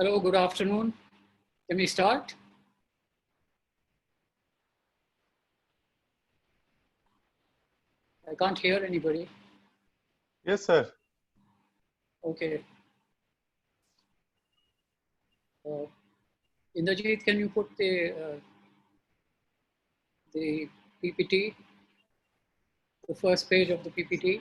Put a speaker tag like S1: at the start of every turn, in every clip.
S1: Hello, good afternoon. Can we start? I can't hear anybody.
S2: Yes, sir.
S1: Okay. Indrajit, can you put the PPT, the first page of the PPT?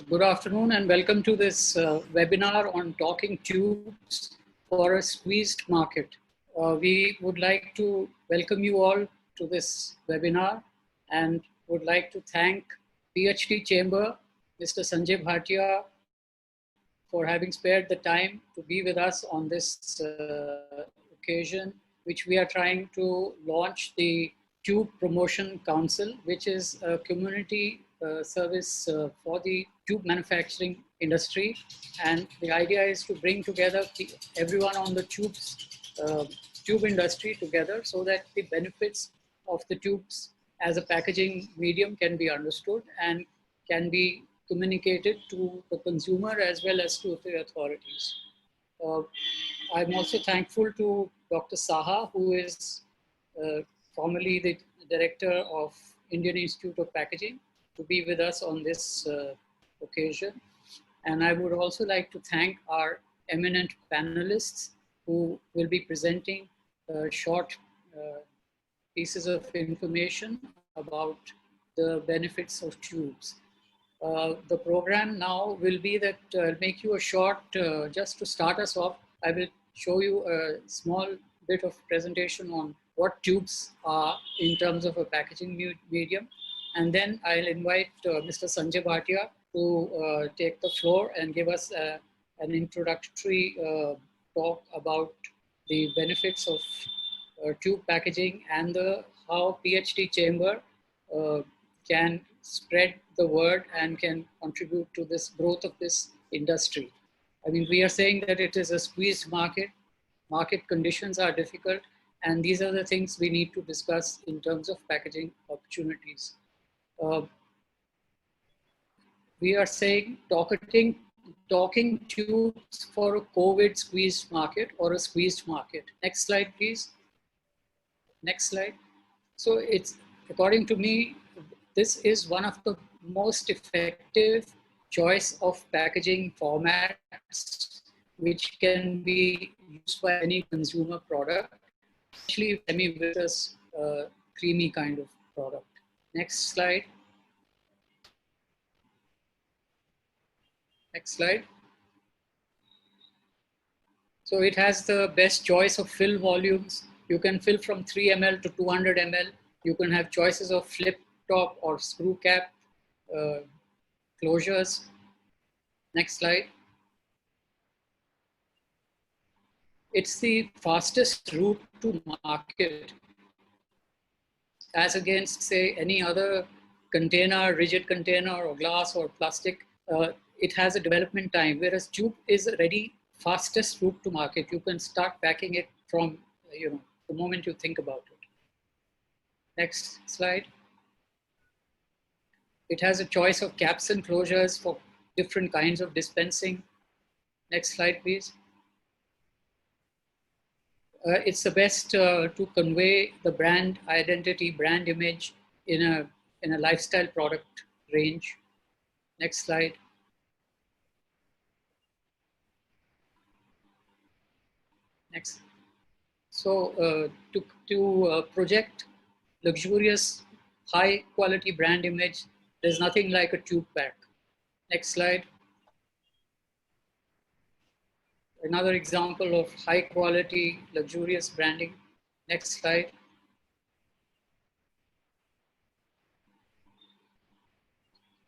S1: Good afternoon and welcome to this webinar on talking tubes for a squeezed market. We would like to welcome you all to this webinar and would like to thank PhD Chamber, Mr. Sanjay Bhatia, for having spared the time to be with us on this occasion, which we are trying to launch the Tube Promotion Council, which is a community service for the tube manufacturing industry. And the idea is to bring together everyone on the tube industry together so that the benefits of the tubes as a packaging medium can be understood and can be communicated to the consumer as well as to the authorities. I'm also thankful to Dr. Saha, who is formerly the director of Indian Institute of Packaging, to be with us on this occasion. And I would also like to thank our eminent panelists who will be presenting short pieces of information about the benefits of tubes. The program now will be that I'll make you a short, just to start us off, I will show you a small bit of presentation on what tubes are in terms of a packaging medium. And then I'll invite Mr. Sanjay Bhatia to take the floor and give us an introductory talk about the benefits of tube packaging and how PhD Chamber can spread the word and can contribute to this growth of this industry. I mean, we are saying that it is a squeezed market. Market conditions are difficult, and these are the things we need to discuss in terms of packaging opportunities. We are saying talking tubes for a COVID squeezed market or a squeezed market. Next slide, please. Next slide. So it's, according to me, this is one of the most effective choice of packaging formats which can be used by any consumer product, especially semi-viscous, creamy kind of product. Next slide. Next slide. So it has the best choice of fill volumes. You can fill from 3 ml to 200 ml. You can have choices of flip top or screw cap closures. Next slide. It's the fastest route to market as against, say, any other container, rigid container or glass or plastic. It has a development time, whereas tube is a ready fastest route to market. You can start packing it from the moment you think about it. Next slide. It has a choice of caps and closures for different kinds of dispensing. Next slide, please. It's the best to convey the brand identity, brand image in a lifestyle product range. Next slide. Next. So to project luxurious, high quality brand image, there's nothing like a tube pack. Next slide. Another example of high quality, luxurious branding. Next slide.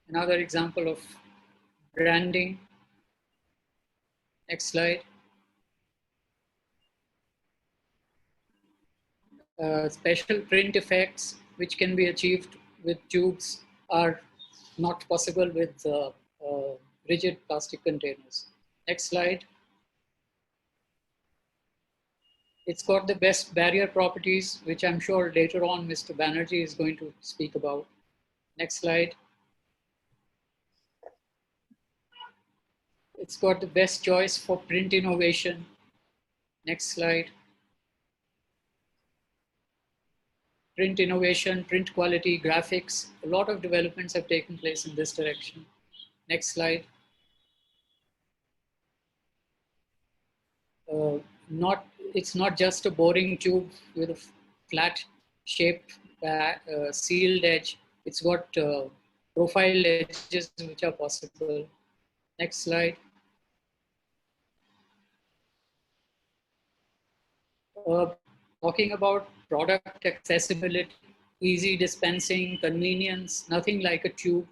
S1: Another example of branding. Next slide. Special print effects, which can be achieved with tubes, are not possible with rigid plastic containers. Next slide. It's got the best barrier properties, which I'm sure later on Mr. Banerjee is going to speak about. Next slide. It's got the best choice for print innovation. Next slide. Print innovation, print quality, graphics. A lot of developments have taken place in this direction. Next slide. Uh, it's not just a boring tube with a flat shaped sealed edge. It's got profile edges which are possible. Next slide. Talking about product accessibility, easy dispensing, convenience, nothing like a tube.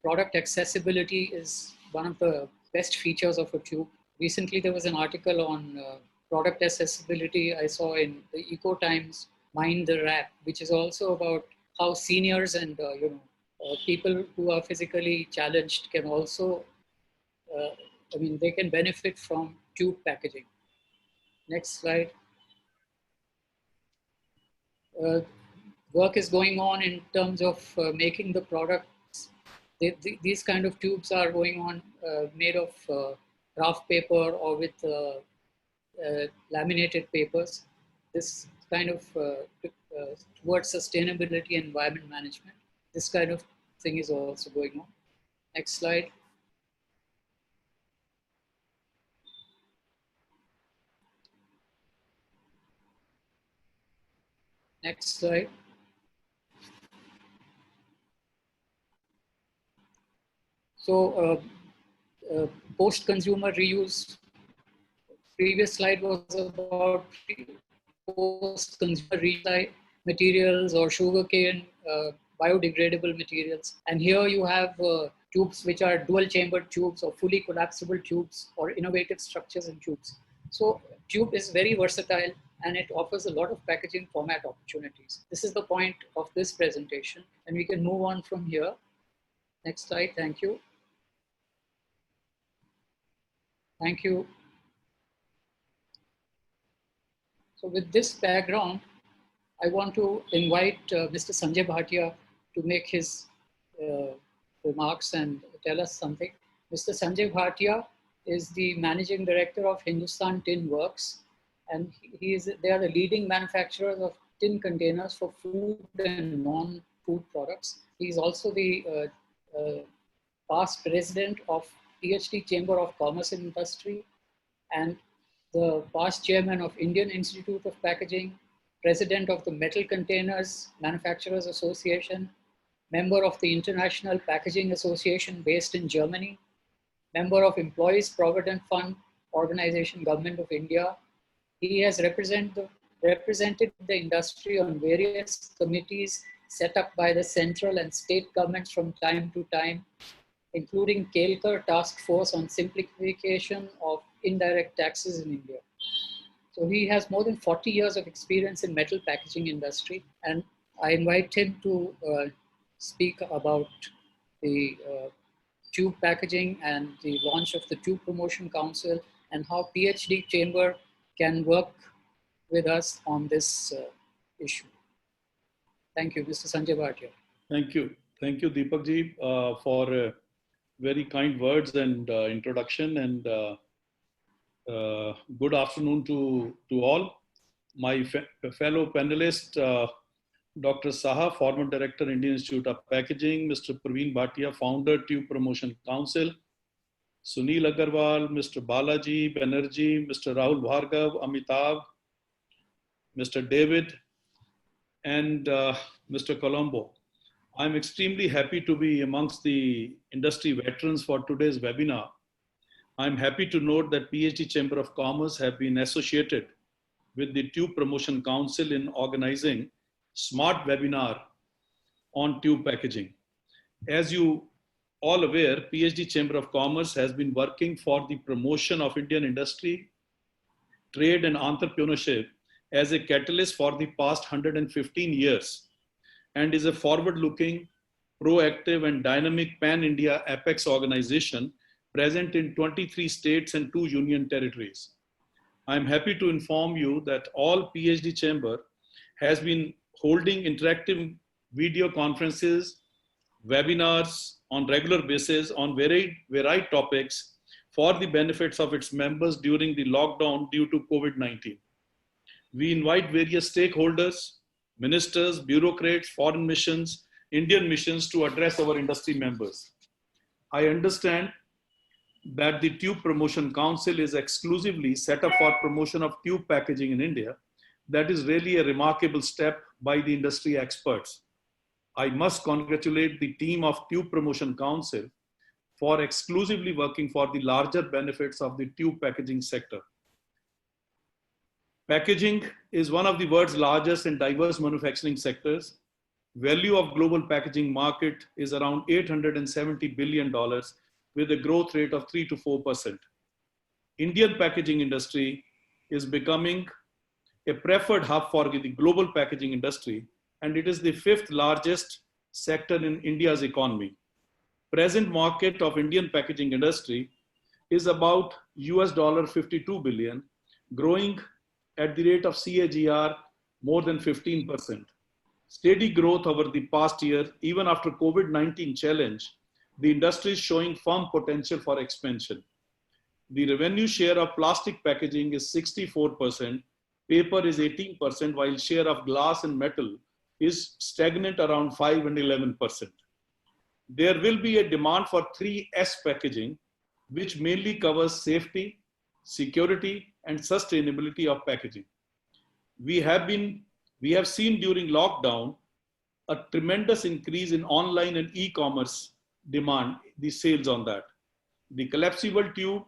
S1: Product accessibility is one of the best features of a tube. Recently, there was an article on product accessibility I saw in the Eco Times, Mind the Rap, which is also about how seniors and people who are physically challenged can also, they can benefit from tube packaging. Next slide. Work is going on in terms of making the products. These kind of tubes are going on made of craft paper or with laminated papers. This kind of towards sustainability and environment management. This kind of thing is also going on. Next slide. Next slide. So post-consumer reuse. Previous slide was about post-consumer recycled materials or sugarcane biodegradable materials. And here you have tubes which are dual chambered tubes or fully collapsible tubes or innovative structures in tubes. So tube is very versatile and it offers a lot of packaging format opportunities. This is the point of this presentation and we can move on from here. Next slide, thank you. Thank you. So with this background, I want to invite Mr. Sanjay Bhatia to make his remarks and tell us something. Mr. Sanjay Bhatia is the managing director of Hindustan Tin Works, and they are the leading manufacturers of tin containers for food and non-food products. He is also the past president of PhD Chamber of Commerce and Industry and the past chairman of Indian Institute of Packaging, president of the Metal Containers Manufacturers Association, member of the International Packaging Association based in Germany, member of Employees Provident Fund Organization, Government of India. He has represented the industry on various committees set up by the central and state governments from time to time, including Kelkar Task Force on Simplification of Indirect Taxes in India. So he has more than 40 years of experience in metal packaging industry, and I invite him to speak about the tube packaging and the launch of the Tube Promotion Council and how PhD Chamber can work with us on this issue. Thank you, Mr. Sanjay Bhatia.
S3: Thank you. Thank you, Deepak ji, for very kind words and introduction, and good afternoon to all. My fellow panelist, Dr. Saha, former Director, Indian Institute of Packaging, Mr. Praveen Bhatia, Founder, Tube Promotion Council, Sunil Agarwal, Mr. Balaji Banerjee, Mr. Rahul Bhargav, Amitabh, Mr. David, and Mr. Colombo. I'm extremely happy to be amongst the industry veterans for today's webinar. I'm happy to note that PhD Chamber of Commerce have been associated with the Tube Promotion Council in organizing smart webinar on tube packaging. As you all aware, PhD Chamber of Commerce has been working for the promotion of Indian industry, trade and entrepreneurship as a catalyst for the past 115 years and is a forward-looking, proactive and dynamic pan-India apex organization present in 23 states and 2 union territories. I'm happy to inform you that all PhD Chamber has been holding interactive video conferences webinars on regular basis on varied topics for the benefits of its members during the lockdown due to COVID-19. We invite various stakeholders, ministers, bureaucrats, foreign missions, Indian missions to address our industry members. I understand that the Tube Promotion Council is exclusively set up for promotion of tube packaging in India. That is really a remarkable step by the industry experts. I must congratulate the team of Tube Promotion Council for exclusively working for the larger benefits of the tube packaging sector. Packaging is one of the world's largest and diverse manufacturing sectors. Value of global packaging market is around $870 billion with a growth rate of 3 to 4%. Indian packaging industry is becoming a preferred hub for the global packaging industry, and it is the 5th largest sector in India's economy. Present market of Indian packaging industry is about $52 billion, growing at the rate of CAGR more than 15%. Steady growth over the past year, even after COVID-19 challenge, the industry is showing firm potential for expansion. The revenue share of plastic packaging is 64%, paper is 18%, while share of glass and metal is stagnant around 5 and 11%. There will be a demand for 3S packaging, which mainly covers safety, security, and sustainability of packaging. We have seen during lockdown a tremendous increase in online and e-commerce demand, the sales on that. The collapsible tube,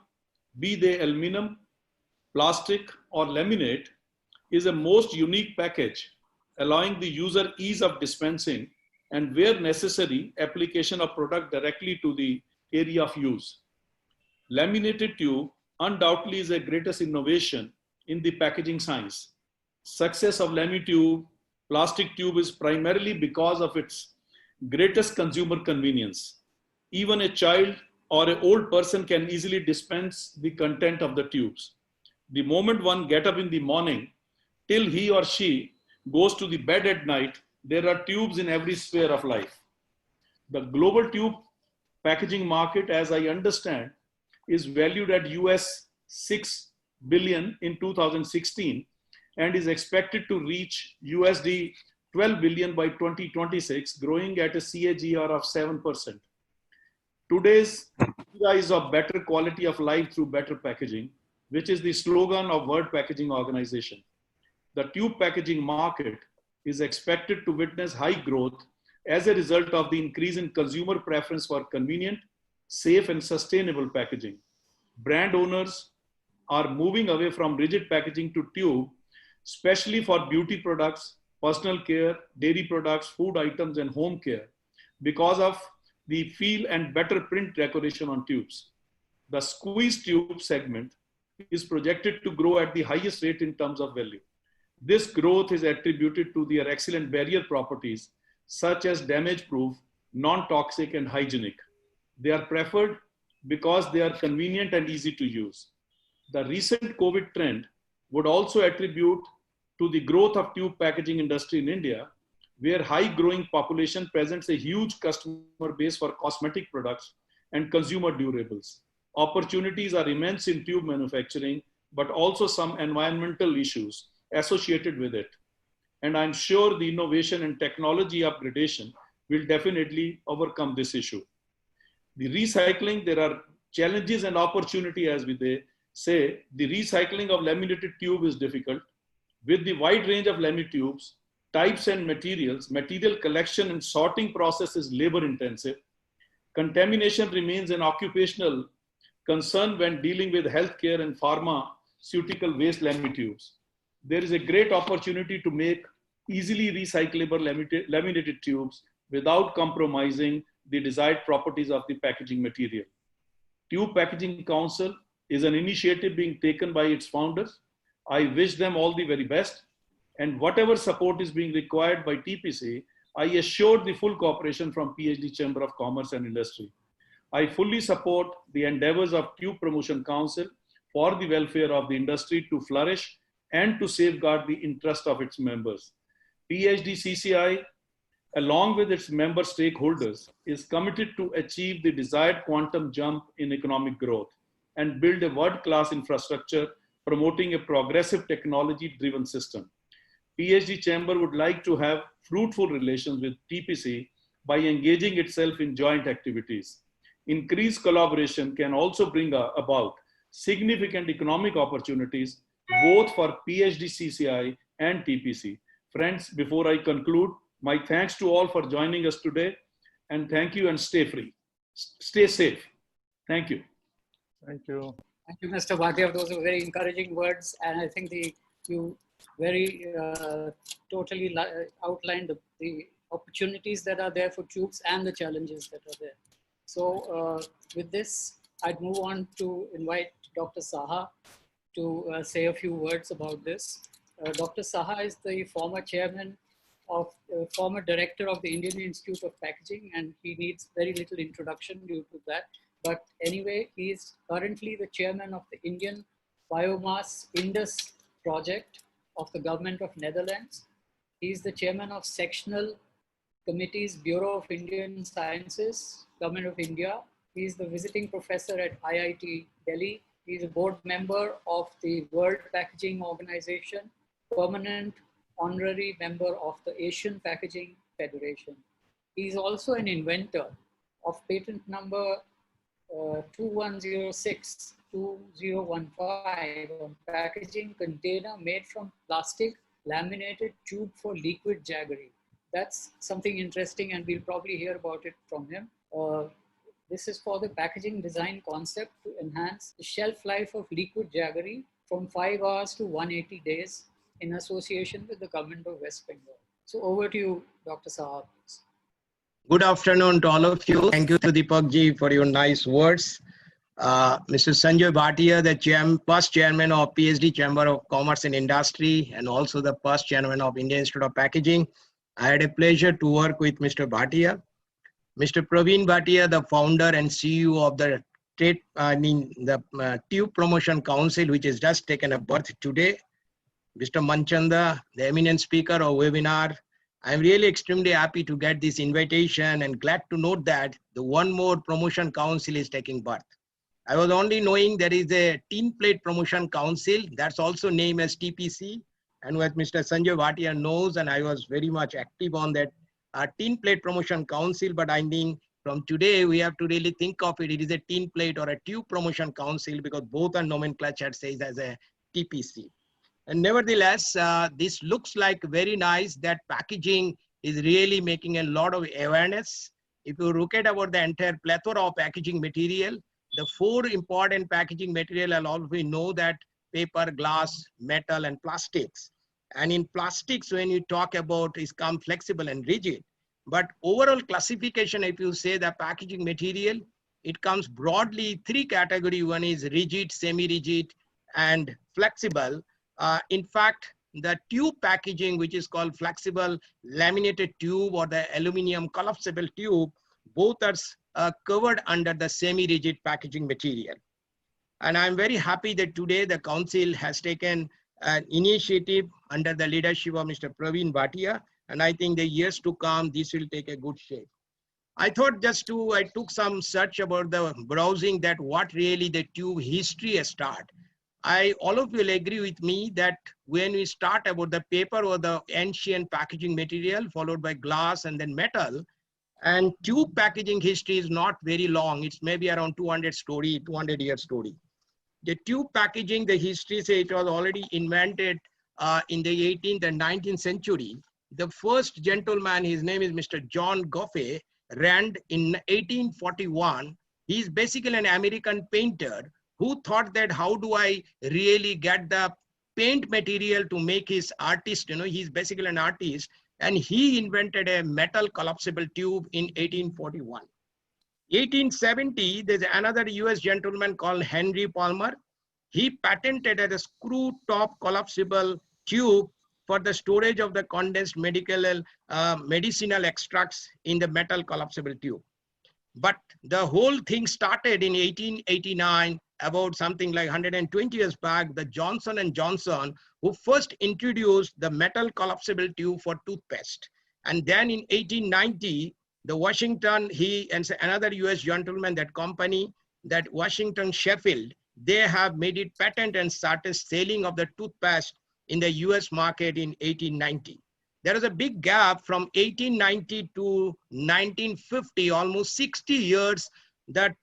S3: be they aluminum, plastic, or laminate, is a most unique package, allowing the user ease of dispensing and where necessary, application of product directly to the area of use. Laminated tube undoubtedly is the greatest innovation in the packaging science. Success of lamitube, plastic tube is primarily because of its greatest consumer convenience. Even a child or an old person can easily dispense the content of the tubes. The moment one gets up in the morning, till he or she goes to the bed at night, there are tubes in every sphere of life. The global tube packaging market, as I understand, is valued at US $6 billion in 2016 and is expected to reach USD 12 billion by 2026, growing at a CAGR of 7%. Today's era is of better quality of life through better packaging, which is the slogan of World Packaging Organization. The tube packaging market is expected to witness high growth as a result of the increase in consumer preference for convenient, safe, and sustainable packaging. Brand owners are moving away from rigid packaging to tube, especially for beauty products, personal care, dairy products, food items, and home care, because of the feel and better print decoration on tubes. The squeeze tube segment is projected to grow at the highest rate in terms of value. This growth is attributed to their excellent barrier properties, such as damage-proof, non-toxic, and hygienic. They are preferred because they are convenient and easy to use. The recent COVID trend would also attribute to the growth of tube packaging industry in India, where high growing population presents a huge customer base for cosmetic products and consumer durables. Opportunities are immense in tube manufacturing, but also some environmental issues associated with it. And I'm sure the innovation and technology upgradation will definitely overcome this issue. The recycling, there are challenges and opportunity, as we say. The recycling of laminated tube is difficult. With the wide range of laminate tubes, types and materials, material collection and sorting process is labor intensive. Contamination remains an occupational concern when dealing with healthcare and pharmaceutical waste laminate tubes. There is a great opportunity to make easily recyclable laminated tubes without compromising the desired properties of the packaging material. Tube Packaging Council is an initiative being taken by its founders. I wish them all the very best, and whatever support is being required by TPC, I assure the full cooperation from PhD Chamber of Commerce and Industry. I fully support the endeavors of Tube Promotion Council for the welfare of the industry to flourish and to safeguard the interest of its members. PhD CCI along with its member stakeholders, is committed to achieve the desired quantum jump in economic growth and build a world-class infrastructure promoting a progressive technology-driven system. PhD Chamber would like to have fruitful relations with TPC by engaging itself in joint activities. Increased collaboration can also bring about significant economic opportunities both for PhD CCI and TPC. Friends, before I conclude, my thanks to all for joining us today, and thank you and stay free. Stay safe. Thank you.
S2: Thank you.
S1: Thank you, Mr. Bhatia. Those are very encouraging words, and I think you very totally outlined the opportunities that are there for tubes and the challenges that are there. So with this, I'd move on to invite Dr. Saha to say a few words about this. Dr. Saha is the former chairman former director of the Indian Institute of Packaging, and he needs very little introduction due to that. But anyway, he is currently the chairman of the Indian Biomass Indus project of the government of Netherlands. He is the chairman of sectional committees, Bureau of Indian Sciences, Government of India. He is the visiting professor at IIT Delhi. He is a board member of the World Packaging Organization, permanent honorary member of the Asian Packaging Federation. He is also an inventor of patent number 2106-2015 on packaging container made from plastic laminated tube for liquid jaggery. That's something interesting, and we'll probably hear about it from him. This is for the packaging design concept to enhance the shelf life of liquid jaggery from 5 hours to 180 days in association with the government of West Bengal. So over to you, Dr. Saha, please.
S4: Good afternoon to all of you. Thank you to Deepak ji for your nice words. Mr. Sanjay Bhatia, the past chairman of PhD Chamber of Commerce and Industry, and also the past chairman of Indian Institute of Packaging. I had a pleasure to work with Mr. Bhatia. Mr. Praveen Bhatia, the founder and CEO of the Tube Promotion Council, which has just taken a birth today. Mr. Manchanda, the eminent speaker of webinar. I'm really extremely happy to get this invitation and glad to note that the one more promotion council is taking birth. I was only knowing there is a tin plate promotion council that's also named as TPC, and what Mr. Sanjay Bhatia knows, and I was very much active on that tin plate promotion council, but I mean from today we have to really think of it. It is a tin plate or a tube promotion council because both are nomenclature says as a TPC. And nevertheless, this looks like very nice that packaging is really making a lot of awareness. If you look at about the entire plethora of packaging material, the 4 important packaging material, and all we know that paper, glass, metal, and plastics. And in plastics, when you talk about is come flexible and rigid, but overall classification, if you say the packaging material, it comes broadly 3 categories. One is rigid, semi-rigid, and flexible. In fact, the tube packaging, which is called flexible laminated tube or the aluminum collapsible tube, both are covered under the semi-rigid packaging material. And I'm very happy that today the council has taken an initiative under the leadership of Mr. Praveen Bhatia. And I think the years to come, this will take a good shape. I thought I took some search about the browsing that what really the tube history has started. All of you will agree with me that when we start about the paper or the ancient packaging material followed by glass and then metal, and tube packaging history is not very long. It's maybe around 200 year story. The tube packaging, the history say it was already invented in the 18th and 19th century. The first gentleman, his name is Mr. John Goffey, ran in 1841. He's basically an American painter who thought that how do I really get the paint material to make his artist, he's basically an artist, and he invented a metal collapsible tube in 1841. 1870, there's another US gentleman called Henry Palmer. He patented a screw top collapsible tube for the storage of the condensed medicinal extracts in the metal collapsible tube. But the whole thing started in 1889, about something like 120 years back, the Johnson & Johnson, who first introduced the metal collapsible tube for toothpaste. And then in 1890, the Washington, he and another US gentleman, that company, that Washington Sheffield, they have made it patent and started selling of the toothpaste in the US market in 1890. There is a big gap from 1890 to 1950, almost 60 years, that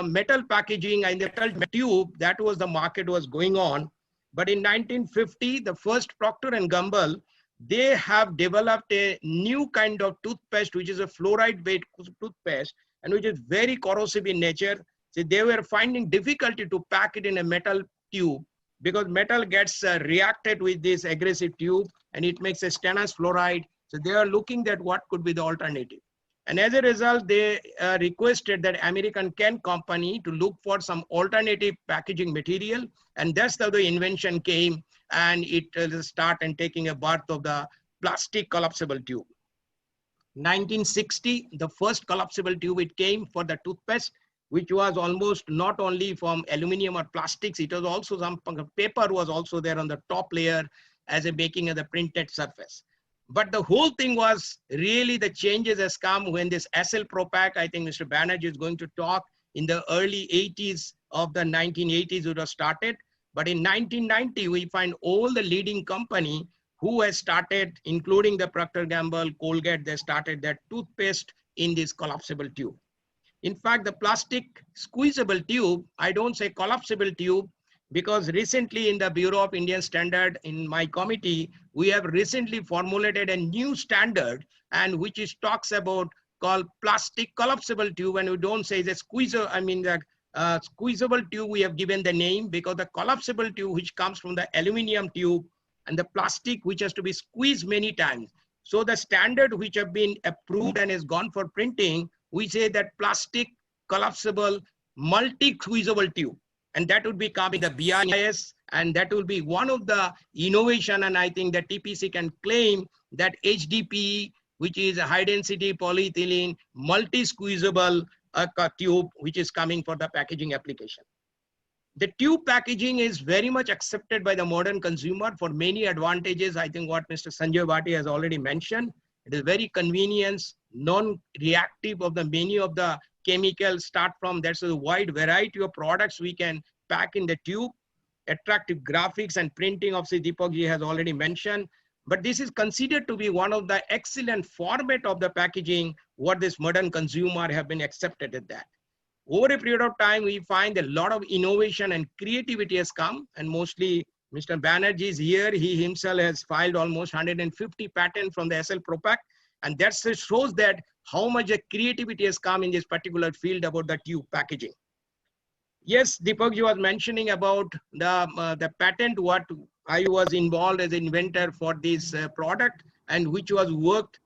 S4: metal packaging and the metal tube, that was the market was going on. But in 1950, the first Procter & Gamble, they have developed a new kind of toothpaste, which is a fluoride-based toothpaste, and which is very corrosive in nature. So they were finding difficulty to pack it in a metal tube because metal gets reacted with this aggressive tube and it makes a stannous fluoride. So they are looking at what could be the alternative. And as a result, they requested that American Can Company to look for some alternative packaging material. And that's how the invention came, and it started taking a birth of the plastic collapsible tube. 1960, the first collapsible tube, it came for the toothpaste, which was almost not only from aluminum or plastics, it was also some paper was also there on the top layer as a making of the printed surface. But the whole thing was really the changes has come when this SL Propack, I think Mr. Banerjee is going to talk, in the early 80s of the 1980s it was started. But in 1990, we find all the leading company who has started, including the Procter & Gamble, Colgate, they started their toothpaste in this collapsible tube. In fact, the plastic squeezable tube, I don't say collapsible tube, because recently in the Bureau of Indian Standard, in my committee, we have recently formulated a new standard, and which is talks about called plastic collapsible tube, and we don't say the squeezer, I mean the squeezable tube, we have given the name because the collapsible tube, which comes from the aluminum tube, and the plastic, which has to be squeezed many times. So the standard which have been approved and has gone for printing, we say that plastic collapsible multi-squeezable tube. And that would be coming the BIS, and that will be one of the innovation. And I think that TPC can claim that HDPE, which is a high density polyethylene, multi-squeezable tube, which is coming for the packaging application. The tube packaging is very much accepted by the modern consumer for many advantages. I think what Mr. Sanjay Bhatia has already mentioned, it is very convenient, non-reactive of the many of the chemicals start from. There's a wide variety of products we can pack in the tube. Attractive graphics and printing, of Deepak ji has already mentioned. But this is considered to be one of the excellent format of the packaging, what this modern consumer have been accepted at that. Over a period of time, we find a lot of innovation and creativity has come, and mostly Mr. Banerjee is here. He himself has filed almost 150 patents from the SL Propack, and that shows that how much creativity has come in this particular field about the tube packaging. Yes, Deepak, you was mentioning about the patent, what I was involved as inventor for this product, and which was worked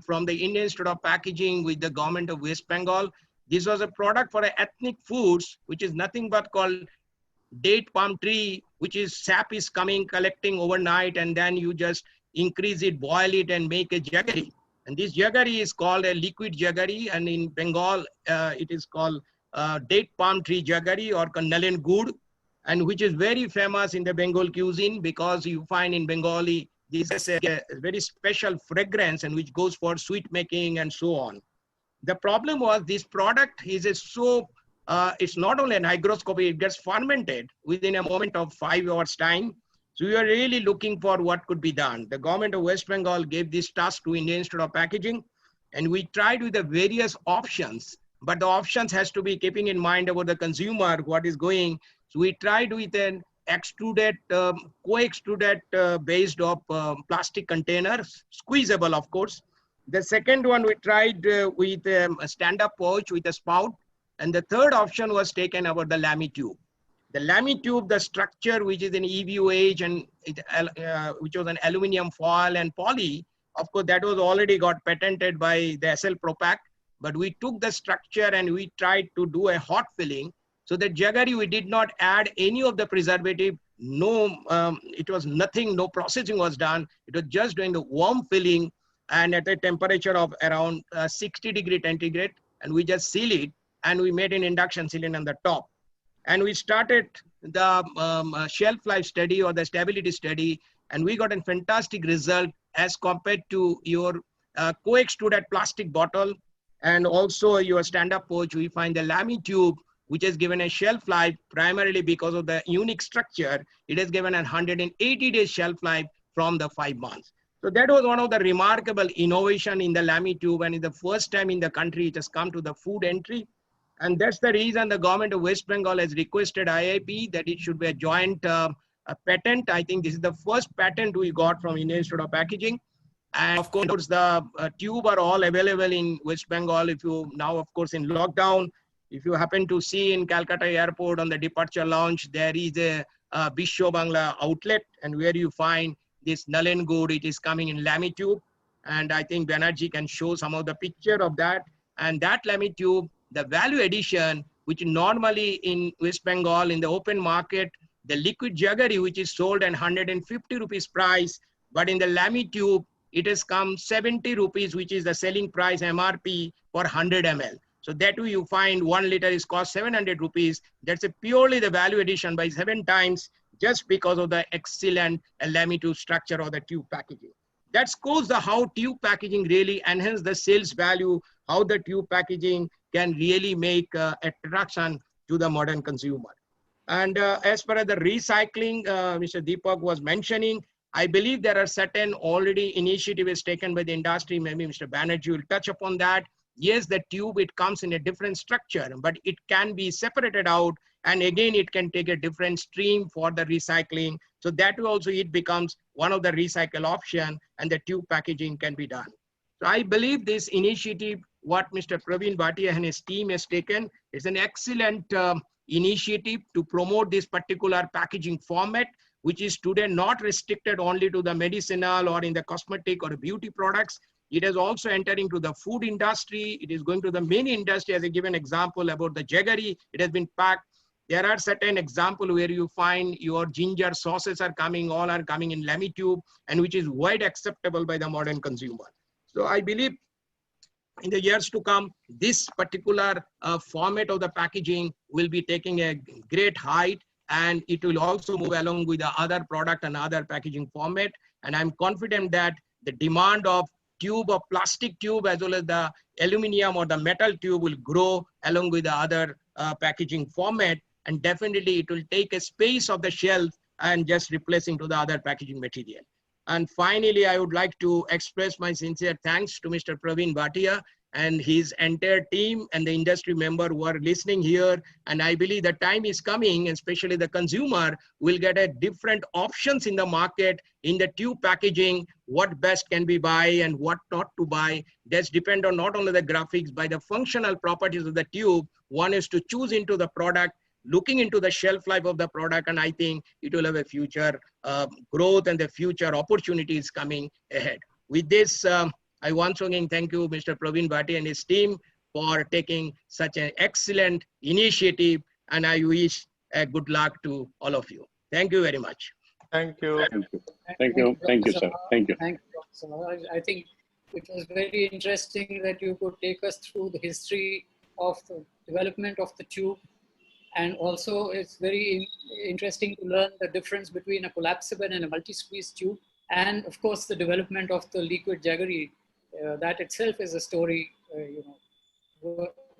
S4: from the Indian Institute of Packaging with the government of West Bengal. This was a product for ethnic foods, which is nothing but called date palm tree, which is sap is coming, collecting overnight, and then you just increase it, boil it, and make a jaggery. And this jaggery is called a liquid jaggery, and in Bengal, it is called date palm tree jaggery or Nalen Gur, and which is very famous in the Bengal cuisine because you find in Bengali, this is a very special fragrance and which goes for sweet making and so on. The problem was this product is a so, it's not only an hygroscopy, it gets fermented within a moment of 5 hours time. So we are really looking for what could be done. The government of West Bengal gave this task to Indian Institute of Packaging, and we tried with the various options, but the options has to be keeping in mind about the consumer, what is going. So we tried with an extruded, co-extruded based of plastic containers, squeezable of course. The second one we tried with a stand-up pouch with a spout. And the third option was taken about the lamy tube. The lamy tube, the structure which is an EVOH and which was an aluminum foil and poly, of course that was already got patented by the SL Propack. But we took the structure and we tried to do a hot filling. So the jaggery, we did not add any of the preservative. No, it was nothing, no processing was done. It was just doing the warm filling and at a temperature of around 60 degree centigrade, and we just seal it, and we made an induction sealing on the top. And we started the shelf life study or the stability study, and we got a fantastic result as compared to your co-extruded plastic bottle. And also your stand-up pouch, we find the Lamy tube, which is given a shelf life primarily because of the unique structure. It is given a 180 days shelf life from the 5 months. So that was one of the remarkable innovation in the Lamy tube, and it's the first time in the country it has come to the food entry. And that's the reason the government of West Bengal has requested IIP that it should be a joint a patent. I think this is the first patent we got from Indian Institute of Packaging. And of course, the tube are all available in West Bengal. If you now, of course, in lockdown, if you happen to see in Calcutta airport on the departure lounge, there is a Bisho Bangla outlet, and where you find this Nalen good, it is coming in Lamy tube. And I think Banerjee can show some of the picture of that. And that Lamy tube, the value addition, which normally in West Bengal in the open market, the liquid jaggery, which is sold at 150 rupees price, but in the Lamy tube, it has come 70 rupees, which is the selling price MRP for 100 ml. So that way you find 1 liter is cost 700 rupees. That's a purely the value addition by 7 times just because of the excellent Lamy tube structure or the tube packaging. That shows the how tube packaging really enhance the sales value, how the tube packaging can really make attraction to the modern consumer. And as far as the recycling, Mr. Deepak was mentioning, I believe there are certain already initiatives taken by the industry. Maybe Mr. Banerjee will touch upon that. Yes, the tube, it comes in a different structure, but it can be separated out. And again, it can take a different stream for the recycling. So that way also it becomes one of the recycle option, and the tube packaging can be done. So I believe this initiative, what Mr. Praveen Bhatia and his team has taken, is an excellent initiative to promote this particular packaging format, which is today not restricted only to the medicinal or in the cosmetic or beauty products. It is also entering to the food industry. It is going to the many industry. As I give an example about the jaggery, it has been packed. There are certain examples where you find your ginger sauces are coming, all are coming in Lamy tube, and which is wide acceptable by the modern consumer. So I believe in the years to come, this particular format of the packaging will be taking a great height, and it will also move along with the other product and other packaging format. And I'm confident that the demand of tube or plastic tube as well as the aluminum or the metal tube will grow along with the other packaging format. And definitely it will take a space of the shelf and just replacing to the other packaging material. And finally, I would like to express my sincere thanks to Mr. Praveen Bhatia and his entire team and the industry member who are listening here. And I believe the time is coming, especially the consumer will get a different options in the market in the tube packaging, what best can be buy and what not to buy. That's depend on not only the graphics, by the functional properties of the tube. One is to choose into the product, looking into the shelf life of the product, and I think it will have a future growth and the future opportunities coming ahead. With this, I once again thank you, Mr. Praveen Bhatia and his team for taking such an excellent initiative, and I wish good luck to all of you. Thank you very much.
S2: Thank you.
S5: Thank you. Thank you, sir. Thank you.
S1: Thank you, Dr. Saha. I think it was very interesting that you could take us through the history of the development of the tube. And also it's very interesting to learn the difference between a collapsible and a multi-squeeze tube. And of course, the development of the liquid jaggery, that itself is a story,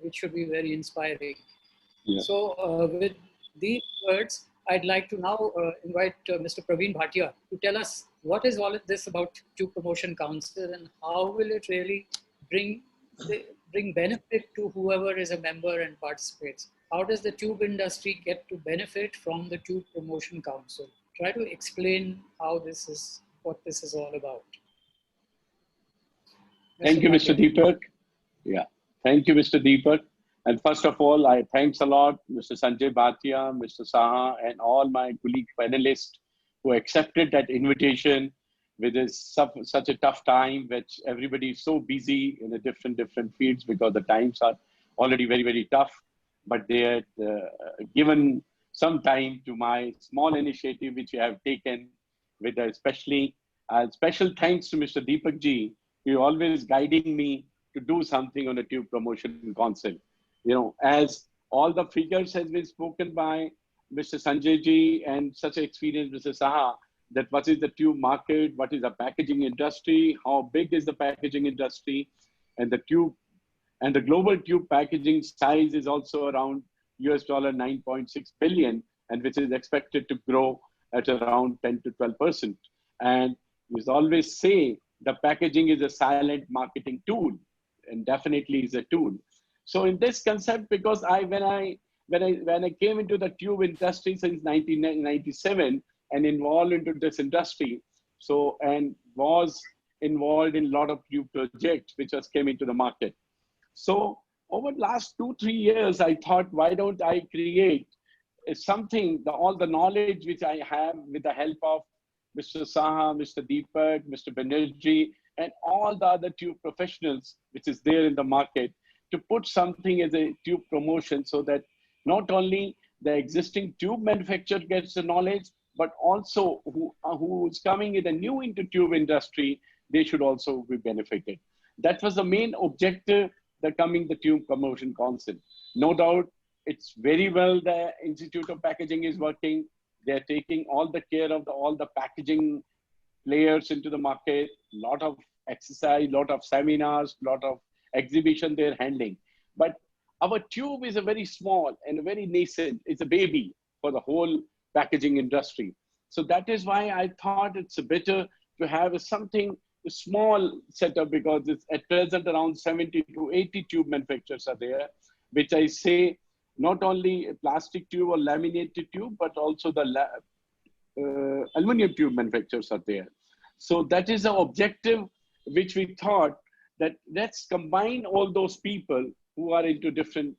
S1: which should be very inspiring. Yeah. So with these words, I'd like to now invite Mr. Praveen Bhatia to tell us what is all of this about Tube Promotion Council and how will it really bring benefit to whoever is a member and participates. How does the tube industry get to benefit from the Tube Promotion Council? Try to explain how this is, what this is all about.
S5: Thank you, Mr. Deepak. Yeah, thank you, Mr. Deepak. And first of all, I thanks a lot, Mr. Sanjay Bhatia, Mr. Saha, and all my colleague panelists who accepted that invitation with this such a tough time, which everybody is so busy in a different fields because the times are already very, very tough. But they had given some time to my small initiative, which you have taken with especially special thanks to Mr. Deepak ji, who always guiding me to do something on the Tube Promotion Council. You know, as all the figures has been spoken by Mr. Sanjay ji and such experience, Mr. Saha, that what is the tube market, what is the packaging industry, how big is the packaging industry, and the global tube packaging size is also around US dollar 9.6 billion, and which is expected to grow at around 10 to 12%. And we always say the packaging is a silent marketing tool, and definitely is a tool. So in this concept, because when I came into the tube industry since 1997 and involved into this industry, and was involved in a lot of tube projects which just came into the market. So over the last 2-3 years, I thought, why don't I create something, all the knowledge which I have with the help of Mr. Saha, Mr. Deepak, Mr. Banerjee, and all the other tube professionals which is there in the market, to put something as a tube promotion, so that not only the existing tube manufacturer gets the knowledge, but also who's coming in the new into tube industry, they should also be benefited. That was the main objective, the Tube Promotion Council. No doubt, it's very well the Institute of Packaging is working. They're taking all the care of all the packaging players into the market, lot of exercise, lot of seminars, lot of exhibition they're handling. But our tube is a very small and a very nascent, it's a baby for the whole packaging industry. So that is why I thought it's better to have something small setup, because it's at present around 70 to 80 tube manufacturers are there, which I say not only a plastic tube or laminated tube, but also the aluminum tube manufacturers are there. So that is the objective which we thought, that let's combine all those people who are into different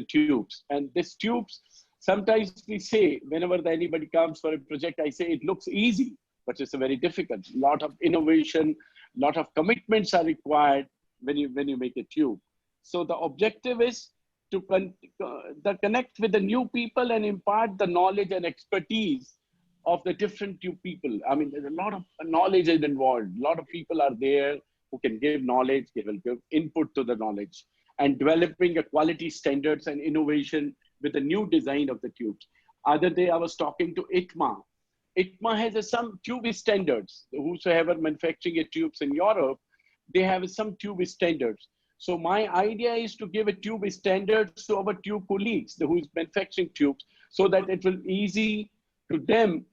S5: tubes. And these tubes, sometimes we say, whenever anybody comes for a project, I say it looks easy, but it's a very difficult. A lot of innovation, lot of commitments are required when you make a tube. So the objective is to connect with the new people and impart the knowledge and expertise of the different tube people. I mean, there's a lot of knowledge is involved. A lot of people are there who can give knowledge, will give input to the knowledge, and developing a quality standards and innovation with the new design of the tubes. Other day, I was talking to ITMA. ITMA has some tube standards. Whosoever manufacturing a tubes in Europe, they have some tube standards. So my idea is to give a tube standards to our tube colleagues who is manufacturing tubes, so that it will easy to them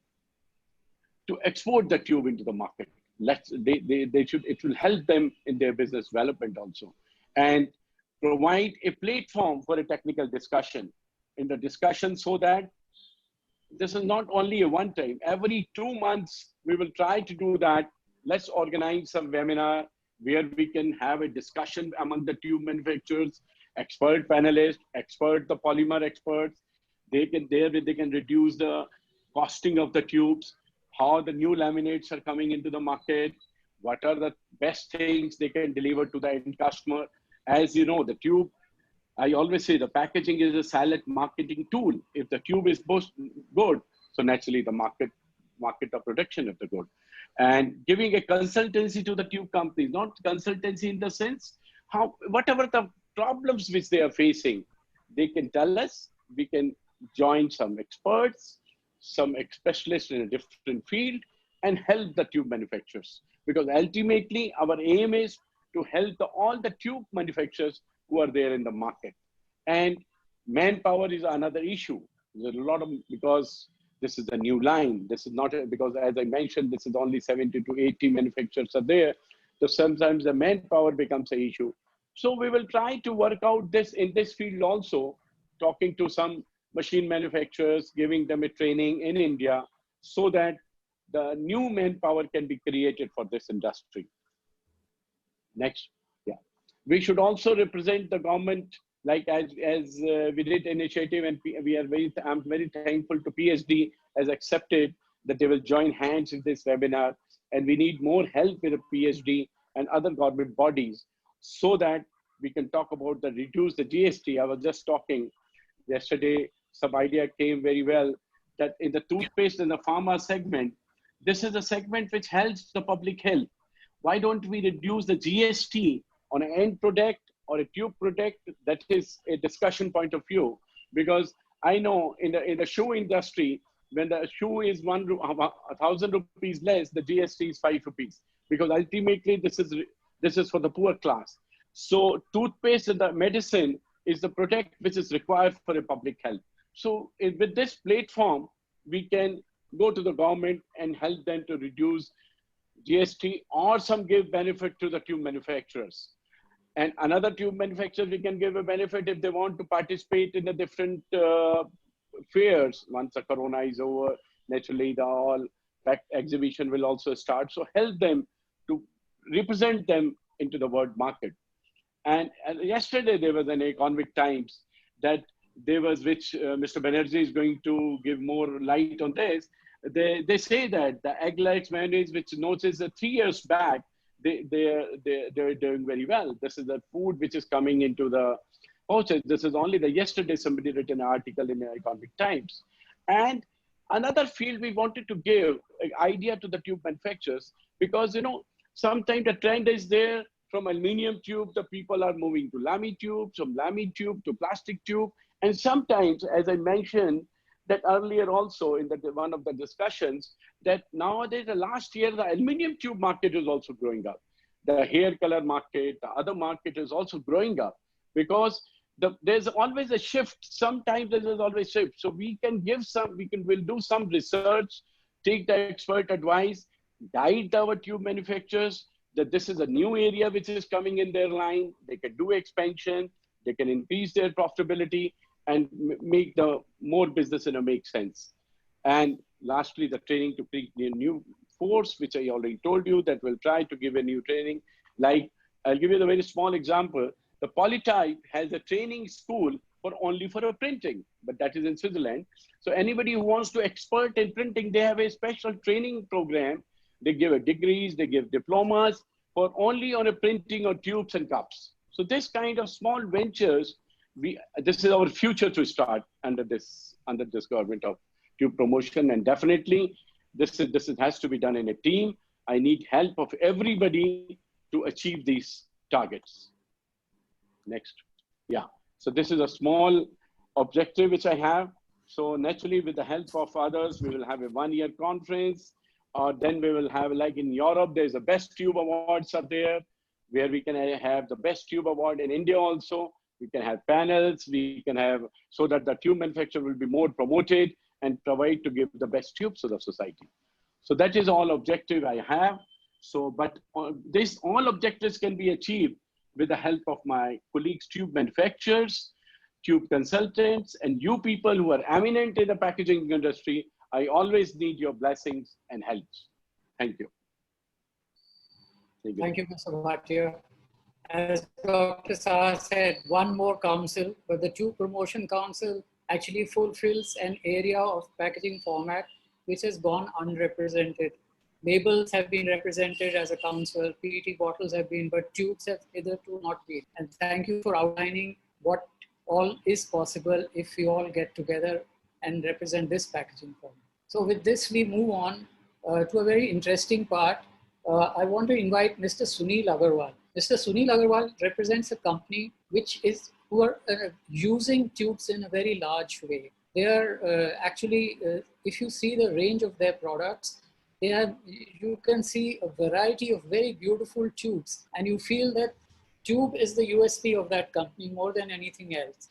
S5: to export the tube into the market. It will help them in their business development also, and provide a platform for a technical discussion in the discussion, so that this is not only a one time. Every 2 months, we will try to do that. Let's organize some webinar where we can have a discussion among the tube manufacturers, expert panelists, the polymer experts. They can reduce the costing of the tubes, how the new laminates are coming into the market, what are the best things they can deliver to the end customer. As you know, the tube, I always say the packaging is a silent marketing tool. If the tube is good, so naturally the market of production of the good. And giving a consultancy to the tube companies, not consultancy in the sense, whatever the problems which they are facing, they can tell us, we can join some experts, some specialists in a different field, and help the tube manufacturers. Because ultimately our aim is to help all the tube manufacturers who are there in the market. And manpower is another issue. There's a lot of, because this is a new line. This is not, because as I mentioned, this is only 70 to 80 manufacturers are there. So sometimes the manpower becomes an issue. So we will try to work out this in this field also, talking to some machine manufacturers, giving them a training in India, so that the new manpower can be created for this industry. Next, yeah. We should also represent the government, like as we did initiative, and I'm very thankful to PSD has accepted that they will join hands in this webinar, and we need more help with the PSD and other government bodies, so that we can talk about reduce the GST. I was just talking yesterday, some idea came very well, that in the toothpaste and the pharma segment, this is a segment which helps the public health. Why don't we reduce the GST on an end product or a tube product? That is a discussion point of view, because I know in the shoe industry, when the shoe is 1,000 rupees less, the GST is 5 rupees, because ultimately this is for the poor class. So toothpaste and the medicine is the product which is required for the public health. So with this platform, we can go to the government and help them to reduce GST, or some give benefit to the tube manufacturers. And another tube manufacturer, we can give a benefit if they want to participate in the different fairs. Once the corona is over, naturally the all exhibition will also start. So help them to represent them into the world market. And yesterday there was an Economic Times that there was, which Mr. Banerjee is going to give more light on this. They say that the egg-like mayonnaise, which noticed that 3 years back, they're doing very well. This is the food which is coming into the pouches. This is only yesterday somebody written an article in the Economic Times. And another field we wanted to give an idea to the tube manufacturers, because sometimes the trend is there from aluminum tube, the people are moving to lamy tube, from lamy tube to plastic tube. And sometimes, as I mentioned that earlier also in one of the discussions, that nowadays, the last year, the aluminum tube market is also growing up. The hair color market, the other market is also growing up, because there's always a shift. Sometimes there's always a shift. So we can give we'll do some research, take the expert advice, guide our tube manufacturers that this is a new area which is coming in their line. They can do expansion, they can increase their profitability and make the more business make sense. And lastly, the training to create a new force, which I already told you that we'll try to give a new training. Like, I'll give you a very small example. The Polytype has a training school only for a printing, but that is in Switzerland. So anybody who wants to expert in printing, they have a special training program. They give degrees, they give diplomas for only on a printing of tubes and cups. So this kind of small ventures, this is our future to start under this government of tube promotion. And definitely this has to be done in a team. I need help of everybody to achieve these targets. Next. Yeah. So this is a small objective which I have. So naturally, with the help of others, we will have a one-year conference. Then we will have, like in Europe, there's a Best Tube Awards are there, where we can have the Best Tube Award. In India also, we can have panels, we can have, so that the tube manufacturer will be more promoted and provide to give the best tubes to the society. So that is all objective I have. So, but all objectives can be achieved with the help of my colleagues, tube manufacturers, tube consultants, and you people who are eminent in the packaging industry. I always need your blessings and help. Thank you.
S1: Thank you, Mr. Bhatia. As Dr. Saha said, one more council, but the Tube Promotion Council actually fulfills an area of packaging format which has gone unrepresented. Labels have been represented as a council, PET bottles have been, but tubes have hitherto not been. And thank you for outlining what all is possible if we all get together and represent this packaging format. So with this, we move on to a very interesting part. I want to invite Mr. Sunil Agarwal. Mr. Sunil Agarwal represents a company who are using tubes in a very large way. They are actually, if you see the range of their products, you can see a variety of very beautiful tubes, and you feel that tube is the USP of that company more than anything else.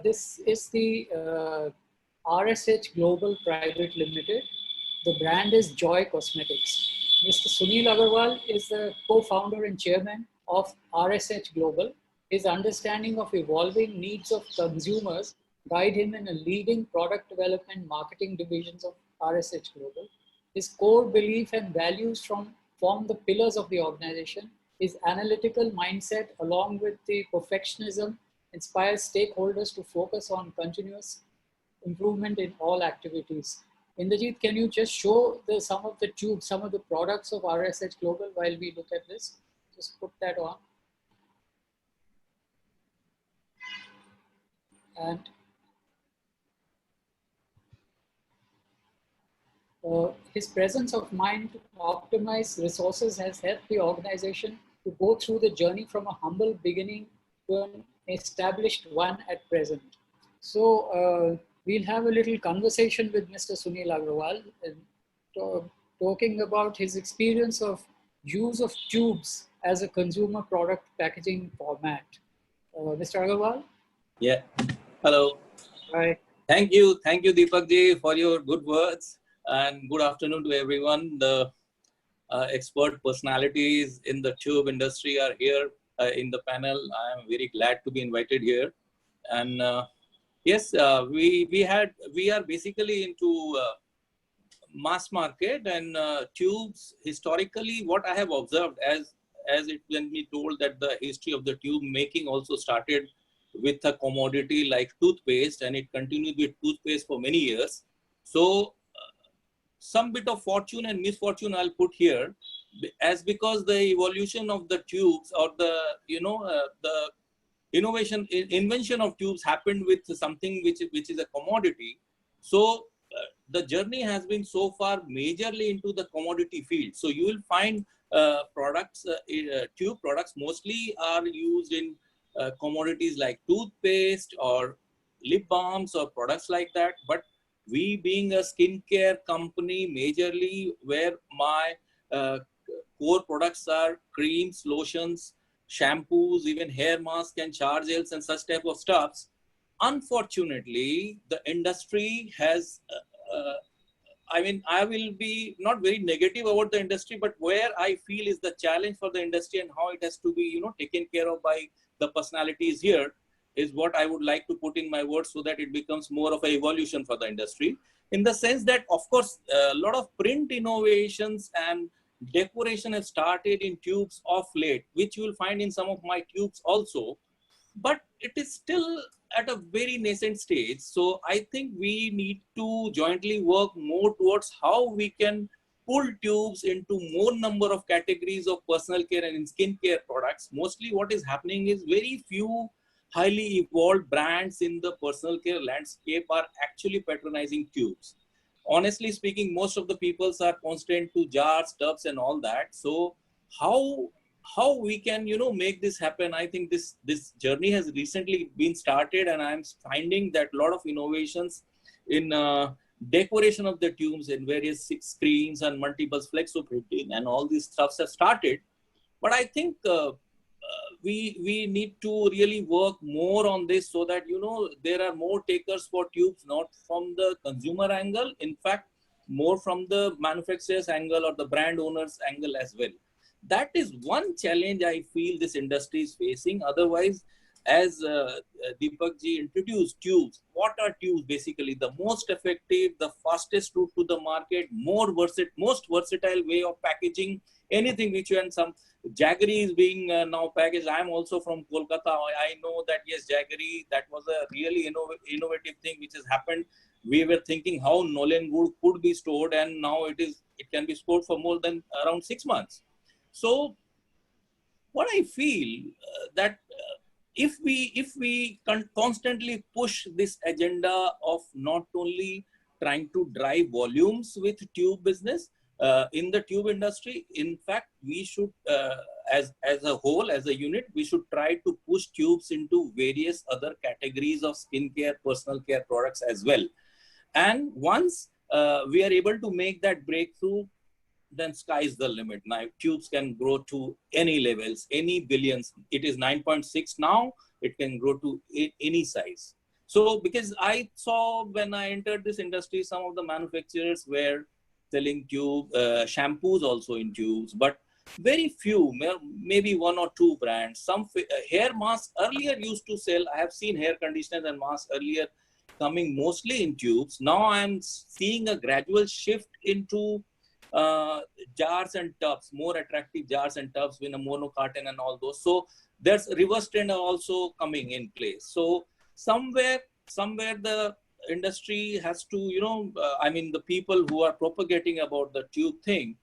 S1: This is the RSH Global Private Limited. The brand is Joy Cosmetics. Mr. Sunil Agarwal is the co-founder and chairman of RSH Global. His understanding of evolving needs of consumers guide him in a leading product development marketing divisions of RSH Global. His core belief and values form the pillars of the organization. His analytical mindset, along with the perfectionism, inspires stakeholders to focus on continuous improvement in all activities. Indrajit, can you just show some of the tubes, some of the products of RSH Global while we look at this? Just put that on. And his presence of mind to optimize resources has helped the organization to go through the journey from a humble beginning to an established one at present. So we'll have a little conversation with Mr. Sunil Agrawal and talking about his experience of use of tubes as a consumer product packaging format. Mr. Agrawal?
S6: Yeah. Hello.
S1: Hi.
S6: Thank you, Deepak ji, for your good words, and good afternoon to everyone. The expert personalities in the tube industry are here in the panel. I am very glad to be invited here. And yes, we are basically into mass market and tubes. Historically, what I have observed, as it can be told that the history of the tube making also started with a commodity like toothpaste, and it continued with toothpaste for many years. So some bit of fortune and misfortune I'll put here, as because the evolution of the tubes, or the the invention of tubes happened with something which is a commodity. So the journey has been so far majorly into the commodity field. So you will find tube products mostly are used in commodities like toothpaste or lip balms or products like that. But we, being a skincare company majorly, where my core products are creams, lotions, shampoos, even hair masks and shower gels and such type of stuffs, unfortunately the industry has I mean, I will be not very negative about the industry, but where I feel is the challenge for the industry and how it has to be, taken care of by the personalities here, is what I would like to put in my words, so that it becomes more of an evolution for the industry. In the sense that, of course, a lot of print innovations and decoration have started in tubes of late, which you will find in some of my tubes also. But it is still at a very nascent stage. So I think we need to jointly work more towards how we can pull tubes into more number of categories of personal care and skincare products. Mostly what is happening is very few highly evolved brands in the personal care landscape are actually patronizing tubes. Honestly speaking, most of the peoples are constant to jars, tubs and all that. So how we can make this happen? I think this journey has recently been started, and I'm finding that a lot of innovations in decoration of the tubes in various screens and multiples flexoprinting and all these stuffs have started. But I think we need to really work more on this, so that there are more takers for tubes, not from the consumer angle, in fact more from the manufacturer's angle or the brand owner's angle as well. That is one challenge I feel this industry is facing. Otherwise, as Deepak ji introduced tubes, what are tubes? Basically the most effective, the fastest route to the market, most versatile way of packaging anything which you, and some jaggery is being now packaged. I am also from Kolkata. I know that yes, jaggery, that was a really innovative thing which has happened. We were thinking how Nolen wood could be stored, and now it can be stored for more than around 6 months. So what I feel that if we constantly push this agenda of not only trying to drive volumes with tube business in the tube industry, in fact, we should, as a whole, as a unit, we should try to push tubes into various other categories of skincare, personal care products as well. And once we are able to make that breakthrough, then sky's the limit. Now tubes can grow to any levels, any billions. It is 9.6 now, it can grow to any size. So because I saw when I entered this industry, some of the manufacturers were selling tube shampoos also in tubes, but very few, maybe 1 or 2 brands. Some hair masks earlier used to sell. I have seen hair conditioners and masks earlier coming mostly in tubes. Now I'm seeing a gradual shift into jars and tubs, more attractive jars and tubs with a mono carton and all those. So there's reverse trend also coming in place. So somewhere the industry has to, I mean, the people who are propagating about the tube thing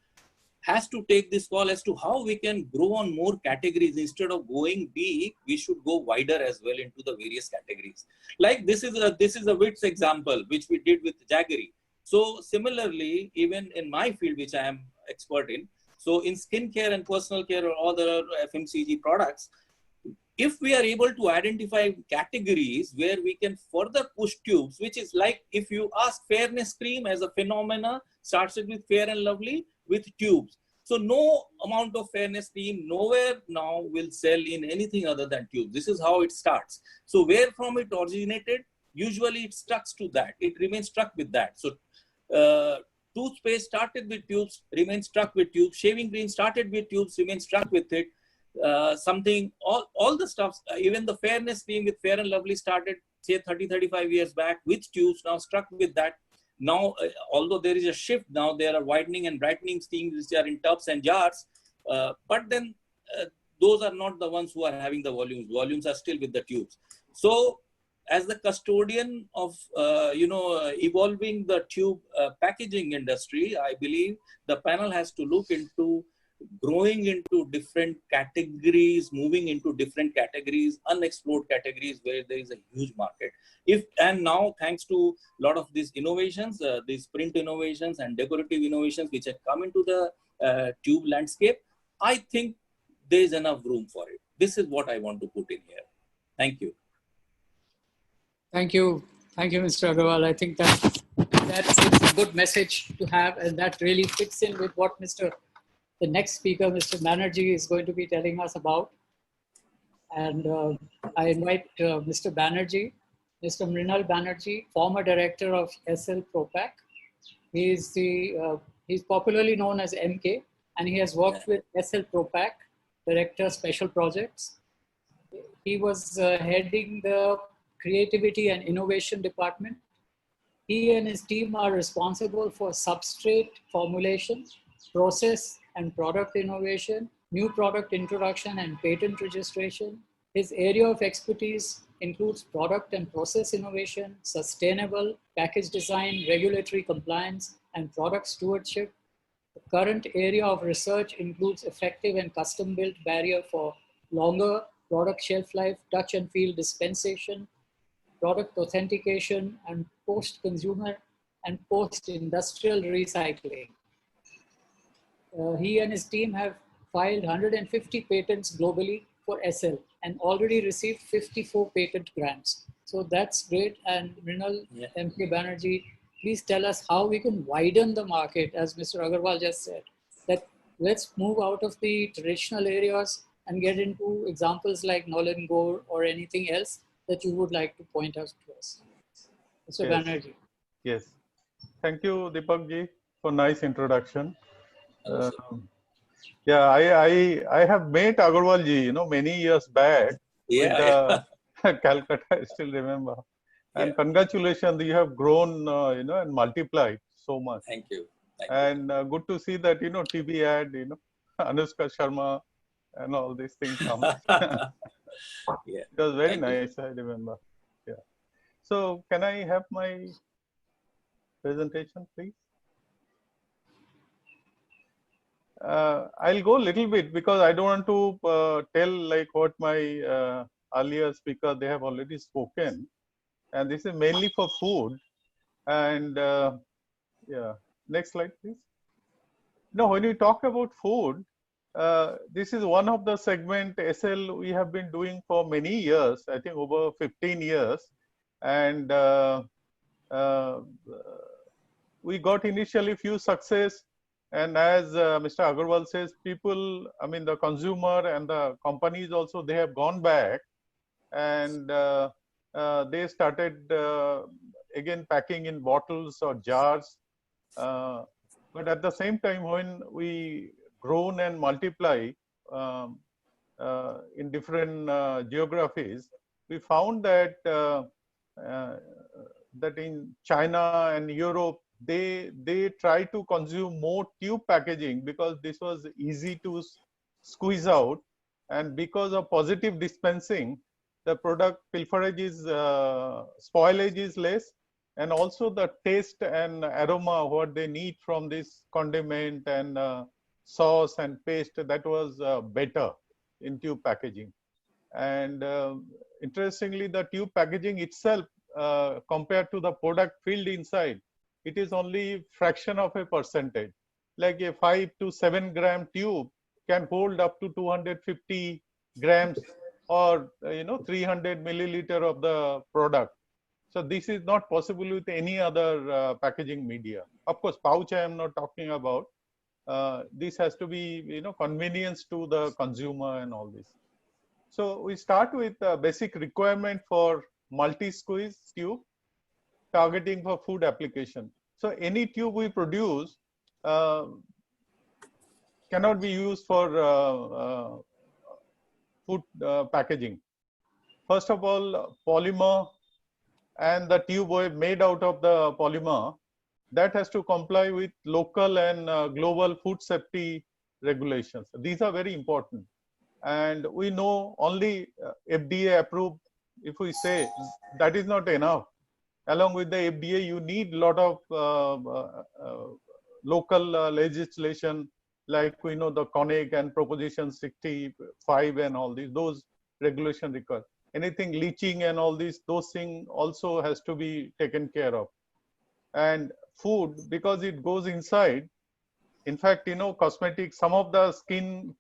S6: has to take this call as to how we can grow on more categories. Instead of going big, we should go wider as well into the various categories. Like this is a Wits example, which we did with jaggery. So similarly, even in my field, which I am expert in, so in skincare and personal care or other FMCG products, if we are able to identify categories where we can further push tubes, which is like if you ask fairness cream as a phenomena, starts it with Fair and Lovely with tubes. So no amount of fairness cream nowhere now will sell in anything other than tubes. This is how it starts. So where from it originated, usually it stuck to that. It remains stuck with that. So toothpaste started with tubes, remains stuck with tubes. Shaving cream started with tubes, remains stuck with it. All the stuff, even the fairness cream with Fair and Lovely started say 30-35 years back with tubes, now stuck with that. Now although there is a shift, now there are whitening and brightening creams which are in tubs and jars, but then those are not the ones who are having the volumes are still with the tubes. So as the custodian of evolving the tube packaging industry, I believe the panel has to look into growing into different categories, moving into different categories, unexplored categories where there is a huge market. And now thanks to a lot of these innovations, these print innovations and decorative innovations which have come into the tube landscape, I think there is enough room for it. This is what I want to put in here. Thank you.
S1: Thank you. Thank you, Mr. Agarwal. I think that's a good message to have, and that really fits in with what the next speaker, Mr. Banerjee, is going to be telling us about. And I invite Mr. Banerjee, Mr. Mrinal Banerjee, former director of SL Propack. He's popularly known as MK, and he has worked with SL Propack, Director Special Projects. He was heading the Creativity and Innovation Department. He and his team are responsible for substrate formulation, process and product innovation, new product introduction and patent registration. His area of expertise includes product and process innovation, sustainable package design, regulatory compliance, and product stewardship. The current area of research includes effective and custom-built barrier for longer product shelf life, touch and feel dispensation, product authentication, and post-consumer and post-industrial recycling. He and his team have filed 150 patents globally for SL and already received 54 patent grants. So that's great. And Mrinal, MP Banerjee, please tell us how we can widen the market, as Mr. Agarwal just said, that let's move out of the traditional areas and get into examples like Nolan Gore or anything else that you would like to point out to us. Mr. Banerjee.
S2: Yes. Thank you, Deepak ji, for nice introduction. Yeah, I have met Agarwal ji, many years back.
S6: Yeah,
S2: with Calcutta, I still remember. And congratulations, you have grown, and multiplied so much.
S6: Thank you.
S2: And good to see that, TV ad, Anushka Sharma and all these things come. It was very nice, I remember. Yeah. So can I have my presentation, please? I'll go a little bit because I don't want to tell like what my earlier speaker, they have already spoken. And this is mainly for food. And yeah, next slide, please. Now, when we talk about food, this is one of the segment SL we have been doing for many years, I think over 15 years. And we got initially few success. And as Mr. Agarwal says, people, I mean, the consumer and the companies also, they have gone back and they started again packing in bottles or jars. But at the same time, when we grown and multiply in different geographies, we found that that in China and Europe, they try to consume more tube packaging because this was easy to squeeze out, and because of positive dispensing, the product pilferage is spoilage is less, and also the taste and aroma what they need from this condiment and sauce and paste, that was better in tube packaging. And interestingly, the tube packaging itself compared to the product filled inside, it is only fraction of a percentage. Like a 5 to 7 gram tube can hold up to 250 grams or 300 milliliter of the product. So this is not possible with any other packaging media. Of course, pouch I am not talking about. This has to be convenience to the consumer and all this. So we start with a basic requirement for multi-squeeze tube targeting for food application. So any tube we produce cannot be used for food packaging. First of all, polymer and the tube wave made out of the polymer, that has to comply with local and global food safety regulations. These are very important. And we know only FDA approved, if we say, that is not enough. Along with the FDA, you need a lot of local legislation, like we know the CONIC and Proposition 65 and all these, those regulation require. Anything leaching and all these, those things also has to be taken care of. And food, because it goes inside, in fact, cosmetics, some of the skin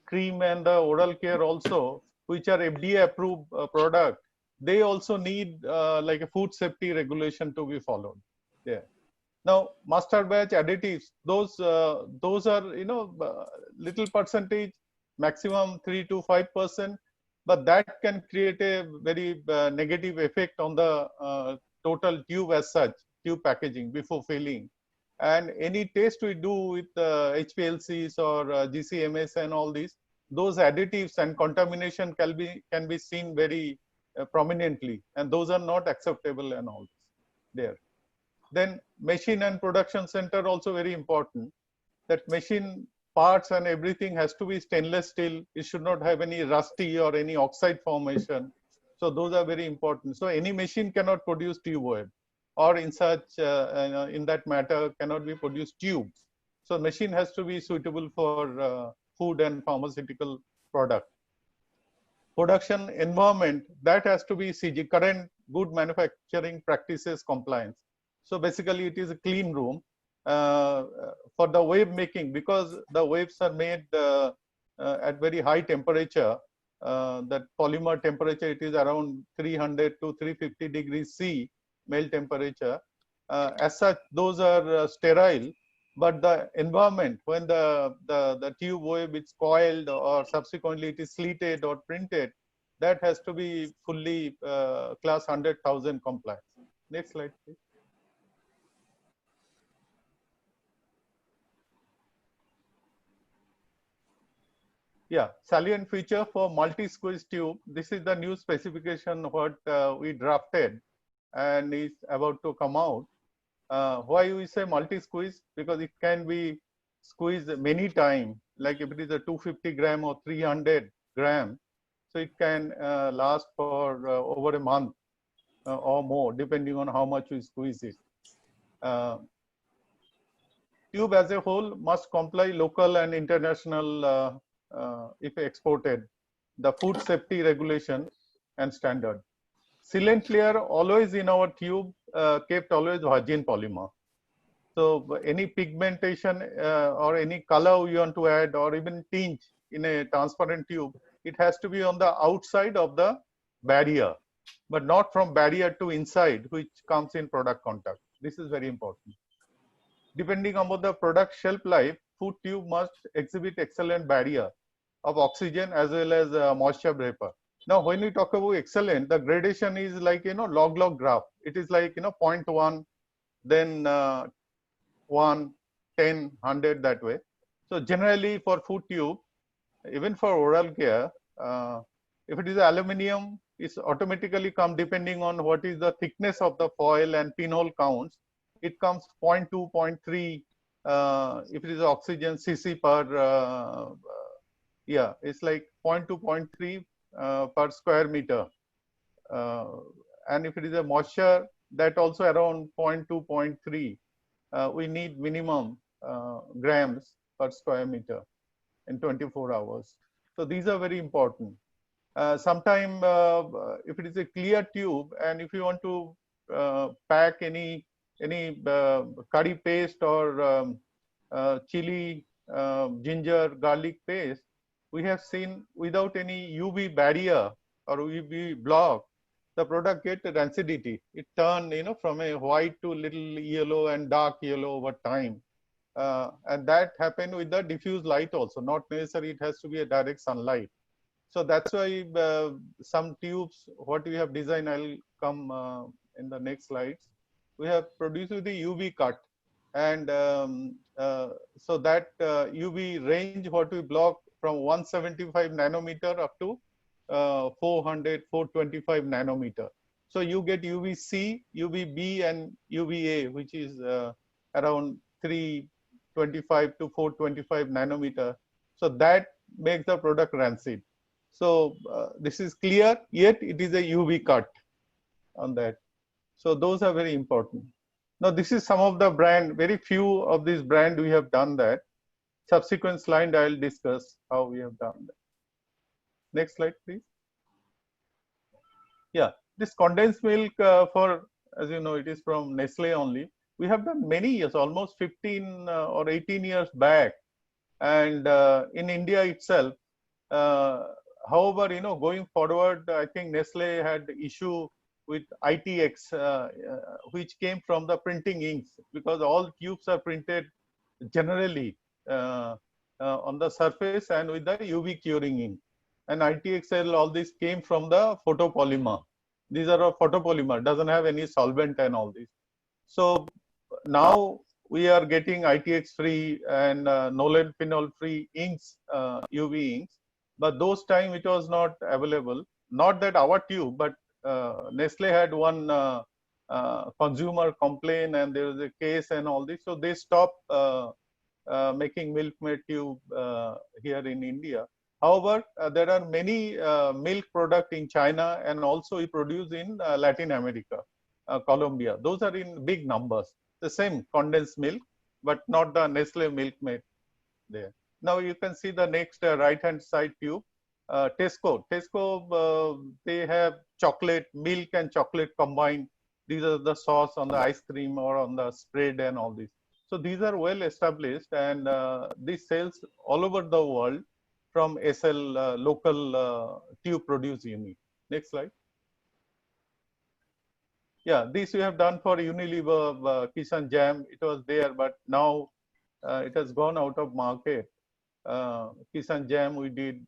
S2: cream and the oral care also, which are FDA approved product, they also need like a food safety regulation to be followed. Yeah. Now, master batch additives, those are little percentage, maximum 3 to 5%, but that can create a very negative effect on the total tube as such, tube packaging before filling. And any test we do with HPLCs or GCMS and all these, those additives and contamination can be seen very prominently, and those are not acceptable and all this there. Then machine and production center also very important. That machine parts and everything has to be stainless steel. It should not have any rusty or any oxide formation. So those are very important. So any machine cannot produce tube web, or in such in that matter cannot be produced tube. So machine has to be suitable for food and pharmaceutical product. Production environment, that has to be CG, current good manufacturing practices compliance. So basically it is a clean room for the wave making, because the waves are made at very high temperature. That polymer temperature, it is around 300 to 350 degrees C melt temperature. As such, those are sterile, but the environment, when the tube wave is coiled or subsequently it is slitted or printed, that has to be fully class 100,000 compliance. Next slide, please. Yeah, salient feature for multi-squeeze tube. This is the new specification what we drafted and is about to come out. Why we say multi-squeeze? Because it can be squeezed many times, like if it is a 250 gram or 300 gram, so it can last for over a month or more, depending on how much we squeeze it. Tube as a whole must comply local and international if exported, the food safety regulation and standard. Sealant layer always in our tube kept always virgin polymer. So any pigmentation or any color we want to add, or even tinge in a transparent tube, it has to be on the outside of the barrier, but not from barrier to inside, which comes in product contact. This is very important. Depending on the product shelf life, food tube must exhibit excellent barrier of oxygen as well as moisture vapor. Now, when we talk about excellent, the gradation is like, log graph. It is like, 0.1, then 1, 10, 100 that way. So generally for food tube, even for oral care, if it is aluminum, it's automatically come depending on what is the thickness of the foil and pinhole counts. It comes 0.2, 0.3. If it is oxygen cc per, yeah, it's like 0.2, 0.3 per square meter. And if it is a moisture, that also around 0.2, 0.3. We need minimum grams per square meter in 24 hours. So these are very important. Sometime if it is a clear tube, and if you want to pack any curry paste or chili, ginger, garlic paste, we have seen without any UV barrier or UV block, the product get rancidity. It turn, from a white to little yellow and dark yellow over time. And that happened with the diffuse light also, not necessarily it has to be a direct sunlight. So that's why some tubes, what we have designed, I'll come in the next slides. We have produced with the UV cut. And so that UV range, what we block from 175 nanometer up to 400, 425 nanometer. So you get UVC, UVB, and UVA, which is around 325 to 425 nanometer. So that makes the product rancid. So this is clear, yet it is a UV cut on that. So those are very important. Now this is some of the brand, very few of these brand we have done that. Subsequent slide I'll discuss how we have done that. Next slide, please. Yeah, this condensed milk for, as you know, it is from Nestle only. We have done many years, almost 15 or 18 years back. And in India itself, however, going forward, I think Nestle had issue with ITX, which came from the printing inks, because all tubes are printed generally on the surface and with the UV curing ink. And ITXL, all this came from the photopolymer. These are a photopolymer, doesn't have any solvent and all this. So now we are getting ITX free and Nolen phenol free inks, UV inks. But those time it was not available. Not that our tube, but Nestle had one consumer complaint and there was a case and all this. So they stopped making Milkmaid tube here in India. However, there are many milk products in China and also we produce in Latin America, Colombia. Those are in big numbers. The same condensed milk, but not the Nestle Milkmaid there. Now you can see the next right-hand side tube. Tesco. Tesco, they have chocolate, milk and chocolate combined. These are the sauce on the ice cream or on the spread and all this. So these are well established and this sells all over the world from SL local tube produce unit. Next slide. Yeah, this we have done for Unilever Kisan Jam. It was there, but now it has gone out of market. Kisan Jam we did,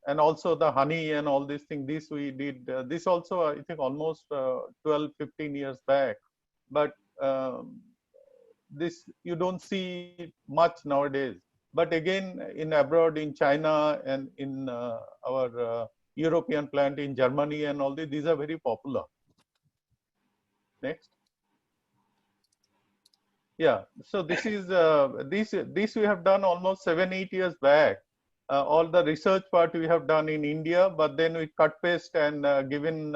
S2: and also the honey and all these things. This we did. This also I think almost 12, 15 years back. But this you don't see much nowadays. But again, in abroad, in China and in our European plant in Germany and all this, these are very popular. Next. Yeah, so this is this we have done almost 7, 8 years back. All the research part we have done in India, but then we cut paste and given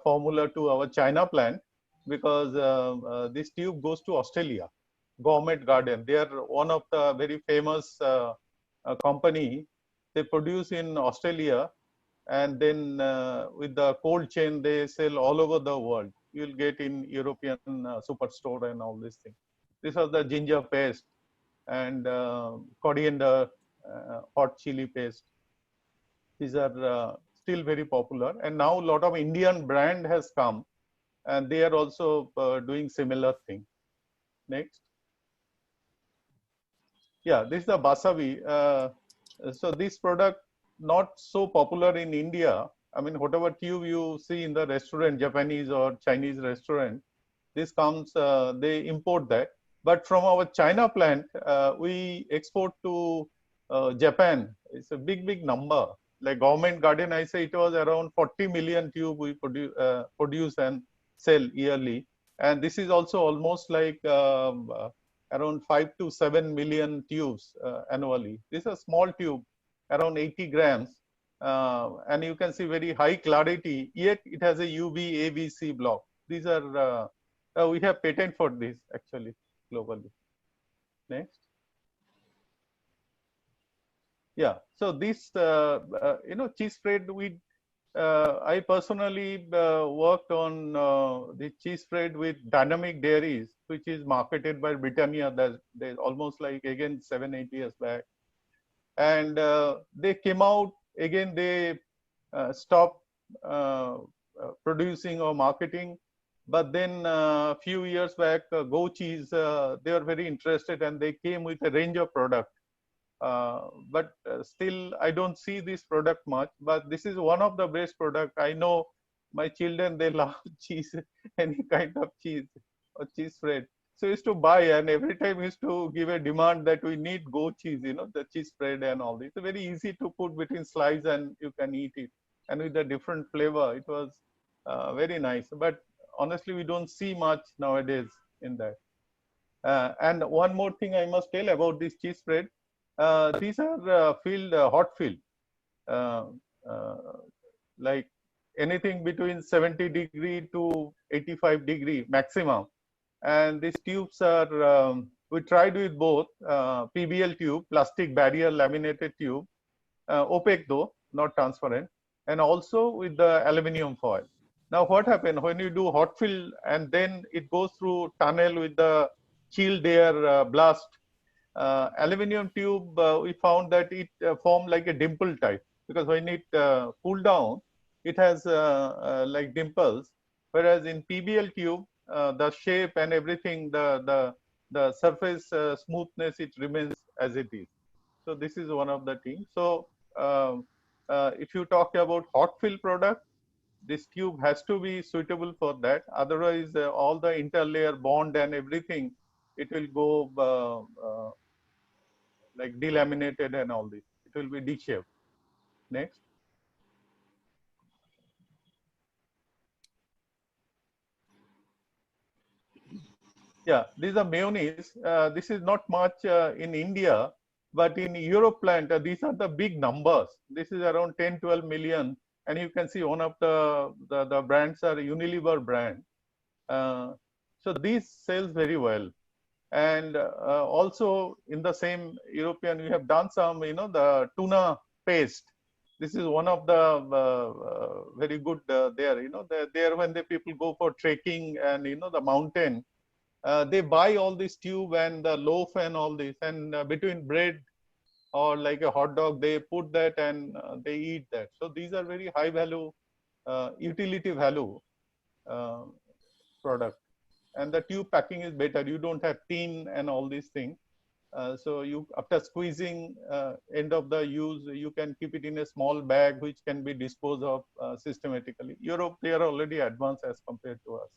S2: formula to our China plant because this tube goes to Australia, Government Garden. They are one of the very famous company. They produce in Australia, and then with the cold chain they sell all over the world. You'll get in European superstore and all these things. This was the ginger paste and coriander, hot chili paste. These are still very popular, and now a lot of Indian brand has come, and they are also doing similar thing. Next. Yeah, this is the Basavi. So this product not so popular in India. I mean, whatever tube you see in the restaurant, Japanese or Chinese restaurant, this comes, they import that. But from our China plant, we export to Japan. It's a big, big number. Like Government Garden, I say it was around 40 million tube we produce and sell yearly. And this is also almost like around 5 to 7 million tubes annually. This is a small tube, around 80 grams. And you can see very high clarity, yet it has a UV ABC block. These are, we have patent for this actually globally. Next. Yeah, so this, cheese spread, I personally worked on the cheese spread with Dynamic Dairies, which is marketed by Britannia. There's almost like, again, 7, 8 years back. And they came out again. They stopped producing or marketing. But then a few years back, Go Cheese, they were very interested and they came with a range of product. But still, I don't see this product much. But this is one of the best product. I know my children, they love cheese, any kind of cheese or cheese spread. So I used to buy, and every time I used to give a demand that we need Go cheese, the cheese spread and all this. It's very easy to put between slice and you can eat it. And with a different flavor, it was very nice. But honestly, we don't see much nowadays in that. And one more thing I must tell about this cheese spread. These are hot filled, uh, uh, like anything between 70° to 85° maximum. And these tubes are, we tried with both PBL tube, plastic barrier laminated tube, opaque though, not transparent, and also with the aluminum foil. Now, what happened when you do hot fill and then it goes through tunnel with the chilled air blast? Aluminum tube, we found that it formed like a dimple type, because when it cooled down, it has like dimples. Whereas in PBL tube, the shape and everything, the surface smoothness, it remains as it is. So this is one of the things. So if you talk about hot fill product, this tube has to be suitable for that. Otherwise, all the interlayer bond and everything, it will go like delaminated and all this. It will be D-shaped. Next. Yeah, these are mayonnaise. This is not much in India, but in Europe plant, these are the big numbers. This is around 10, 12 million. And you can see one of the brands are Unilever brand. So these sells very well. And also in the same European, we have done some, the tuna paste. This is one of the very good there, there when the people go for trekking and, the mountain, they buy all this tube and the loaf and all this, and between bread or like a hot dog, they put that and they eat that. So these are very high value, utility value product. And the tube packing is better. You don't have tin and all these things. So you, after squeezing end of the use, you can keep it in a small bag which can be disposed of systematically. Europe, they are already advanced as compared to us.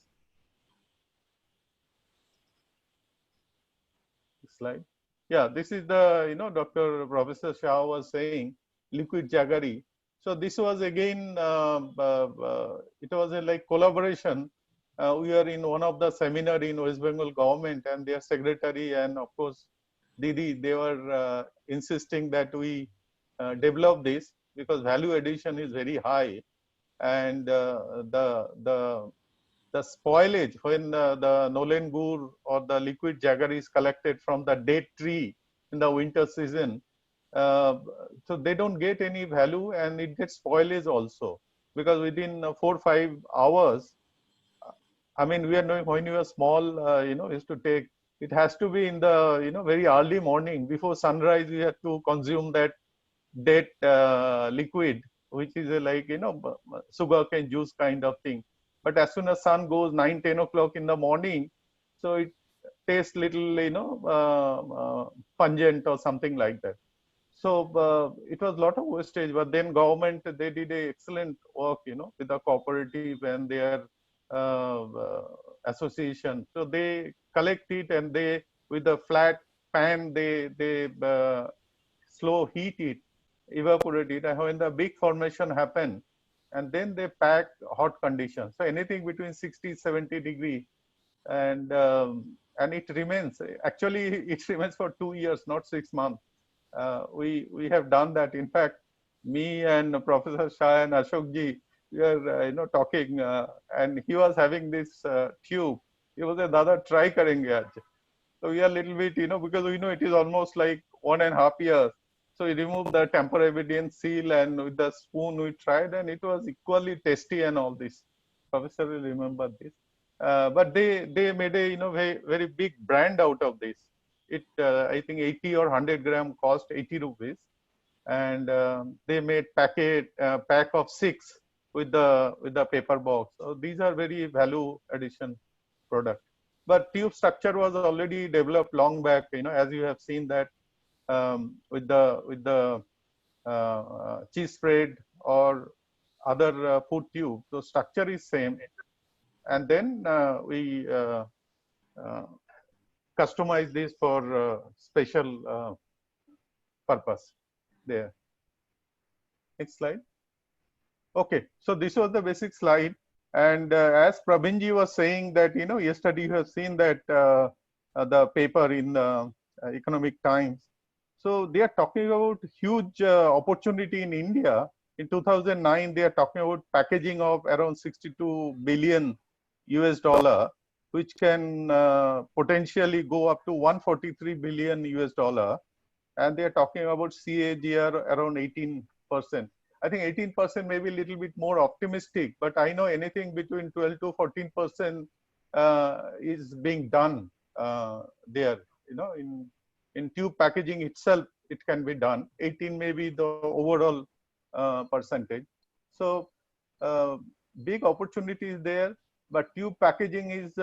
S2: Slide. Yeah, this is the, Dr. Professor Shah was saying, liquid jaggery. So this was again, it was a like collaboration. We are in one of the seminar in West Bengal government, and their secretary and of course Didi, they were insisting that we develop this because value addition is very high, and the spoilage when the Nolen gur or the liquid jaggery is collected from the dead tree in the winter season, so they don't get any value and it gets spoilage also, because within 4 or 5 hours, I mean, we are knowing when you are small, is to take, it has to be in the, very early morning before sunrise, we have to consume that dead liquid, which is a like, sugarcane juice kind of thing. But as soon as sun goes 9, 10 o'clock in the morning, so it tastes little, pungent or something like that. So it was a lot of wastage, but then government, they did a excellent work, with the cooperative and their association. So they collect it and they, with a flat pan, they slow heat it, evaporate it, and when the big formation happen, and then they pack hot conditions. So anything between 60, 70°, and it remains. Actually, it remains for 2 years, not 6 months. We have done that. In fact, me and Professor Shah and Ashok ji, we are talking, and he was having this tube. He was a "Dada, try karenge aaj." So we are a little bit, because we know it is almost like 1.5 years. So we removed the tamper evidence seal, and with the spoon we tried, and it was equally tasty and all this. Professor will remember this. But they made a very, very big brand out of this. It I think 80 or 100 gram cost 80 rupees, and they made pack of 6 with the paper box. So these are very value addition product. But tube structure was already developed long back, as you have seen that with the cheese spread or other food tube. So structure is same, and then we customize this for special purpose. There. Next slide. Okay, so this was the basic slide, and as Praveenji was saying that yesterday you have seen that the paper in the Economic Times. So they are talking about huge opportunity in India. In 2009, they are talking about packaging of around 62 billion US dollar, which can potentially go up to 143 billion US dollar, and they are talking about CAGR around 18%. I think 18% may be a little bit more optimistic, but I know anything between 12 to 14% is being done there. In tube packaging itself, it can be done. 18 may be the overall percentage. So big opportunity is there, but tube packaging is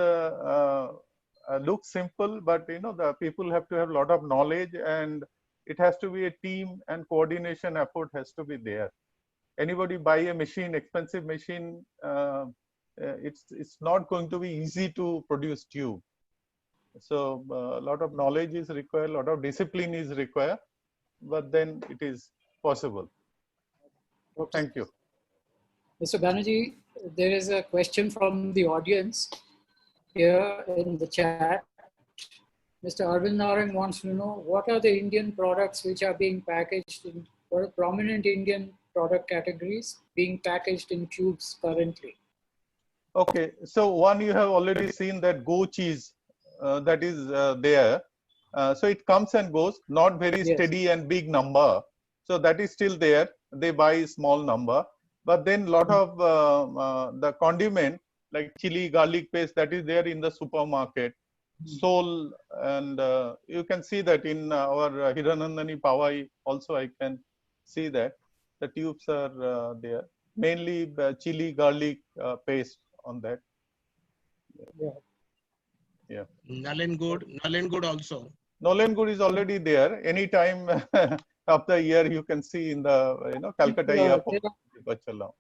S2: looks simple, but the people have to have a lot of knowledge, and it has to be a team, and coordination effort has to be there. Anybody buy a machine, expensive machine, it's not going to be easy to produce tube. So a lot of knowledge is required, a lot of discipline is required, but then it is possible.
S1: Okay.
S2: Thank you.
S1: Mr. Banerjee, there is a question from the audience here in the chat. Mr. Arvind Narang wants to know, what are the Indian products which are being packaged in, what are prominent Indian product categories being packaged in tubes currently?
S2: Okay, so one, you have already seen that Go cheese that is there. So it comes and goes, not very steady and big number. So that is still there. They buy a small number. But then lot of the condiment like chili, garlic paste, that is there in the supermarket. Sole, and you can see that in our Hiranandani Pawai also I can see that the tubes are there. Mainly chili, garlic paste on that. Yeah.
S4: Nalan good also.
S2: Nolan good is already there. Any time of the year you can see in the Calcutta airport.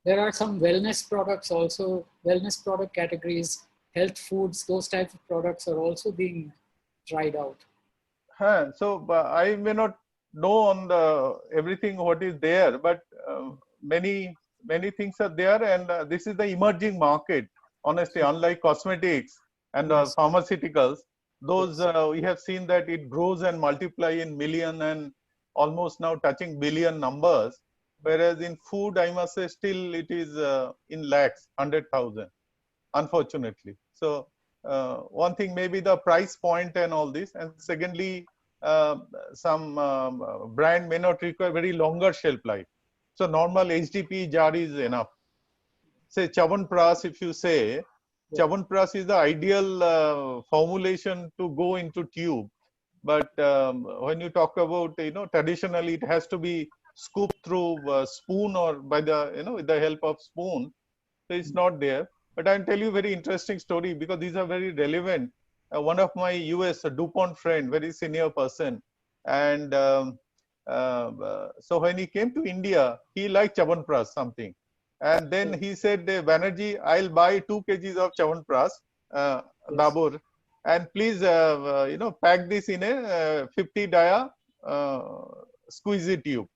S1: There are some wellness products also, wellness product categories, health foods, those types of products are also being tried out.
S2: So I may not know on the everything what is there, but many things are there, and this is the emerging market. Honestly, unlike cosmetics and pharmaceuticals, those we have seen that it grows and multiply in million and almost now touching billion numbers. Whereas in food, I must say, still it is in lakhs, 100,000, unfortunately. So one thing may be the price point and all this, and secondly, some brand may not require very longer shelf life. So normal HDP jar is enough. Say Chyawanprash, if you say, Chyawanprash is the ideal formulation to go into tube. But when you talk about, traditionally it has to be scooped through a spoon or by the, with the help of spoon. So it's not there. But I'll tell you a very interesting story because these are very relevant. One of my US DuPont friend, very senior person, and so when he came to India, he liked Chyawanprash something. And then he said, Banerjee, I'll buy 2 kgs of Chyawanprash, Dabur, and please, pack this in a 50 dia squeezy tube.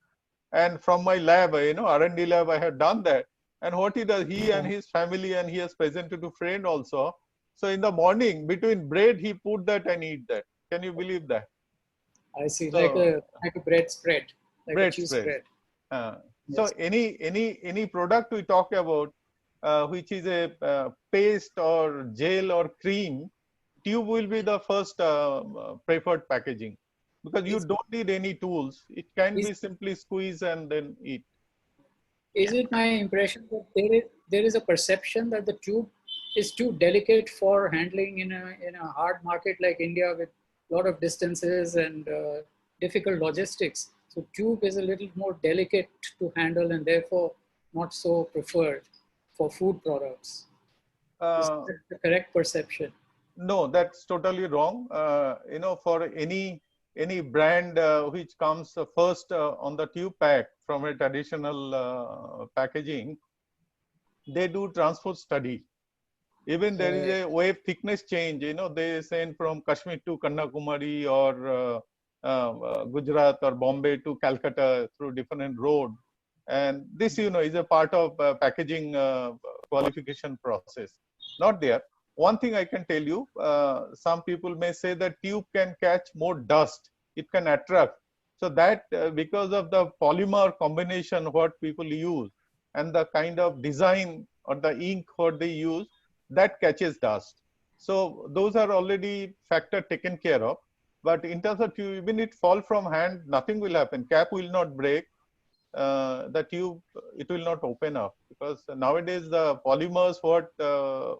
S2: And from my lab, R&D lab, I had done that. And what he does, he and his family, and he has presented to friend also. So in the morning, between bread, he put that and eat that. Can you believe that?
S1: I see, so, like a bread spread, like bread a cheese spread.
S2: So any product we talk about, which is a paste or gel or cream, tube will be the first preferred packaging because you don't need any tools. It can be simply squeeze and then eat.
S1: Is it my impression that there is a perception that the tube is too delicate for handling in a hard market like India with a lot of distances and difficult logistics? So tube is a little more delicate to handle and therefore not so preferred for food products. Is that the correct perception?
S2: No, that's totally wrong. For any brand which comes first on the tube pack from a traditional packaging, they do transport study. Even there is a wave thickness change. They send from Kashmir to Kanyakumari or Gujarat or Bombay to Calcutta through different road, and this is a part of packaging qualification process. Not there. One thing I can tell you, some people may say that tube can catch more dust, it can attract. So that because of the polymer combination what people use and the kind of design or the ink what they use, that catches dust. So those are already factor taken care of. But in terms of tube, even it fall from hand, nothing will happen. Cap will not break. The tube, it will not open up, because nowadays the polymers what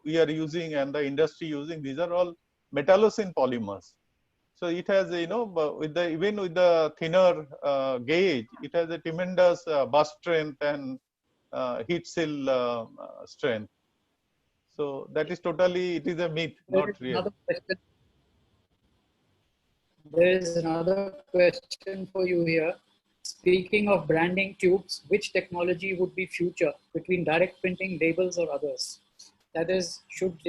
S2: we are using and the industry using, these are all metallocene polymers. So it has, even with the thinner gauge, it has a tremendous burst strength and heat seal strength. So that is totally, it is a myth, not real.
S1: There is another question for you here. Speaking of branding tubes, which technology would be future between direct printing, labels, or others? That is, should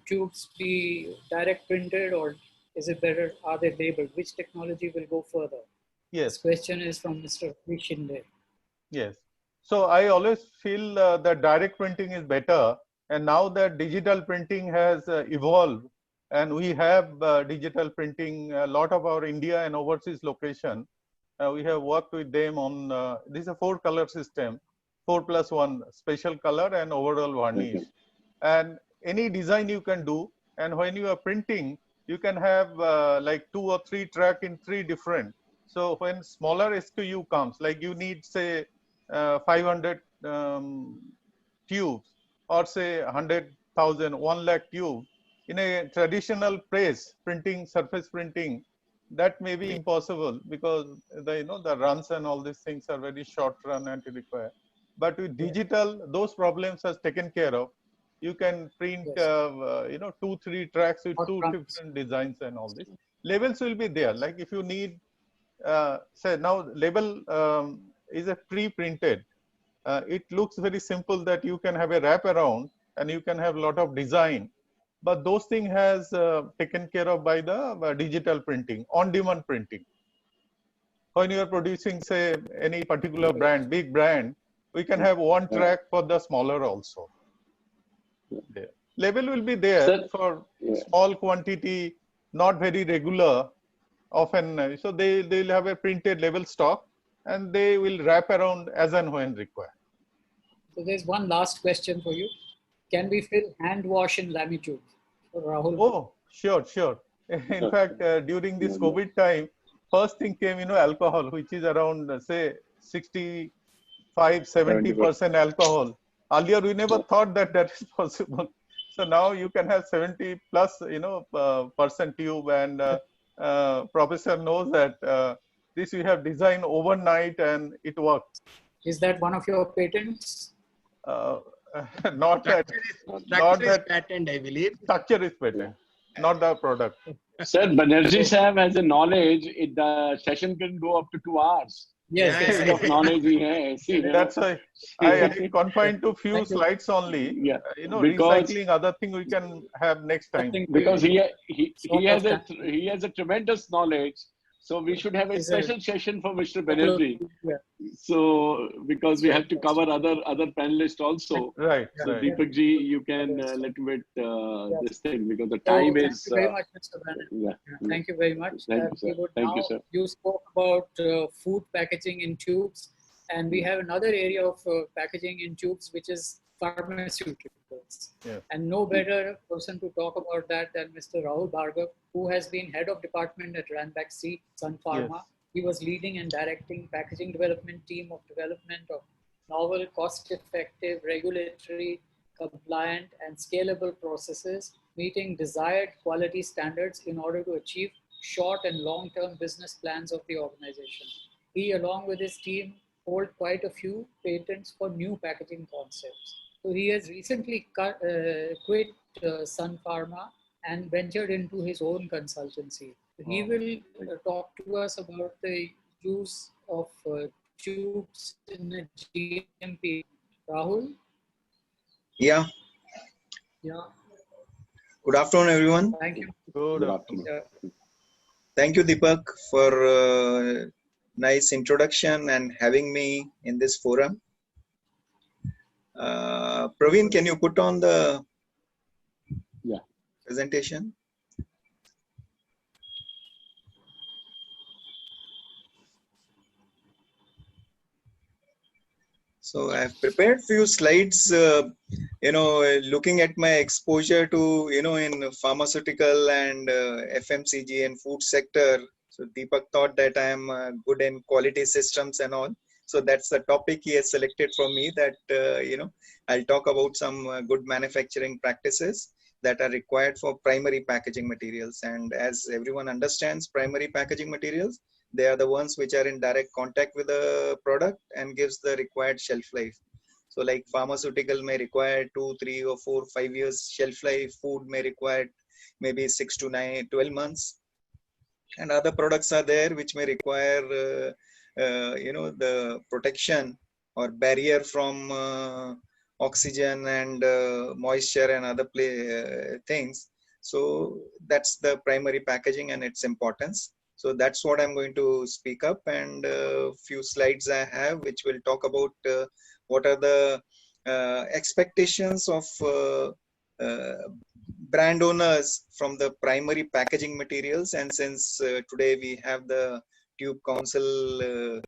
S1: tubes be direct printed, or is it better, are they labeled? Which technology will go further?
S2: Yes.
S1: This question is from Mr. Shinde.
S2: Yes. So I always feel that direct printing is better. And now that digital printing has evolved, and we have digital printing, a lot of our India and overseas location, we have worked with them on, this is a 4-color system, 4+1 special color and overall varnish. And any design you can do. And when you are printing, you can have like 2 or 3 track in 3 different. So when smaller SKU comes, like you need say 500 tubes, or say 100,000, 1 lakh tube, in a traditional press printing, surface printing, that may be impossible, because the runs and all these things are very short run and require. But with digital, those problems are taken care of. You can print 2-3 tracks with 2 different designs and all this. Labels will be there. Like if you need, say now label is a pre-printed. It looks very simple that you can have a wrap around and you can have a lot of design. But those things has taken care of by the digital printing, on-demand printing. When you are producing, say, any particular brand, big brand, we can have 1 track for the smaller also. There. Label will be there for small quantity, not very regular, often. So they'll have a printed label stock, and they will wrap around as and when required.
S1: So there's one last question for you. Can we fill hand wash in Lamitube? For Rahul.
S2: Oh, sure. In fact, during this COVID time, first thing came, alcohol, which is around, say, 65-70% alcohol. Earlier, we never thought that is possible. So now you can have 70 plus, percent tube, and professor knows that this we have designed overnight and it works.
S1: Is that one of your patents?
S2: Not that.
S4: Structure is patent, I believe.
S2: Structure is patent, not the product.
S5: Sir, Banerjee Sahab has a knowledge. The session can go up to 2 hours.
S1: Yes.
S5: Of knowledge he has.
S2: That's why I confined to few slides only.
S5: Yeah.
S2: Because recycling, other thing we can have next time.
S5: Because he has a tremendous knowledge. So we should have a special session for Mr. Banerjee. So because we have to cover other panelists also.
S2: Right.
S5: So Deepak ji, you can little bit this thing, because the time is.
S1: Thank you very much, Mr. Banerjee. Thank you very much.
S5: Thank you, sir. Thank you, sir.
S1: You spoke about food packaging in tubes, and we have another area of packaging in tubes, which is pharmaceuticals.
S2: Yeah.
S1: And no better person to talk about that than Mr. Rahul Bhargav, who has been head of department at Ranbaxy, Sun Pharma. Yes. He was leading and directing packaging development team of development of novel, cost-effective, regulatory, compliant, and scalable processes, meeting desired quality standards in order to achieve short and long-term business plans of the organization. he, along with his team, hold quite a few patents for new packaging concepts. So he has recently quit Sun Pharma and ventured into his own consultancy. He will talk to us about the use of tubes in a GMP. Rahul?
S7: Yeah,
S1: Yeah,
S7: good afternoon, everyone.
S1: thank you.
S2: Good
S5: Good
S2: afternoon.
S5: afternoon.
S7: Thank you, Deepak, for nice introduction and having me in this forum. Praveen, can you put on the
S5: Yeah.
S7: presentation? So I've prepared few slides, looking at my exposure to, in pharmaceutical and FMCG and food sector. So Deepak thought that I am good in quality systems and all. So that's the topic he has selected for me, that, I'll talk about some good manufacturing practices that are required for primary packaging materials. And as everyone understands, primary packaging materials, they are the ones which are in direct contact with the product and gives the required shelf life. So like pharmaceutical may require 2, 3 or 4, 5 years shelf life. Food may require maybe 6 to 9, 12 months. And other products are there which may require, the protection or barrier from oxygen and moisture and other things. So that's the primary packaging and its importance. So that's what I'm going to speak up, and a few slides I have which will talk about what are the expectations of brand owners from the primary packaging materials. And since today we have the Tube Council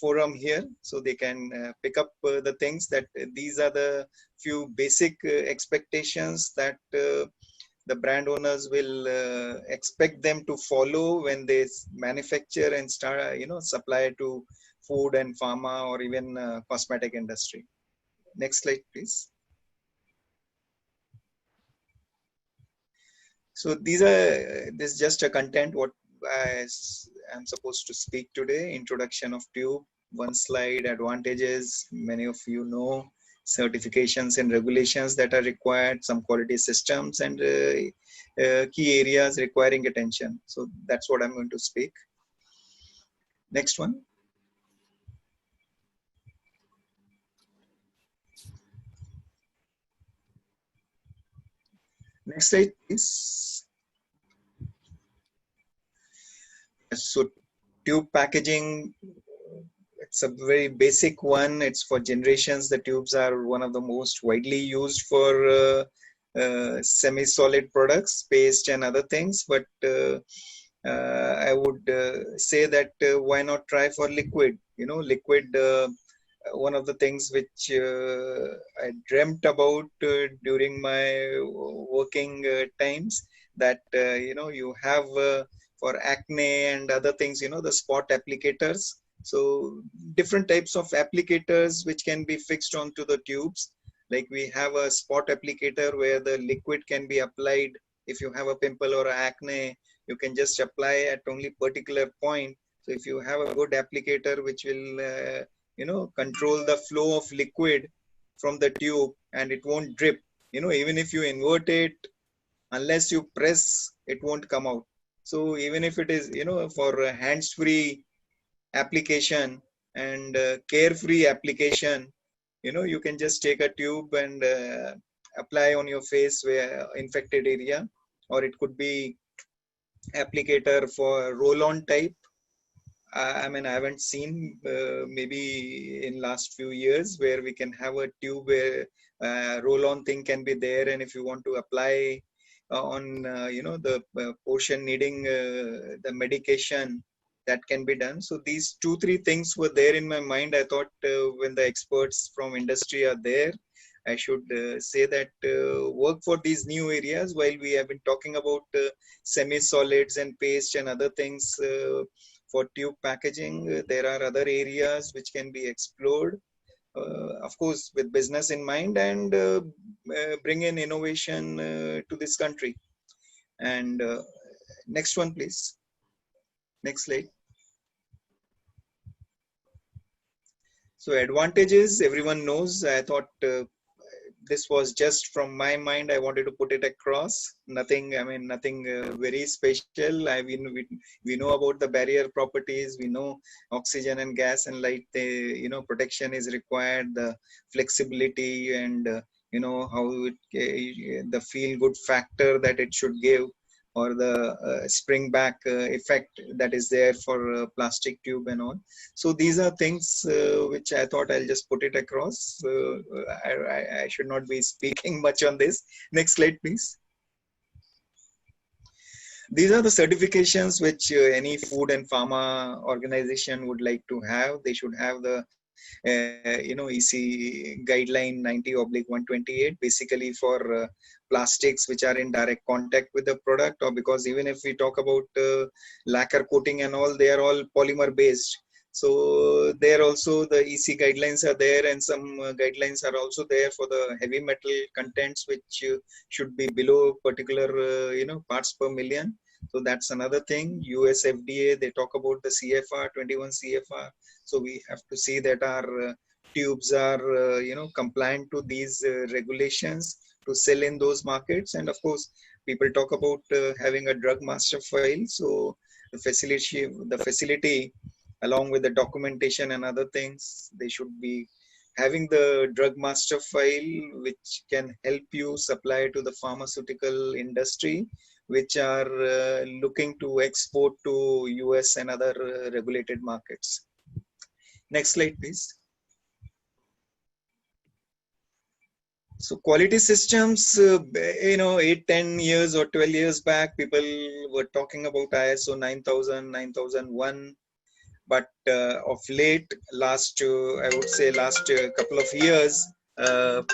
S7: forum here, so they can pick up the things that these are the few basic expectations that the brand owners will expect them to follow when they manufacture and start, supply to food and pharma or even cosmetic industry. Next slide, please. So this is just a content what I'm supposed to speak today. Introduction of tube, one slide, advantages, many of you know, certifications and regulations that are required, some quality systems, and key areas requiring attention. So that's what I'm going to speak. Next one. Next slide, please. So tube packaging, it's a very basic one. It's for generations. The tubes are one of the most widely used for semi-solid products, paste and other things. But I would say that why not try for liquid? Liquid, one of the things which I dreamt about during my working times, that, you have for acne and other things, the spot applicators. So different types of applicators which can be fixed onto the tubes. Like we have a spot applicator where the liquid can be applied. If you have a pimple or acne, you can just apply at only particular point. So if you have a good applicator which will, control the flow of liquid from the tube and it won't drip, even if you invert it, unless you press, it won't come out. So even if it is, for hands-free application and carefree application, you can just take a tube and apply on your face where infected area, or it could be applicator for roll-on type. I mean, I haven't seen maybe in last few years where we can have a tube where roll-on thing can be there, and if you want to apply on the portion needing the medication, that can be done. So these 2-3 things were there in my mind. I thought when the experts from industry are there, I should say that work for these new areas. While we have been talking about semi-solids and paste and other things for tube packaging, there are other areas which can be explored, of course, with business in mind, and bring in innovation to this country. And next one, please. Next slide. So advantages, everyone knows. I thought this was just from my mind. I wanted to put it across. Nothing, I mean, nothing very special. We know about the barrier properties. We know oxygen and gas and light, protection is required, the flexibility and, how the feel good factor that it should give, or the spring back effect that is there for plastic tube and all. So these are things which I thought I'll just put it across. I should not be speaking much on this. Next slide, please. These are the certifications which any food and pharma organization would like to have. They should have the EC guideline 90/128, basically for plastics which are in direct contact with the product, or because even if we talk about lacquer coating and all, they are all polymer based. So there also the EC guidelines are there, and some guidelines are also there for the heavy metal contents which should be below particular parts per million. So that's another thing. US FDA, they talk about the CFR 21 CFR. So we have to see that our tubes are compliant to these regulations to sell in those markets. And of course, people talk about having a drug master file. So the facility along with the documentation and other things, they should be having the drug master file, which can help you supply to the pharmaceutical industry, which are looking to export to US and other regulated markets. Next slide, please. So quality systems, 8, 10 years or 12 years back, people were talking about ISO 9000, 9001. But of late, last couple of years, there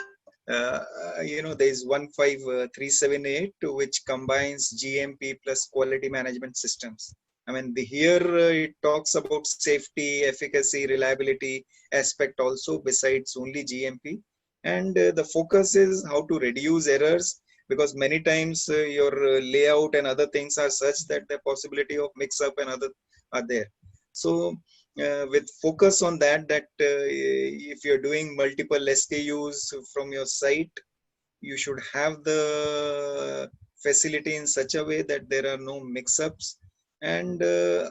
S7: is 15378, which combines GMP plus quality management systems. I mean, here it talks about safety, efficacy, reliability aspect also besides only GMP. And the focus is how to reduce errors, because many times your layout and other things are such that the possibility of mix up and other are there. So with focus on that, if you're doing multiple SKUs from your site, you should have the facility in such a way that there are no mix-ups, and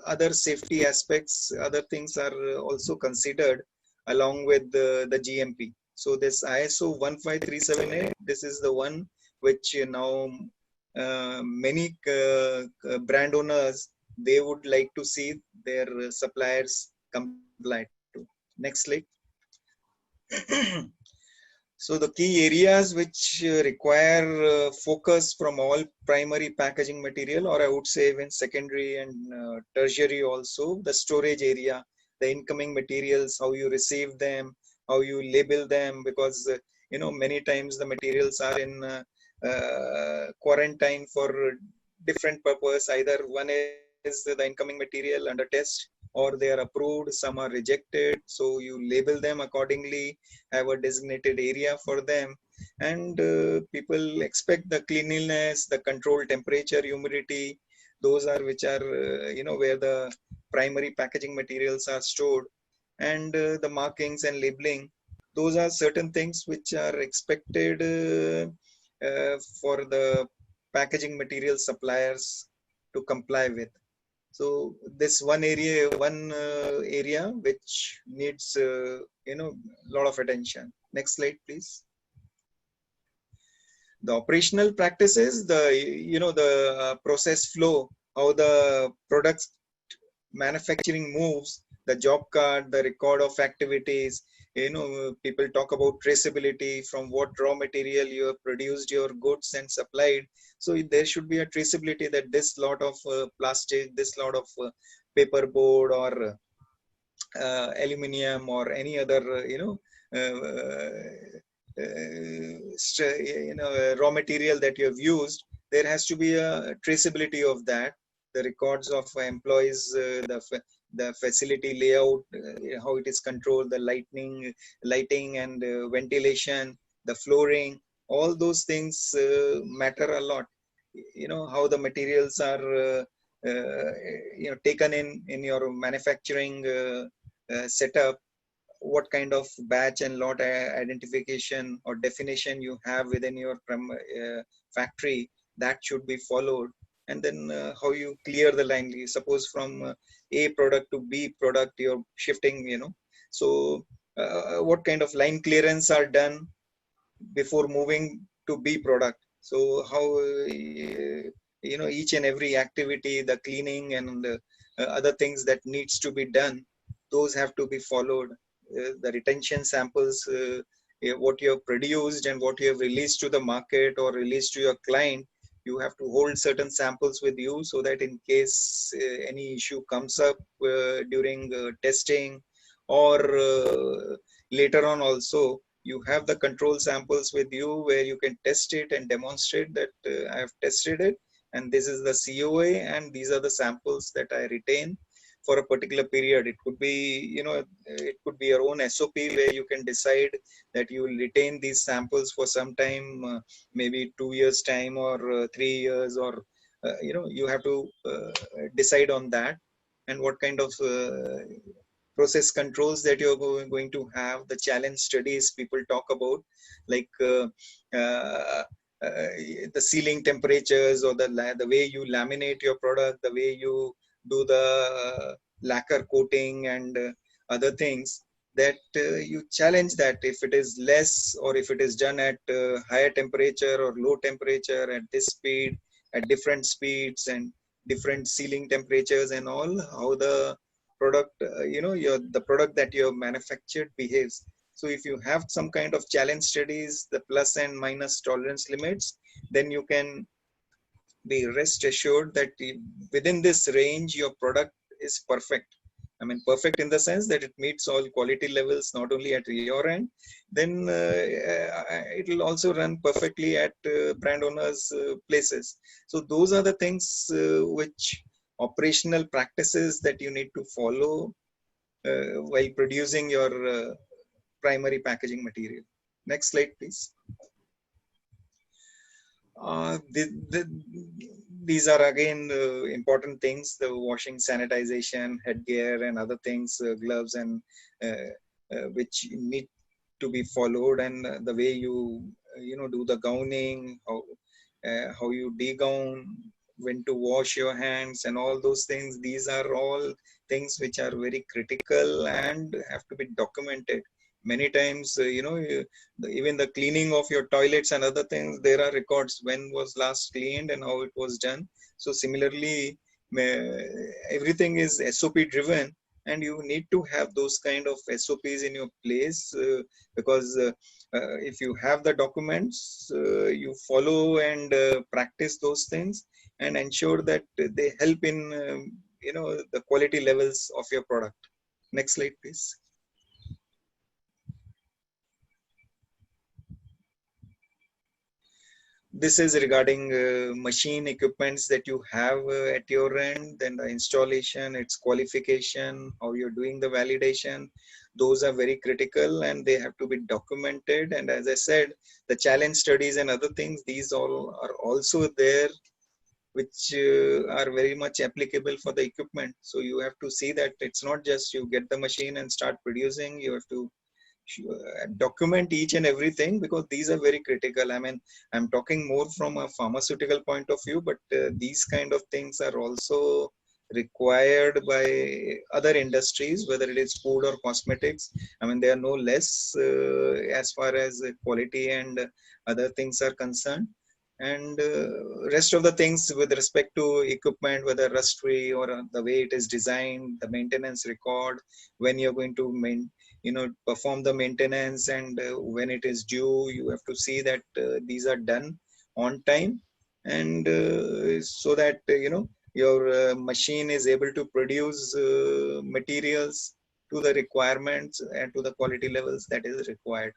S7: other safety aspects, other things are also considered along with the GMP. So this ISO 15378, this is the one which now many brand owners, they would like to see their suppliers comply to. Next slide. So the key areas which require focus from all primary packaging material, or I would say even secondary and tertiary also, the storage area, the incoming materials, how you receive them, how you label them, because many times the materials are in quarantine for different purpose. Either one is the incoming material under test, or they are approved, some are rejected. So you label them accordingly, have a designated area for them. And people expect the cleanliness, the controlled temperature, humidity. Those are which are, where the primary packaging materials are stored. And the markings and labeling. Those are certain things which are expected for the packaging material suppliers to comply with. So this one area which needs lot of attention. Next slide, please. The operational practices, the process flow, how the products manufacturing moves, the job card, the record of activities. People talk about traceability, from what raw material you have produced your goods and supplied. So there should be a traceability that this lot of plastic, this lot of paper board or aluminium or any other raw material that you have used, there has to be a traceability of that. The records of employees, the facility layout, how it is controlled, the lighting and ventilation, the flooring, all those things matter a lot. How the materials are taken in your manufacturing setup, what kind of batch and lot identification or definition you have within your factory, that should be followed. And then how you clear the line. Suppose from A product to B product, you're shifting, so what kind of line clearance are done before moving to B product. So how, each and every activity, the cleaning and other things that needs to be done, those have to be followed. The retention samples, what you have produced and what you have released to the market or released to your client, you have to hold certain samples with you so that in case any issue comes up during testing or later on also, you have the control samples with you where you can test it and demonstrate that I have tested it and this is the COA and these are the samples that I retain for a particular period. It could be, it could be your own SOP where you can decide that you will retain these samples for some time, maybe 2 years time or 3 years, or, you have to decide on that, and what kind of process controls that you're going to have. The challenge studies people talk about, like the sealing temperatures or the way you laminate your product, the way you do the lacquer coating and other things, that you challenge that if it is less or if it is done at higher temperature or low temperature at this speed, at different speeds and different sealing temperatures and all, how the product, the product that you have manufactured behaves. So if you have some kind of challenge studies, the plus and minus tolerance limits, then you can be rest assured that within this range, your product is perfect. I mean, perfect in the sense that it meets all quality levels, not only at your end, then it will also run perfectly at brand owners' places. So those are the things which operational practices that you need to follow while producing your primary packaging material. Next slide, please. These are again important things: the washing, sanitization, headgear, and other things, gloves, and which need to be followed. And the way you do the gowning, how you degown, when to wash your hands, and all those things. These are all things which are very critical and have to be documented. Many times, even the cleaning of your toilets and other things, there are records when was last cleaned and how it was done. So similarly, everything is SOP driven, and you need to have those kind of SOPs in your place because if you have the documents, you follow and practice those things and ensure that they help in the quality levels of your product. Next slide, please. This is regarding machine equipments that you have at your end, then the installation, its qualification, how you're doing the validation. Those are very critical and they have to be documented. And as I said, the challenge studies and other things, these all are also there, which are very much applicable for the equipment. So you have to see that it's not just you get the machine and start producing. You have to document each and everything, because these are very critical. I mean, I'm talking more from a pharmaceutical point of view, but these kind of things are also required by other industries, whether it is food or cosmetics. I mean, they are no less as far as quality and other things are concerned. And rest of the things with respect to equipment, whether rust free or the way it is designed, the maintenance record, when you're going to perform the maintenance, and when it is due, you have to see that these are done on time, and so that your machine is able to produce materials to the requirements and to the quality levels that is required.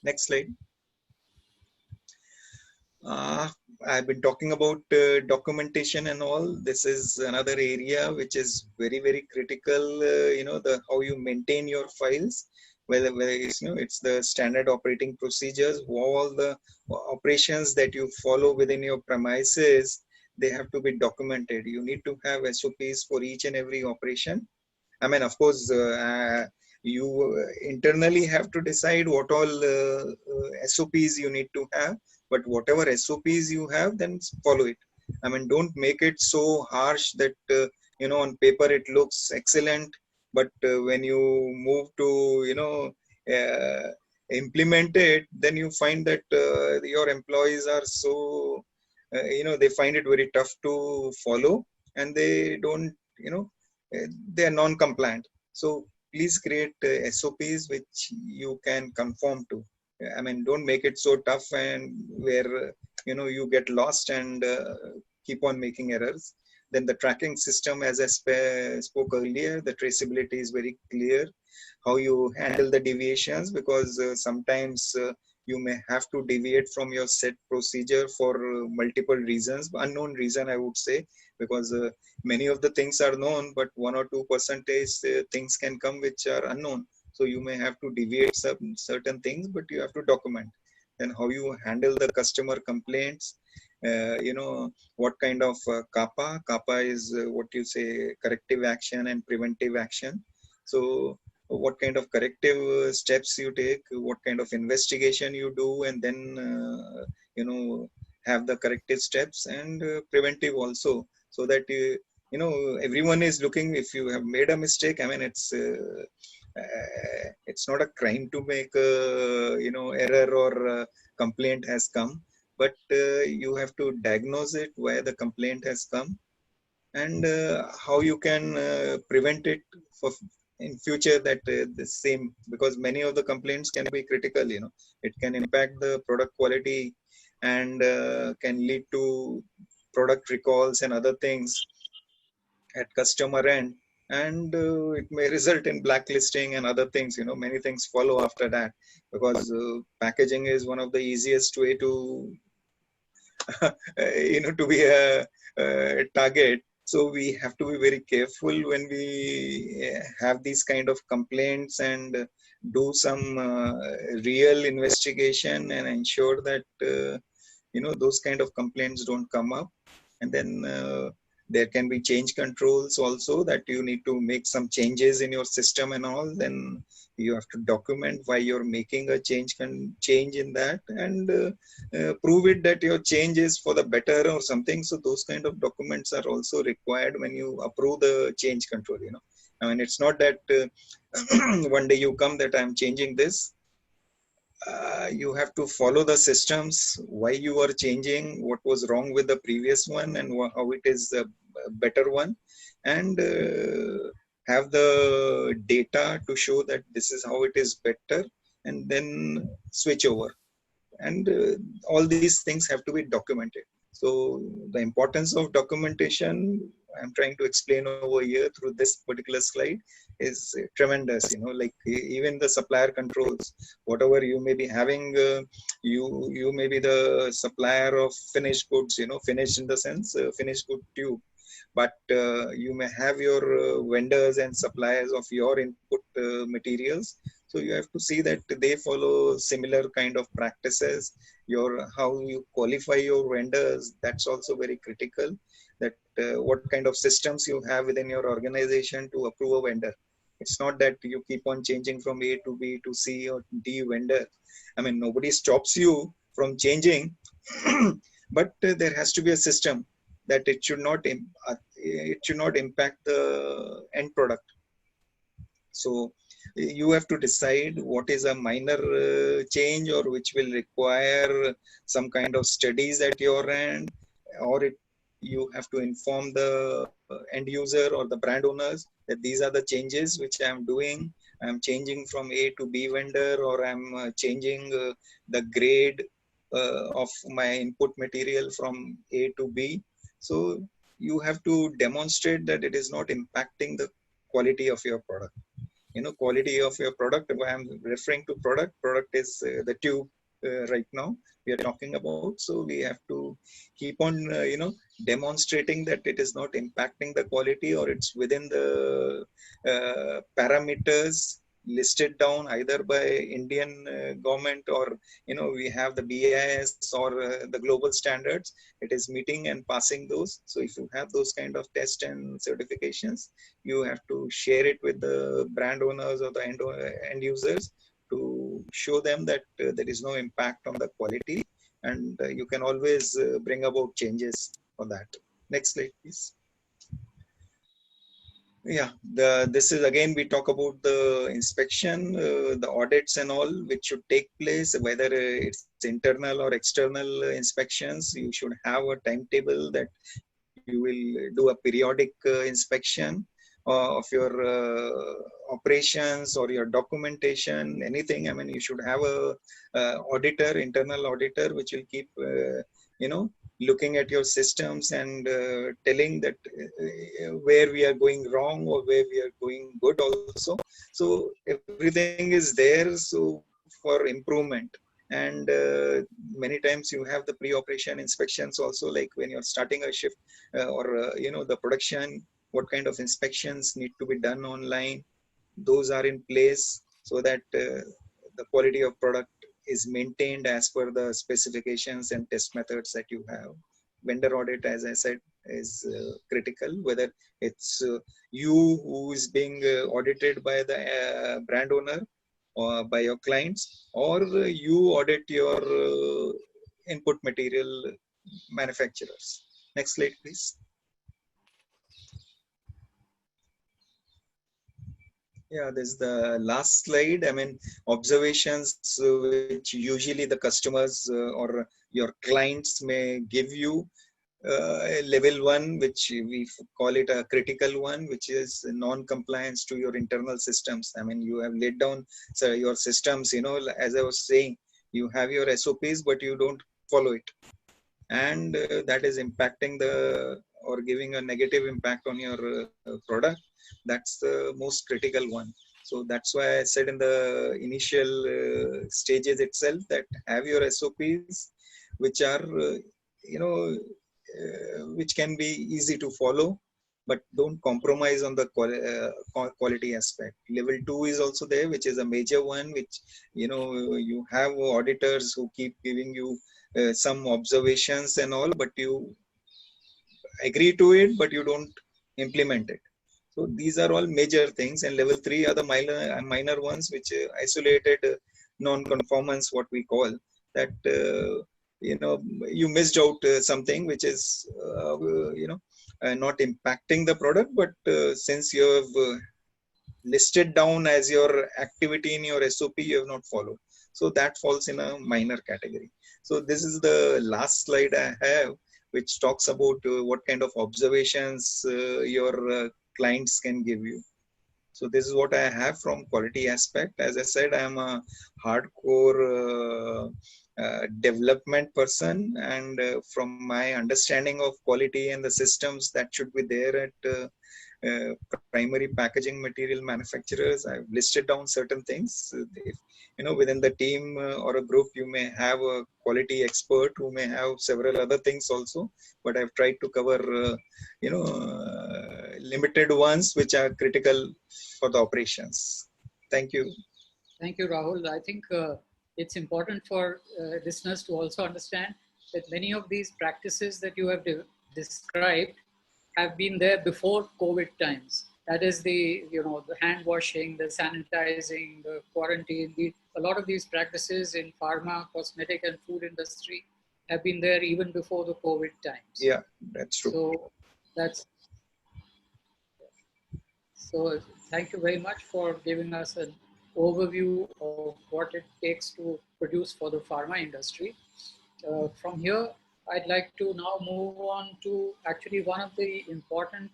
S7: Next slide. I've been talking about documentation and all. This is another area which is very, very critical. The how you maintain your files, whether it's the standard operating procedures, all the operations that you follow within your premises, they have to be documented. You need to have SOPs for each and every operation. I mean, of course, you internally have to decide what all SOPs you need to have, but whatever SOPs you have, then follow it. I mean, don't make it so harsh that, on paper it looks excellent, but when you move to, implement it, then you find that your employees are so, they find it very tough to follow, and they don't, they are non-compliant. So please create SOPs which you can conform to. I mean, don't make it so tough and where, you get lost and keep on making errors. Then the tracking system, as I spoke earlier, the traceability is very clear. How you handle the deviations, because sometimes you may have to deviate from your set procedure for multiple reasons, unknown reason, I would say, because many of the things are known, but 1 or 2% things can come which are unknown. So you may have to deviate some certain things, but you have to document. Then how you handle the customer complaints, what kind of CAPA. CAPA is what you say, corrective action and preventive action. So what kind of corrective steps you take, what kind of investigation you do, and then, have the corrective steps and preventive also, so that, everyone is looking. If you have made a mistake, I mean, it's not a crime to make a, error or complaint has come, but you have to diagnose it, where the complaint has come, and how you can prevent it for in future, that the same, because many of the complaints can be critical, it can impact the product quality, and can lead to product recalls and other things at customer end, and it may result in blacklisting and other things. Many things follow after that, because packaging is one of the easiest way to to be a target. So we have to be very careful when we have these kind of complaints, and do some real investigation, and ensure that those kind of complaints don't come up. And then there can be change controls also, that you need to make some changes in your system and all. Then you have to document why you're making a change in that, and prove it that your change is for the better or something. So those kind of documents are also required when you approve the change control. I mean, it's not that one day you come that I'm changing this. You have to follow the systems, why you are changing, what was wrong with the previous one, and how it is a better one, and have the data to show that this is how it is better, and then switch over. And all these things have to be documented. So the importance of documentation, I'm trying to explain over here through this particular slide, is tremendous. Like even the supplier controls, whatever you may be having, you may be the supplier of finished goods, finished in the sense finished good tube, but you may have your vendors and suppliers of your input materials. So you have to see that they follow similar kind of practices. How you qualify your vendors, that's also very critical. That what kind of systems you have within your organization to approve a vendor. It's not that you keep on changing from A to B to C or D vendor. I mean, nobody stops you from changing, but there has to be a system that it should not impact the end product. So you have to decide what is a minor change, or which will require some kind of studies at your end, or you have to inform the end user or the brand owners that these are the changes which I am doing. I'm changing from A to B vendor, or I'm changing the grade of my input material from A to B. So you have to demonstrate that it is not impacting the quality of your product. Quality of your product, if I am referring to product is the tube right now we are talking about. So we have to keep on, demonstrating that it is not impacting the quality, or it's within the parameters listed down either by Indian government, or we have the BIS or the global standards. It is meeting and passing those. So if you have those kind of tests and certifications, you have to share it with the brand owners or the end users to show them that there is no impact on the quality, and you can always bring about changes for that. Next slide, please. Yeah, this is again, we talk about the inspection, the audits and all, which should take place, whether it's internal or external inspections. You should have a timetable that you will do a periodic inspection of your operations or your documentation, anything. I mean, you should have a auditor, internal auditor, which will keep, looking at your systems and telling that where we are going wrong or where we are going good also. So everything is there, so for improvement. And many times you have the pre-operation inspections also, like when you're starting a shift or the production, what kind of inspections need to be done online. Those are in place so that the quality of product is maintained as per the specifications and test methods that you have. Vendor audit, as I said, is critical, whether it's you who is being audited by the brand owner or by your clients, or you audit your input material manufacturers. Next slide, please. Yeah, this is the last slide. I mean, observations which usually the customers or your clients may give you. Level 1, which we call it a critical one, which is non-compliance to your internal systems. I mean, you have laid down your systems, as I was saying, you have your SOPs, but you don't follow it. And that is impacting or giving a negative impact on your product. That's the most critical one. So that's why I said in the initial stages itself that have your SOPs, which are, which can be easy to follow, but don't compromise on the quality aspect. Level 2 is also there, which is a major one, which, you have auditors who keep giving you some observations and all, but you agree to it, but you don't implement it. So these are all major things. And level 3 are the minor ones, which isolated non-conformance, what we call that. You missed out something which is not impacting the product, but since you have listed down as your activity in your SOP, you have not followed. So that falls in a minor category. So this is the last slide I have, which talks about what kind of observations your clients can give you. So this is what I have from quality aspect. As I said, I am a hardcore development person, and from my understanding of quality and the systems that should be there at primary packaging material manufacturers, I've listed down certain things. If, within the team or a group, you may have a quality expert who may have several other things also, but I've tried to cover limited ones which are critical for the operations. Thank you.
S1: Thank you, Rahul. I think it's important for listeners to also understand that many of these practices that you have described have been there before COVID times. That is the hand washing, the sanitizing, the quarantine. A lot of these practices in pharma, cosmetic, and food industry have been there even before the COVID times.
S7: Yeah, that's true.
S1: So thank you very much for giving us an overview of what it takes to produce for the pharma industry. From here, I'd like to now move on to actually one of the important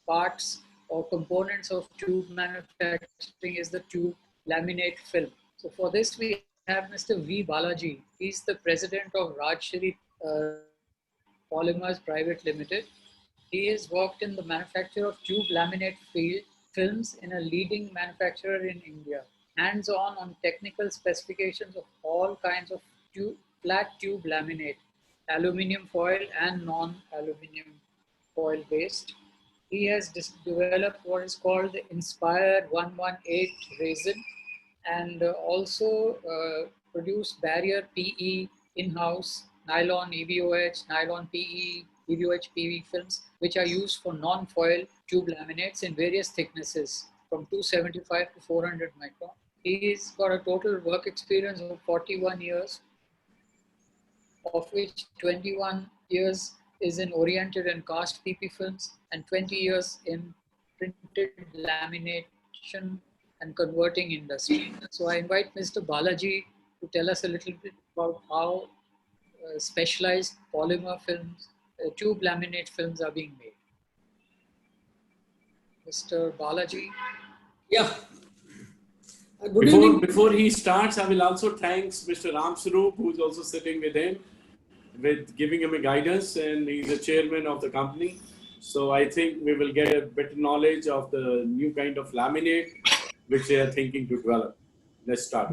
S1: parts or components of tube manufacturing is the tube laminate film. So for this, we have Mr. V. Balaji. He's the president of Rajshri Polymers Private Limited. He has worked in the manufacture of tube laminate films in a leading manufacturer in India. Hands-on on technical specifications of all kinds of flat tube laminate, aluminium foil and non-aluminium foil based. He has developed what is called the Inspire 118 resin, and also produced barrier PE in-house, nylon EVOH, nylon PE, EVOH PV films, which are used for non-foil tube laminates in various thicknesses from 275 to 400 micron. He's got a total work experience of 41 years, of which 21 years is in oriented and cast PP films and 20 years in printed lamination and converting industry. So I invite Mr. Balaji to tell us a little bit about how specialized polymer films, tube laminate films are being made. Mr. Balaji.
S8: Yeah. Good evening. Before he starts, I will also thank Mr. Ram Sarup, who is also sitting with him, with giving him a guidance, and he's the chairman of the company. So I think we will get a better knowledge of the new kind of laminate which they are thinking to develop. Let's start.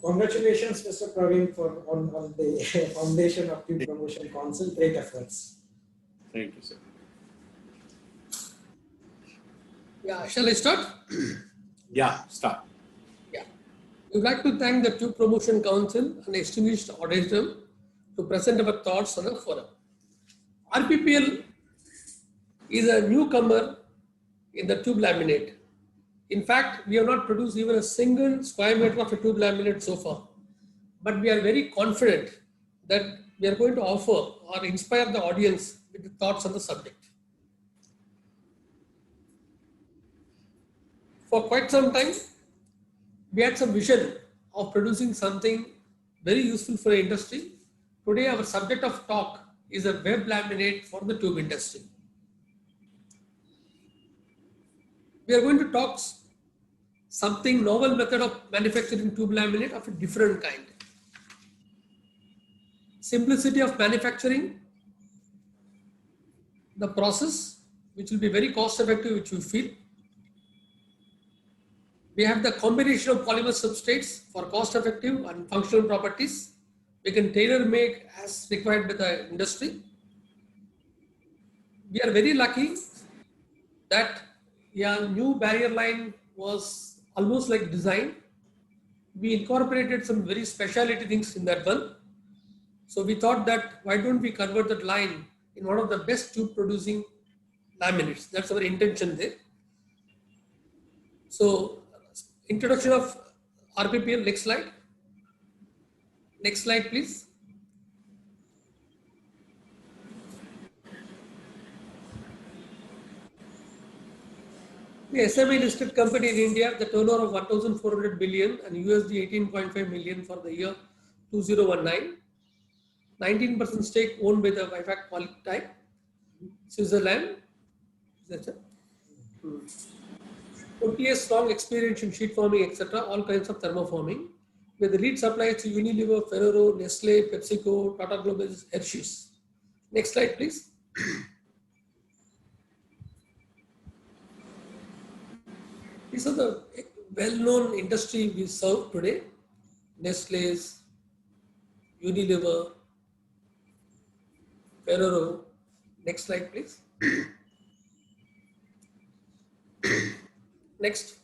S9: Congratulations, Mr. Praveen, on the foundation of Tube Promotion Council. Great efforts.
S8: Thank you, sir.
S10: Yeah, shall I start?
S8: Yeah, start.
S10: Yeah. We would like to thank the Tube Promotion Council and Distinguished Auditorium to present our thoughts on the forum. RPPL is a newcomer in the tube laminate. In fact, we have not produced even a single square meter of a tube laminate so far. But we are very confident that we are going to offer or inspire the audience with the thoughts on the subject. For quite some time, we had some vision of producing something very useful for the industry. Today, our subject of talk is a web laminate for the tube industry. We are going to talk something novel method of manufacturing tube laminate of a different kind. Simplicity of manufacturing, the process, which will be very cost effective, which we feel. We have the combination of polymer substrates for cost effective and functional properties. We can tailor make as required by the industry. We are very lucky that new barrier line was almost like design. We incorporated some very specialty things in that one. So we thought that why don't we convert that line in one of the best tube producing laminates. That's our intention there. So introduction of RPPL, next slide. Next slide, please. The SME listed company in India, the turnover of 1,400 billion and USD 18.5 million for the year 2019. 19% stake owned by the Wifag-Polytype, Switzerland. 40 years long experience in sheet forming, etc., all kinds of thermoforming. With the lead suppliers to Unilever, Ferrero, Nestle, PepsiCo, Tata Global, Hershey's. Next slide, please. These are the well-known industry we serve today. Nestle's, Unilever, Ferrero. Next slide, please. Next.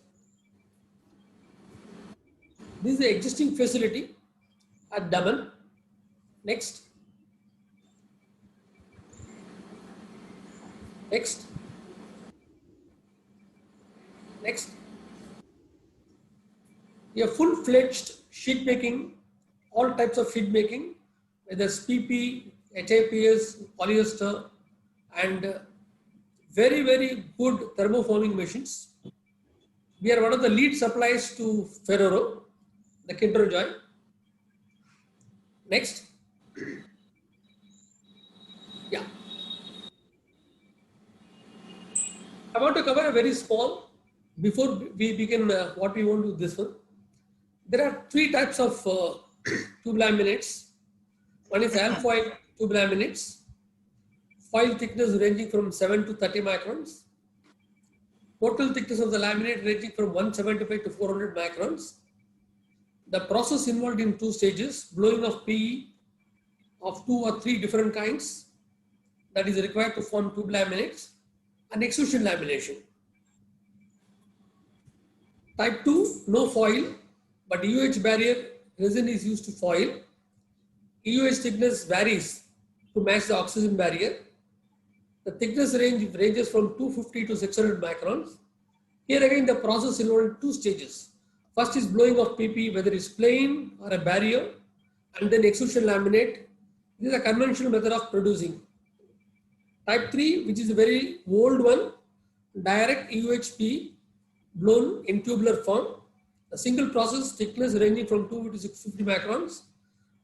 S10: This is the existing facility at Daman. Next. Next. Next. We have full-fledged sheet making, all types of sheet making, whether it's PP, HIPS, polyester, and very, very good thermoforming machines. We are one of the lead suppliers to Ferrero, the Kinder Joy. Next. Yeah. I want to cover a very small, before we begin what we want to do this one. There are three types of tube laminates. One is alfoil tube laminates. Foil thickness ranging from 7 to 30 microns. Total thickness of the laminate ranging from 175 to 400 microns. The process involved in two stages, blowing of PE of 2 or 3 different kinds that is required to form tube laminates. and extrusion lamination. Type 2, no foil, but UH barrier resin is used to foil. UH thickness varies to match the oxygen barrier. The thickness ranges from 250 to 600 microns. Here again, the process involves two stages. First is blowing of PP, whether it's plain or a barrier, and then extrusion laminate. This is a conventional method of producing. Type 3, which is a very old one, direct UHP blown in tubular form. A single process, thickness ranging from 2 to 650 microns.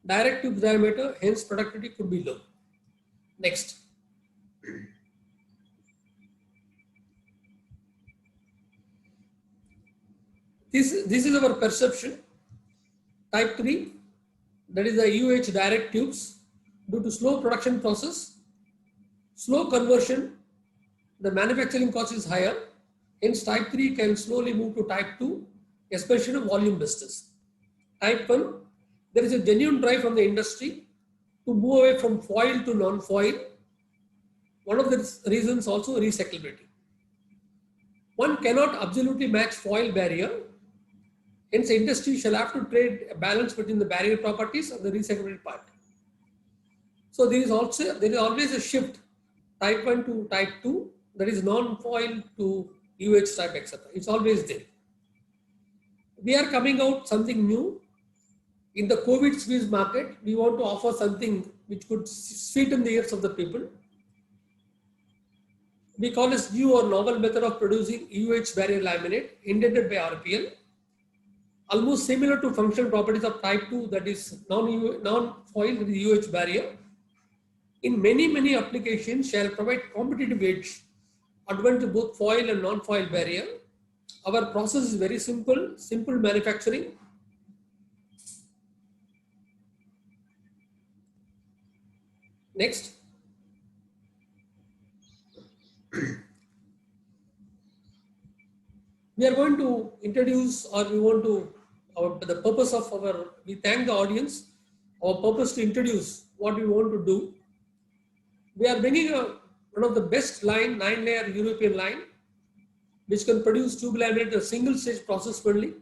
S10: Direct tube diameter, hence productivity could be low. Next. This is our perception. Type 3, that is the UH direct tubes. Due to slow production process, slow conversion, the manufacturing cost is higher. Hence, type 3 can slowly move to type 2, especially volume business. Type 1, there is a genuine drive from the industry to move away from foil to non-foil. One of the reasons also recyclability. One cannot absolutely match foil barrier. Hence, the industry shall have to trade a balance between the barrier properties and the recyclability part. So there is always a shift, type 1 to type 2, that is non-foil to UH type, etc. It's always there. We are coming out something new. In the COVID squeeze market, we want to offer something which could sweeten the ears of the people. We call this new or novel method of producing UH barrier laminate intended by RPL. Almost similar to functional properties of type 2, that is non-foil, that is UH barrier. In many applications shall provide competitive edge advantage both foil and non-foil barrier. Our process is very simple manufacturing. Next. We are going to introduce, or we want to, the purpose of we thank the audience, our purpose to introduce what we want to do. We are bringing one of the best line, 9-layer European line, which can produce tube laminate a single stage process only.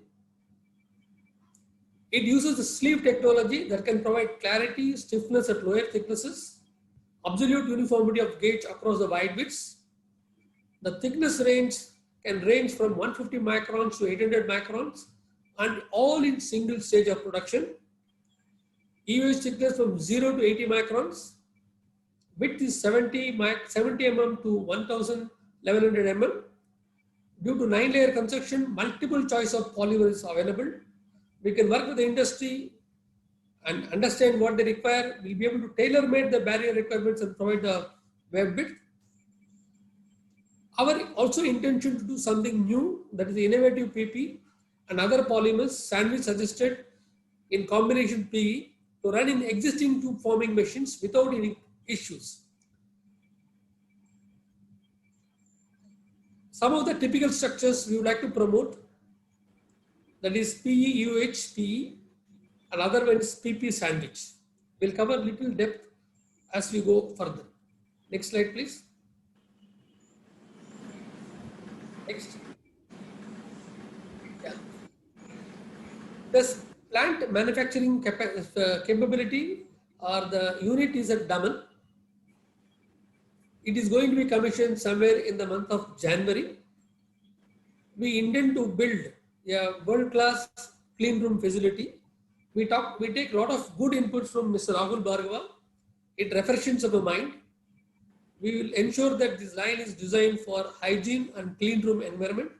S10: It uses the sleeve technology that can provide clarity, stiffness at lower thicknesses, absolute uniformity of gauge across the wide widths. The thickness range can range from 150 microns to 800 microns, and all in single stage of production. UH thickness from 0 to 80 microns. Width is 70 mm to 1100 mm. Due to 9-layer construction, multiple choice of polymers is available. We can work with the industry and understand what they require. We'll be able to tailor-made the barrier requirements and provide the web width. Our also intention to do something new, that is innovative PP and other polymers sandwich suggested in combination PE to run in existing tube forming machines without any issues. Some of the typical structures we would like to promote, that is PE, UH, PE, and other one is PP sandwich. We'll cover little depth as we go further. Next slide, please. Next. Yeah. This plant manufacturing capability, or the unit is at Daman. It is going to be commissioned somewhere in the month of January. We intend to build a world-class clean room facility. We take a lot of good inputs from Mr. Rahul Bhargava. It refreshes our mind. We will ensure that this line is designed for hygiene and clean room environment.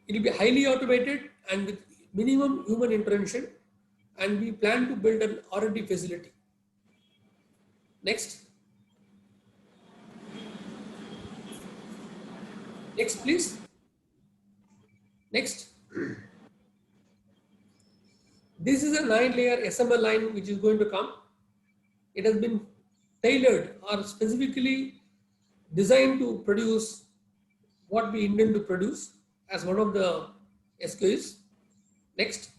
S10: It will be highly automated and with minimum human intervention, and we plan to build an R&D facility. Next. Next, please. Next. This is a 9-layer SML line which is going to come. It has been tailored or specifically designed to produce what we intend to produce as one of the SKUs. Next.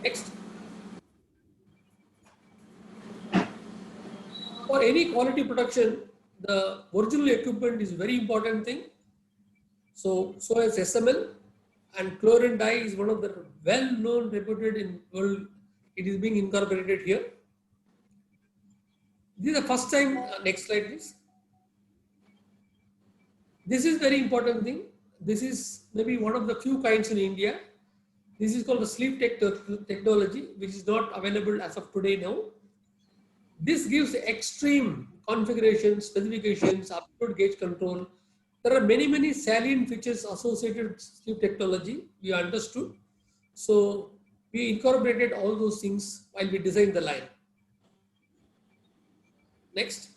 S10: Next. For any quality production, the original equipment is very important thing. So is SML, and chlorine dye is one of the well-known, reputed in world. It is being incorporated here. This is the first time. Next slide, please. This is very important thing. This is maybe one of the few kinds in India. This is called the sleeve technology, which is not available as of today now. This gives extreme configuration, specifications, absolute gauge control. There are many salient features associated with sleeve technology, we understood. So we incorporated all those things while we designed the line. Next.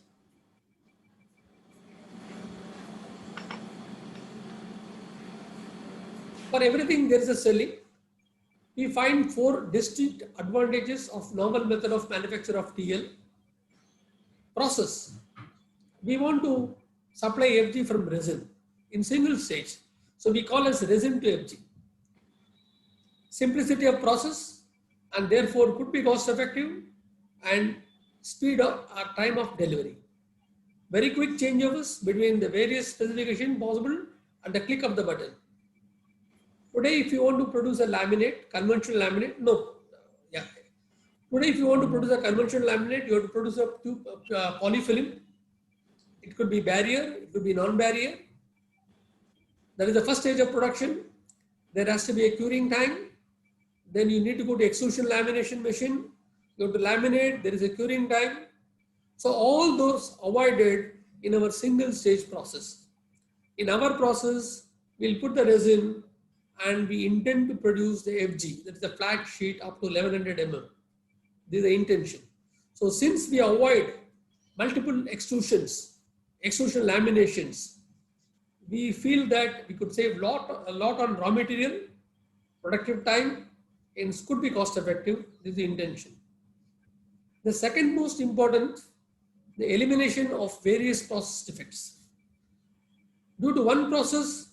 S10: For everything, there is a selling. We find 4 distinct advantages of novel method of manufacture of TL. Process. We want to supply FG from resin in single stage. So we call as resin to FG. Simplicity of process, and therefore could be cost effective and speed up our time of delivery. Very quick changeovers between the various specifications possible at the click of the button. Today, if you want to produce a laminate, conventional laminate, no. Yeah. Today, if you want to produce a conventional laminate, you have to produce a polyfilm. It could be barrier, it could be non-barrier. That is the first stage of production. There has to be a curing time. Then you need to go to extrusion lamination machine. You have to laminate, there is a curing time. So all those avoided in our single stage process. In our process, we'll put the resin and we intend to produce the FG, that is the flat sheet up to 1100 mm. This is the intention. So since we avoid multiple extrusions, extrusion laminations, we feel that we could save a lot on raw material, productive time, and could be cost effective. This is the intention. The second most important, the elimination of various process defects. Due to one process,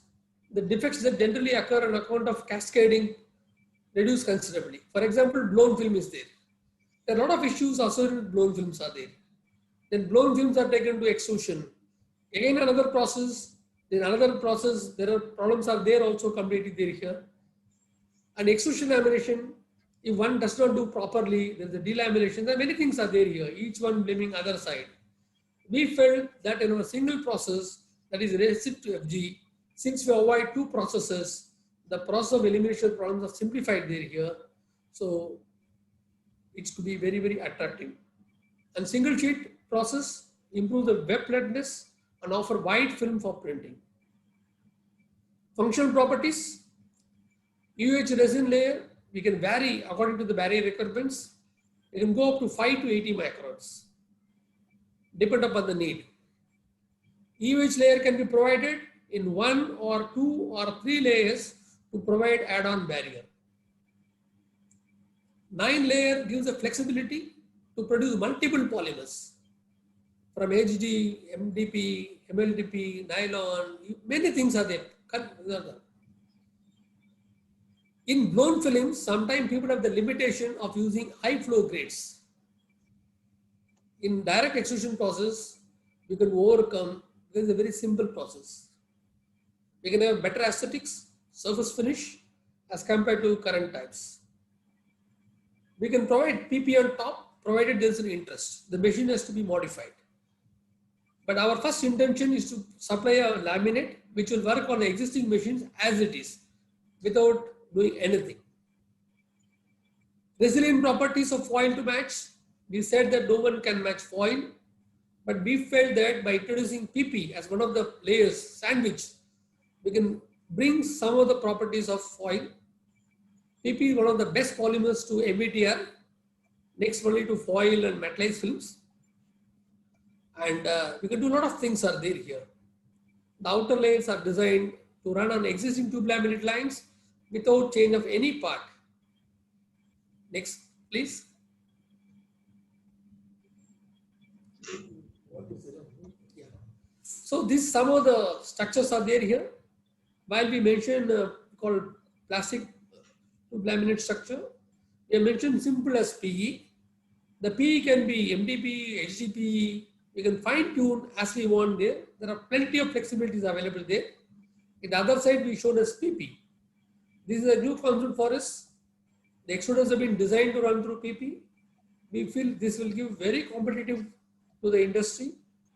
S10: the defects that generally occur on account of cascading reduce considerably. For example, blown film is there. There are a lot of issues associated with blown films are there. Then blown films are taken to extrusion. Again, another process, then another process, there are problems are there also completely there here. And extrusion lamination, if one does not do properly, there's a delamination. There are many things are there here, each one blaming other side. We felt that in a single process, that is resin to FG, since we avoid 2 processes, the process of elimination problems are simplified there here. So it could be very attractive. And single sheet process improve the web flatness and offer wide film for printing. Functional properties, UH resin layer, we can vary according to the barrier requirements. It can go up to 5 to 80 microns, depend upon the need. UH layer can be provided in 1 or 2 or 3 layers to provide add-on barrier. 9 layer gives the flexibility to produce multiple polymers from HD, MDP, MLDP, nylon, many things are there. In blown films, sometimes people have the limitation of using high flow grades. In direct extrusion process, we can overcome. This is a very simple process. We can have better aesthetics, surface finish as compared to current types. We can provide PP on top provided there is an interest. The machine has to be modified. But our first intention is to supply a laminate which will work on the existing machines as it is without doing anything. Resilient properties of foil to match. We said that no one can match foil, but we felt that by introducing PP as one of the layers, sandwich, we can bring some of the properties of foil. PP is one of the best polymers to MBTR, next only to foil and metallized films. And we can do a lot of things are there here. The outer layers are designed to run on existing tube laminate lines without change of any part. Next, please. Yeah. So this some of the structures are there here. While we mentioned called plastic tube laminate structure, we mentioned simple as PE. The PE can be MDP, HDPE. We can fine tune as we want there. There are plenty of flexibilities available there. In the other side, we showed as PP. This is a new concept for us. The extruders have been designed to run through PP. We feel this will give very competitive to the industry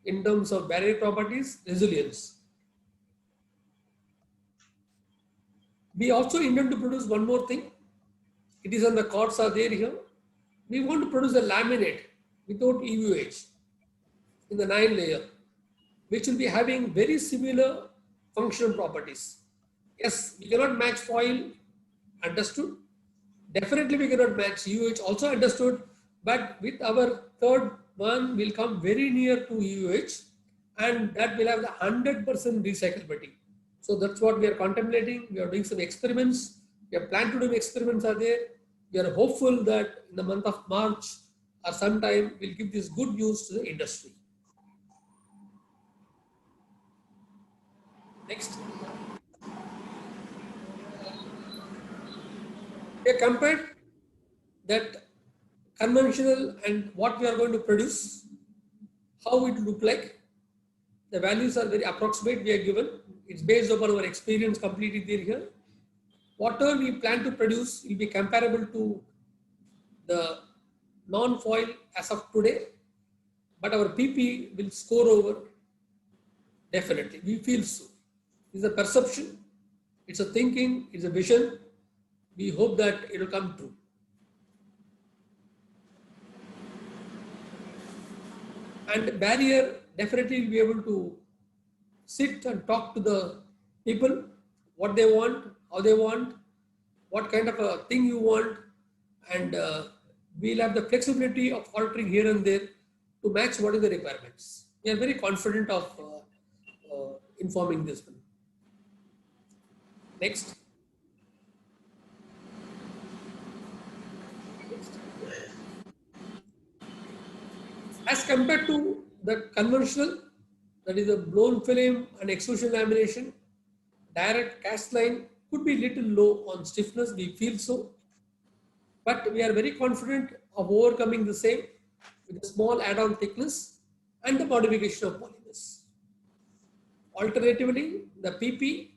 S10: in terms of barrier properties, resilience. We also intend to produce one more thing. It is on the cards are there here. We want to produce a laminate without EUH in the 9 layer, which will be having very similar functional properties. Yes, we cannot match foil, understood. Definitely we cannot match EUH, also understood. But with our third one, we'll come very near to EUH, and that will have the 100% recyclability. So that's what we are contemplating. We are doing some experiments. We have planned to do experiments are there. We are hopeful that in the month of March or sometime we'll give this good news to the industry. Next. We have compared that conventional and what we are going to produce, how it will look like. The values are very approximate we are given. It's based upon our experience completely there here. Whatever we plan to produce will be comparable to the non-foil as of today, but our PP will score over definitely. We feel so. It's a perception, it's a thinking, it's a vision. We hope that it will come true. And barrier definitely will be able to sit and talk to the people, what they want, how they want, what kind of a thing you want, and we'll have the flexibility of altering here and there to match what is the requirements. We are very confident of informing this one. Next. As compared to the conventional, that is a blown film and extrusion lamination, direct cast line could be little low on stiffness, we feel so. But we are very confident of overcoming the same with a small add-on thickness and the modification of polymers. Alternatively, the PP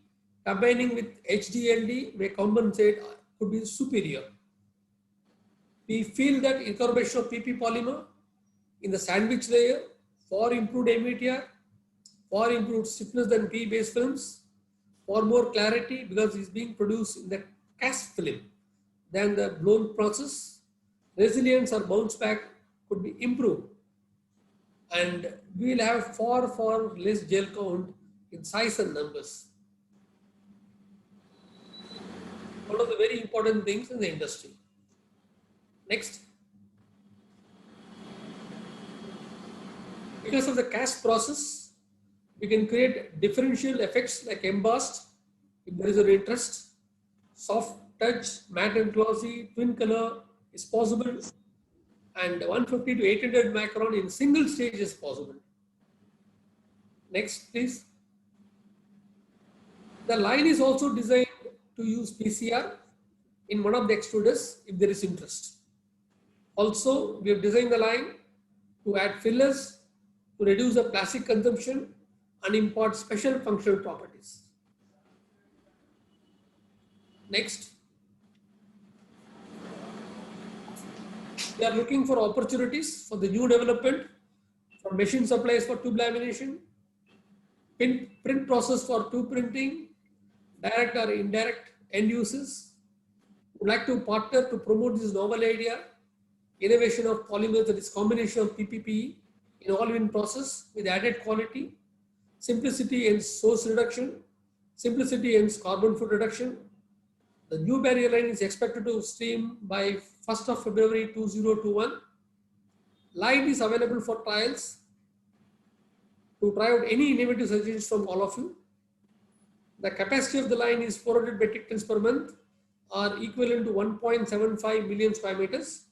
S10: combining with HDLD may compensate, could be superior. We feel that incorporation of PP polymer in the sandwich layer for improved METR, for improved stiffness than PE-based films, for more clarity because it's being produced in the cast film than the blown process, resilience or bounce back could be improved. And we will have far less gel count in size and numbers. One of the very important things in the industry. Next. Because of the cast process, we can create differential effects like embossed, if there is an interest, soft touch, matte and glossy, twin color is possible, and 150 to 800 micron in single stage is possible. Next, please. The line is also designed to use PCR in one of the extruders if there is interest. Also, we have designed the line to add fillers to reduce the plastic consumption and impart special functional properties. Next. We are looking for opportunities for the new development for machine supplies for tube lamination, print process for tube printing, direct or indirect end uses. Would like to partner to promote this novel idea, innovation of polymers, that is combination of PPPE in all-in process with added quality, simplicity and source reduction, simplicity and carbon foot reduction. The new barrier line is expected to stream by 1st of February 2021. Line is available for trials to try out any innovative suggestions from all of you. The capacity of the line is 400 metric tons per month, or equivalent to 1.75 million square meters.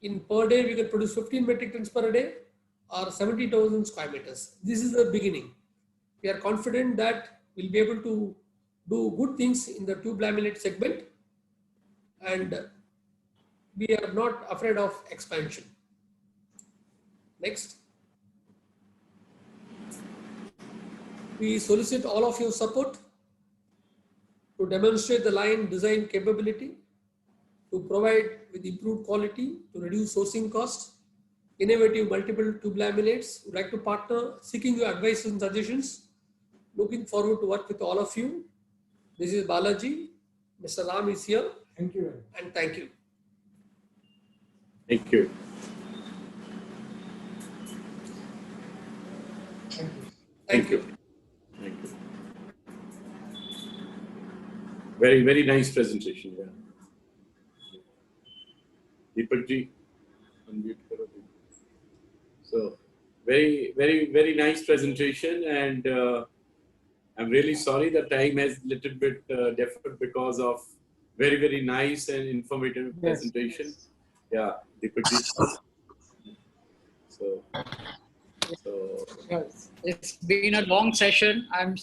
S10: In per day, we can produce 15 metric tons per day or 70,000 square meters. This is the beginning. We are confident that we'll be able to do good things in the tube laminate segment, and we are not afraid of expansion. Next. We solicit all of your support to demonstrate the line design capability, to provide with improved quality, to reduce sourcing costs, innovative multiple tube laminates. Would like to partner, seeking your advice and suggestions. Looking forward to work with all of you. This is Balaji. Mr. Ram is here.
S9: Thank you.
S10: And thank you.
S8: Thank you.
S9: Thank you.
S10: Thank you.
S8: Thank you. Very, very nice presentation. Yeah. Deepak ji, unmute karo. So, very, very, very nice presentation, and I'm really sorry the time has little bit deferred because of very, very nice and informative presentation. Yeah, Deepak ji. So
S1: Yes, it's been a long session. I'm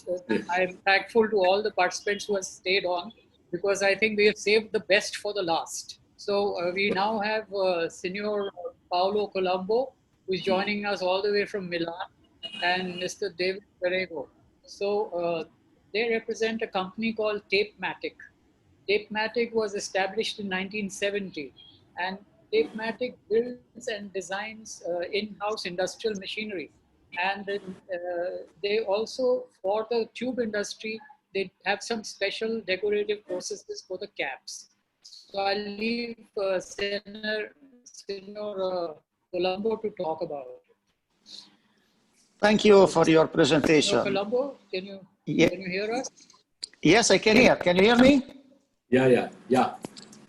S1: thankful to all the participants who have stayed on, because I think we have saved the best for the last. So we now have Signor Paolo Colombo, who is joining us all the way from Milan, and Mr. David Perego. So they represent a company called Tapematic. Tapematic was established in 1970, and Tapematic builds and designs in-house industrial machinery. And they also, for the tube industry, they have some special decorative processes for the caps. So I'll leave Senor Colombo to talk about it.
S11: Thank you for your presentation.
S1: Senor Colombo, can you hear us?
S11: Yes, I can hear. Can you hear me?
S8: Yeah.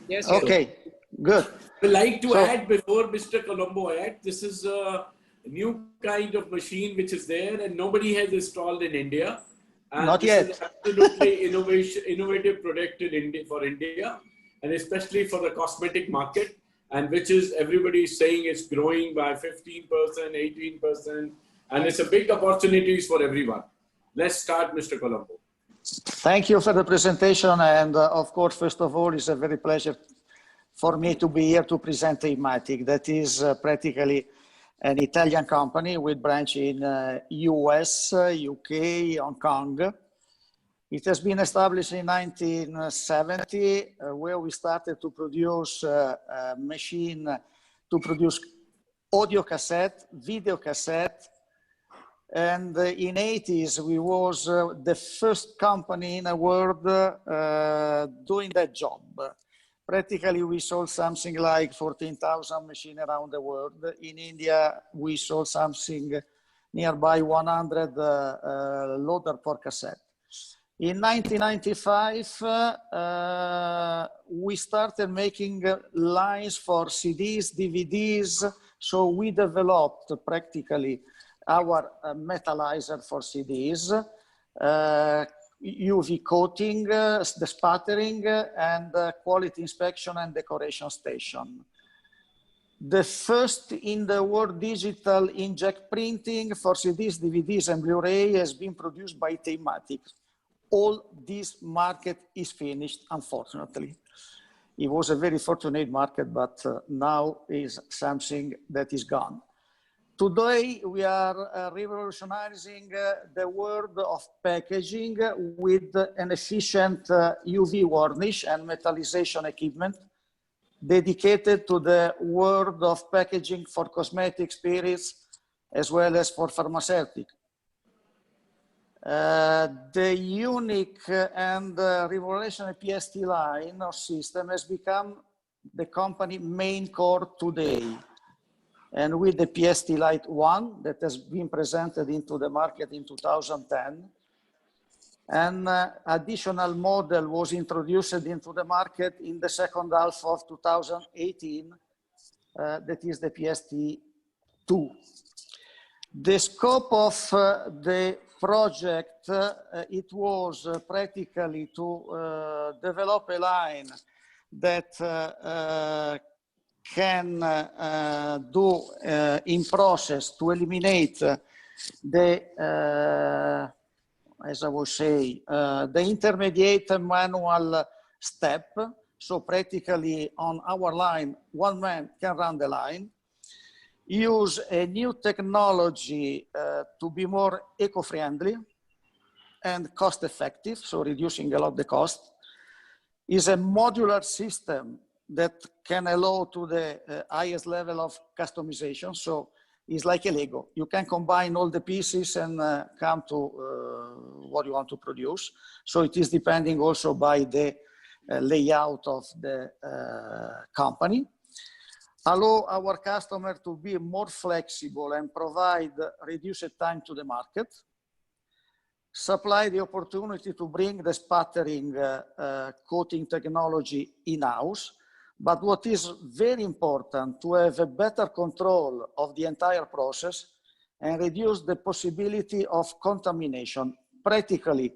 S1: Yes.
S11: Okay, good.
S8: I'd like to add, before Mr. Colombo adds, this is a new kind of machine which is there and nobody has installed in India. And
S11: Not
S8: this
S11: yet.
S8: is absolutely innovative product in India, for India, and especially for the cosmetic market, and which is everybody is saying it's growing by 15%, 18%, and it's a big opportunities for everyone. Let's start, Mr. Colombo.
S11: Thank you for the presentation. And of course, first of all, it's a very pleasure for me to be here to present Tapematic. That is practically an Italian company with branch in US, UK, Hong Kong. It has been established in 1970, where we started to produce a machine to produce audio cassette, video cassette. And in 80s, we was the first company in the world doing that job. Practically, we sold something like 14,000 machines around the world. In India, we sold something nearby 100 loader per cassette. In 1995, we started making lines for CDs, DVDs. So we developed practically our metallizer for CDs, UV coating, the sputtering, and quality inspection and decoration station. The first in the world digital inkjet printing for CDs, DVDs, and Blu-ray has been produced by Tapematic. All this market is finished, unfortunately. It was a very fortunate market, but now is something that is gone. Today, we are revolutionizing the world of packaging with an efficient UV varnish and metallization equipment dedicated to the world of packaging for cosmetic, spirits, as well as for pharmaceutical. The unique and revolutionary PST line or system has become the company main core today. And with the PST Lite 1 that has been presented into the market in 2010, an additional model was introduced into the market in the second half of 2018, that is the PST2. The scope of the project, it was practically to develop a line that can do in process to eliminate the, as I would say, the intermediate manual step So practically on our line, one man can run the line. Use a new technology to be more eco-friendly and cost-effective, so reducing a lot the cost. Is a modular system that can allow to the highest level of customization. So it's like a Lego. You can combine all the pieces and come to what you want to produce. So it is depending also by the layout of the company. Allow our customer to be more flexible and provide reduced time to the market. Supply the opportunity to bring the sputtering coating technology in-house. But what is very important, to have a better control of the entire process and reduce the possibility of contamination. Practically,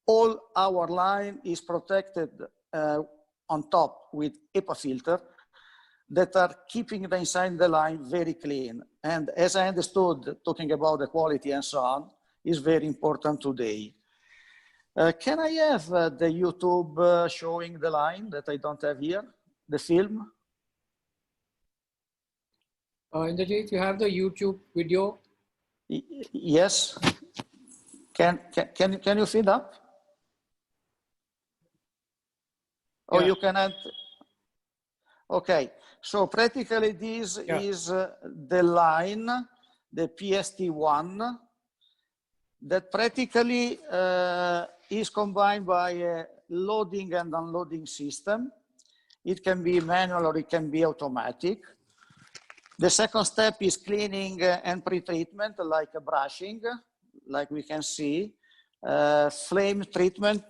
S11: all our line is protected on top with HEPA filter that are keeping the inside the line very clean. And as I understood, talking about the quality and so on, is very important today. Can I have the YouTube showing the line that I don't have here, the film?
S1: Indrajit, you have the YouTube video?
S11: Yes. Can you feed up? Oh, you can add. Okay, so practically this is the line, the PST1, that practically is combined by a loading and unloading system. It can be manual or it can be automatic. The second step is cleaning and pre-treatment, like brushing, like we can see. Flame treatment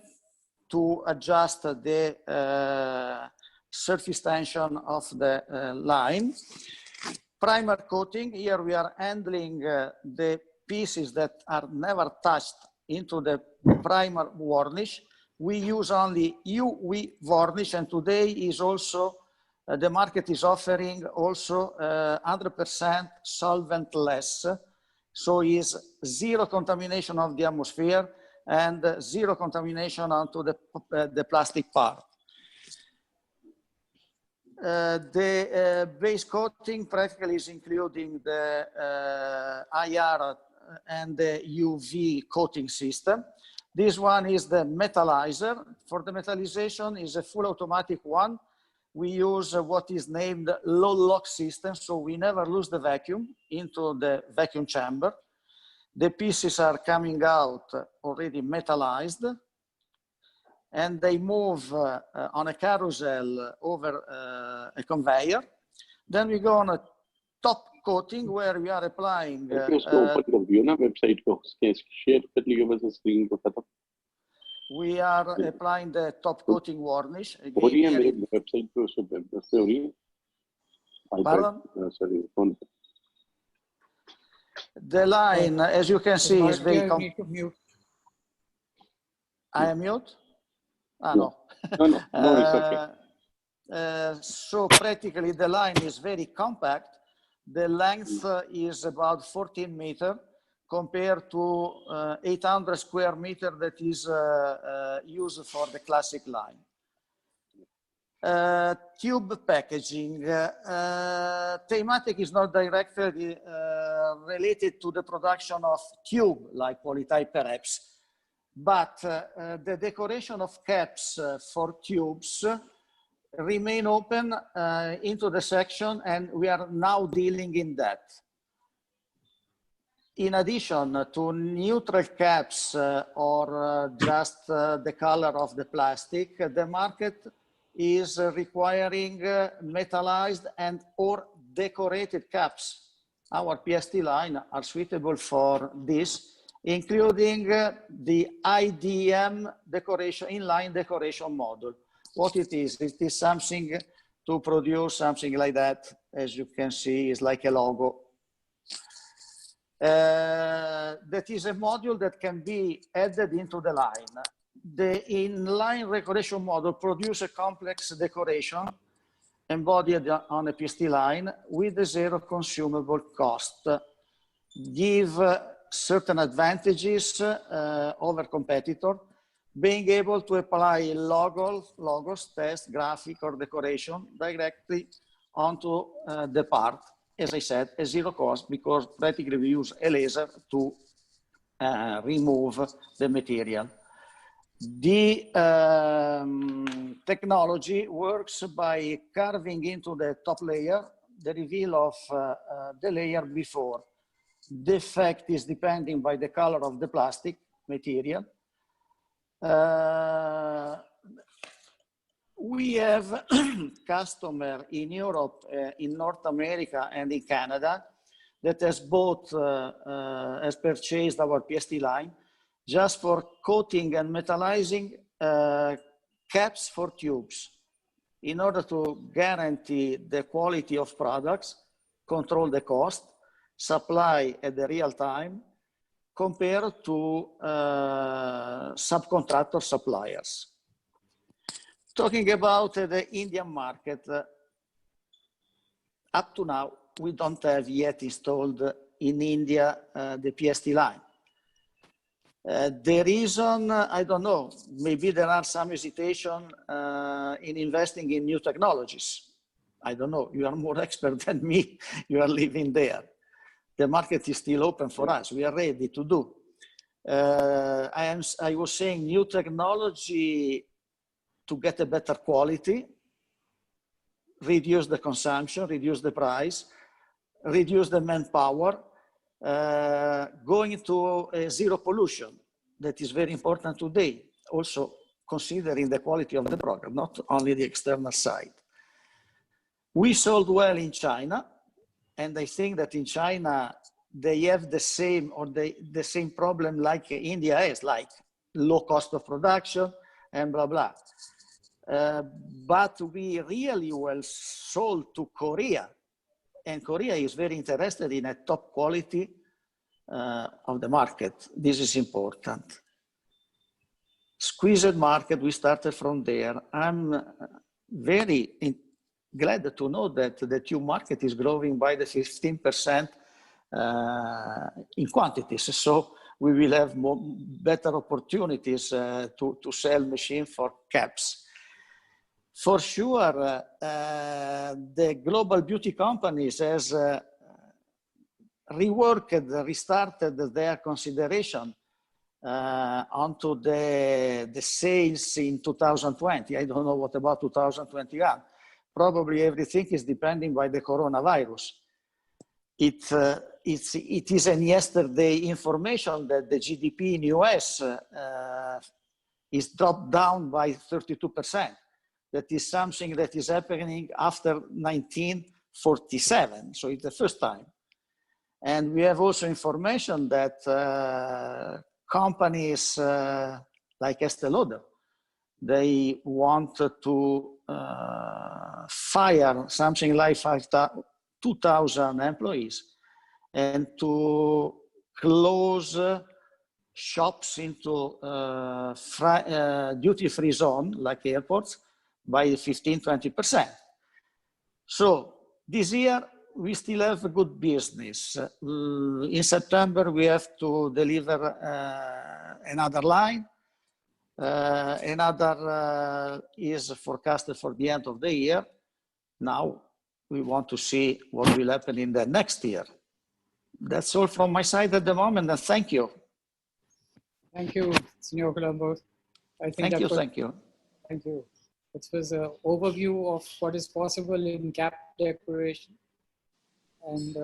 S11: to adjust the surface tension of the line. Primer coating, here we are handling the pieces that are never touched into the primer varnish. We use only UV varnish, and today is also, the market is offering also 100% solventless. So is zero contamination of the atmosphere and zero contamination onto the plastic part. The base coating practically is including the IR and the UV coating system. This one is the metallizer. For the metallization is a full automatic one. We use what is named low lock system, so we never lose the vacuum into the vacuum chamber. The pieces are coming out already metallized, and they move on a carousel over a conveyor. Then we go on a top coating where we are applying. We are applying the top coating varnish. Again, pardon? The line, as you can see, is very. I am mute? Ah, no.
S5: No, it's okay.
S11: So practically the line is very compact. The length is about 14 meters compared to 800 square meters that is used for the classic line. Tube packaging. Thematic is not directly related to the production of tube like Polytype perhaps, but the decoration of caps for tubes remain open into the section, and we are now dealing in that. In addition to neutral caps or just the color of the plastic, the market is requiring metallized and or decorated caps. Our PST line are suitable for this, including the IDM decoration, inline decoration model. What it is something to produce something like that. As you can see, is like a logo. That is a module that can be added into the line. The inline decoration model produces a complex decoration embodied on a PST line with a zero consumable cost. Give certain advantages over competitor. being able to apply logos, text, graphic, or decoration directly onto the part, as I said, at zero cost, because practically we use a laser to remove the material. The technology works by carving into the top layer the reveal of the layer before. The effect is depending by the color of the plastic material. We have customer in Europe, in North America, and in Canada that has bought, has purchased our PST line just for coating and metallizing caps for tubes in order to guarantee the quality of products, control the cost, supply at the real time, compared to subcontractor suppliers. Talking about the Indian market, up to now, we don't have yet installed in India the PST line. The reason, I don't know, maybe there are some hesitation in investing in new technologies. I don't know, you are more expert than me, you are living there. The market is still open for us, we are ready to do. I was saying new technology to get a better quality, reduce the consumption, reduce the price, reduce the manpower, going to zero pollution. That is very important today, also considering the quality of the product, not only the external side. We sold well in China, and I think that in China, they have the same or the same problem like India has, like low cost of production and blah, blah. But we really well sold to Korea, and Korea is very interested in a top quality of the market. This is important. Squeezed market, we started from there. I'm very glad to know that the tube market is growing by the 15% in quantities. So we will have better opportunities to sell machines for caps. For sure, the global beauty companies has restarted their consideration onto the sales in 2020. I don't know what about 2021. Probably everything is depending by the coronavirus. It is an yesterday information that the GDP in US is dropped down by 32%. That is something that is happening after 1947. So it's the first time. And we have also information that companies like Estée Lauder, they want to fire something like 2,000 employees and to close shops into duty-free zone like airports by 15-20%. So this year we still have a good business. In September we have to deliver another line. Another is forecasted for the end of the year. Now we want to see what will happen in the next year. That's all from my side at the moment, and thank you.
S1: Thank you, Signor Colombo.
S11: Thank you.
S1: Thank you. This was an overview of what is possible in cap decoration. And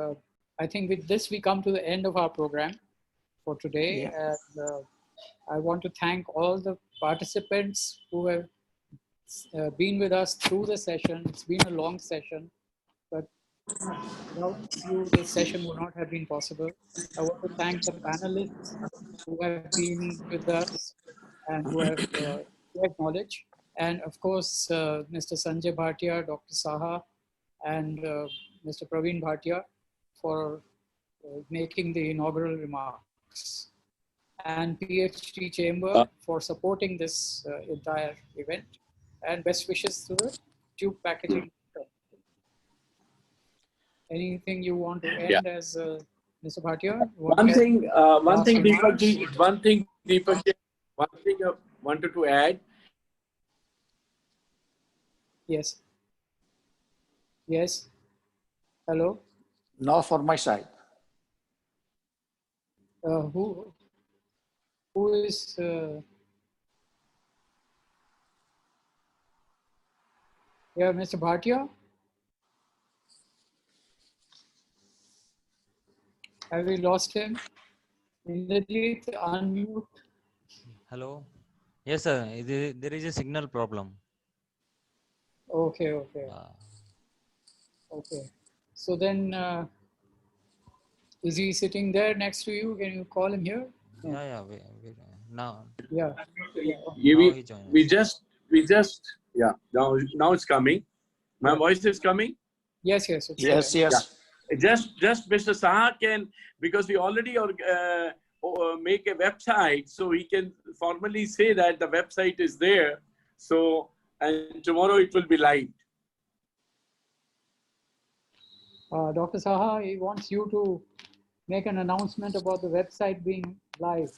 S1: I think with this, we come to the end of our program for today.
S11: Yeah.
S1: And I want to thank all the participants who have been with us through the session. It's been a long session, but without you, this session would not have been possible. I want to thank the panelists who have been with us and who have shared knowledge. And of course, Mr. Sanjay Bhatia, Dr. Saha, and Mr. Praveen Bhatia for making the inaugural remarks. And PhD Chamber for supporting this entire event. And best wishes to the tube packaging. Anything you want to end as Mr. Bhatia?
S8: One thing, Deepak, one thing I wanted to add.
S1: Yes. Yes. Hello.
S11: No, for my side.
S1: Who is? Yeah, Mr. Bhatia. Have we lost him? Indrajit, unmute.
S12: Hello. Yes, sir. There is a signal problem.
S1: Okay. Okay. Okay. So then, is he sitting there next to you? Can you call him here?
S12: Yeah. Now
S1: Yeah.
S8: We
S12: joined us.
S8: yeah. Now it's coming. My
S1: Yeah.
S8: voice is coming.
S1: Yes. Yes. It's
S11: Yes.
S1: there.
S11: Yes.
S8: Yeah. Just Mr. Saha can, because we already make a website, so he can formally say that the website is there. So, and tomorrow it will be live.
S1: Dr. Saha, he wants you to make an announcement about the website being live.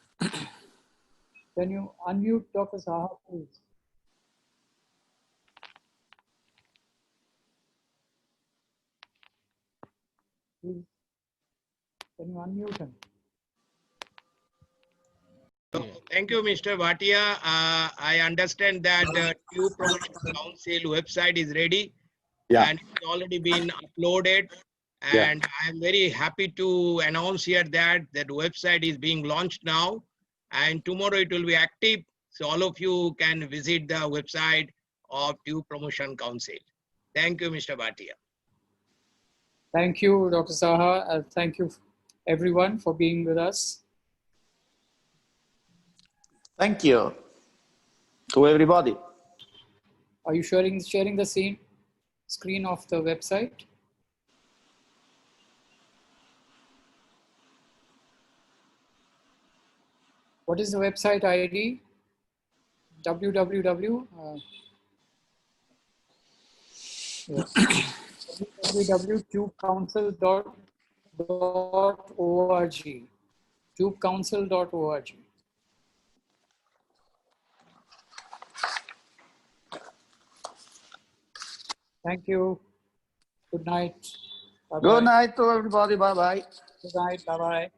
S1: Can you unmute Dr. Saha, please? Please. Can you unmute him?
S4: Thank you, Mr. Bhatia. I understand that the Tube Promotion Council website is ready and it's already been uploaded. And I'm very happy to announce here that that website is being launched now, and tomorrow it will be active. So all of you can visit the website of Tube Promotion Council. Thank you, Mr. Bhatia.
S1: Thank you, Dr. Saha. Thank you, everyone, for being with us.
S11: Thank you to everybody.
S1: Are you sharing the same screen of the website? What is the website ID? www. Yes. www.tubecouncil.org. tubecouncil.org. Thank you. Good night. Bye-bye.
S11: Good night to everybody. Bye-bye.
S1: Good night. Bye-bye.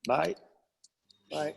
S11: Bye.
S1: Bye.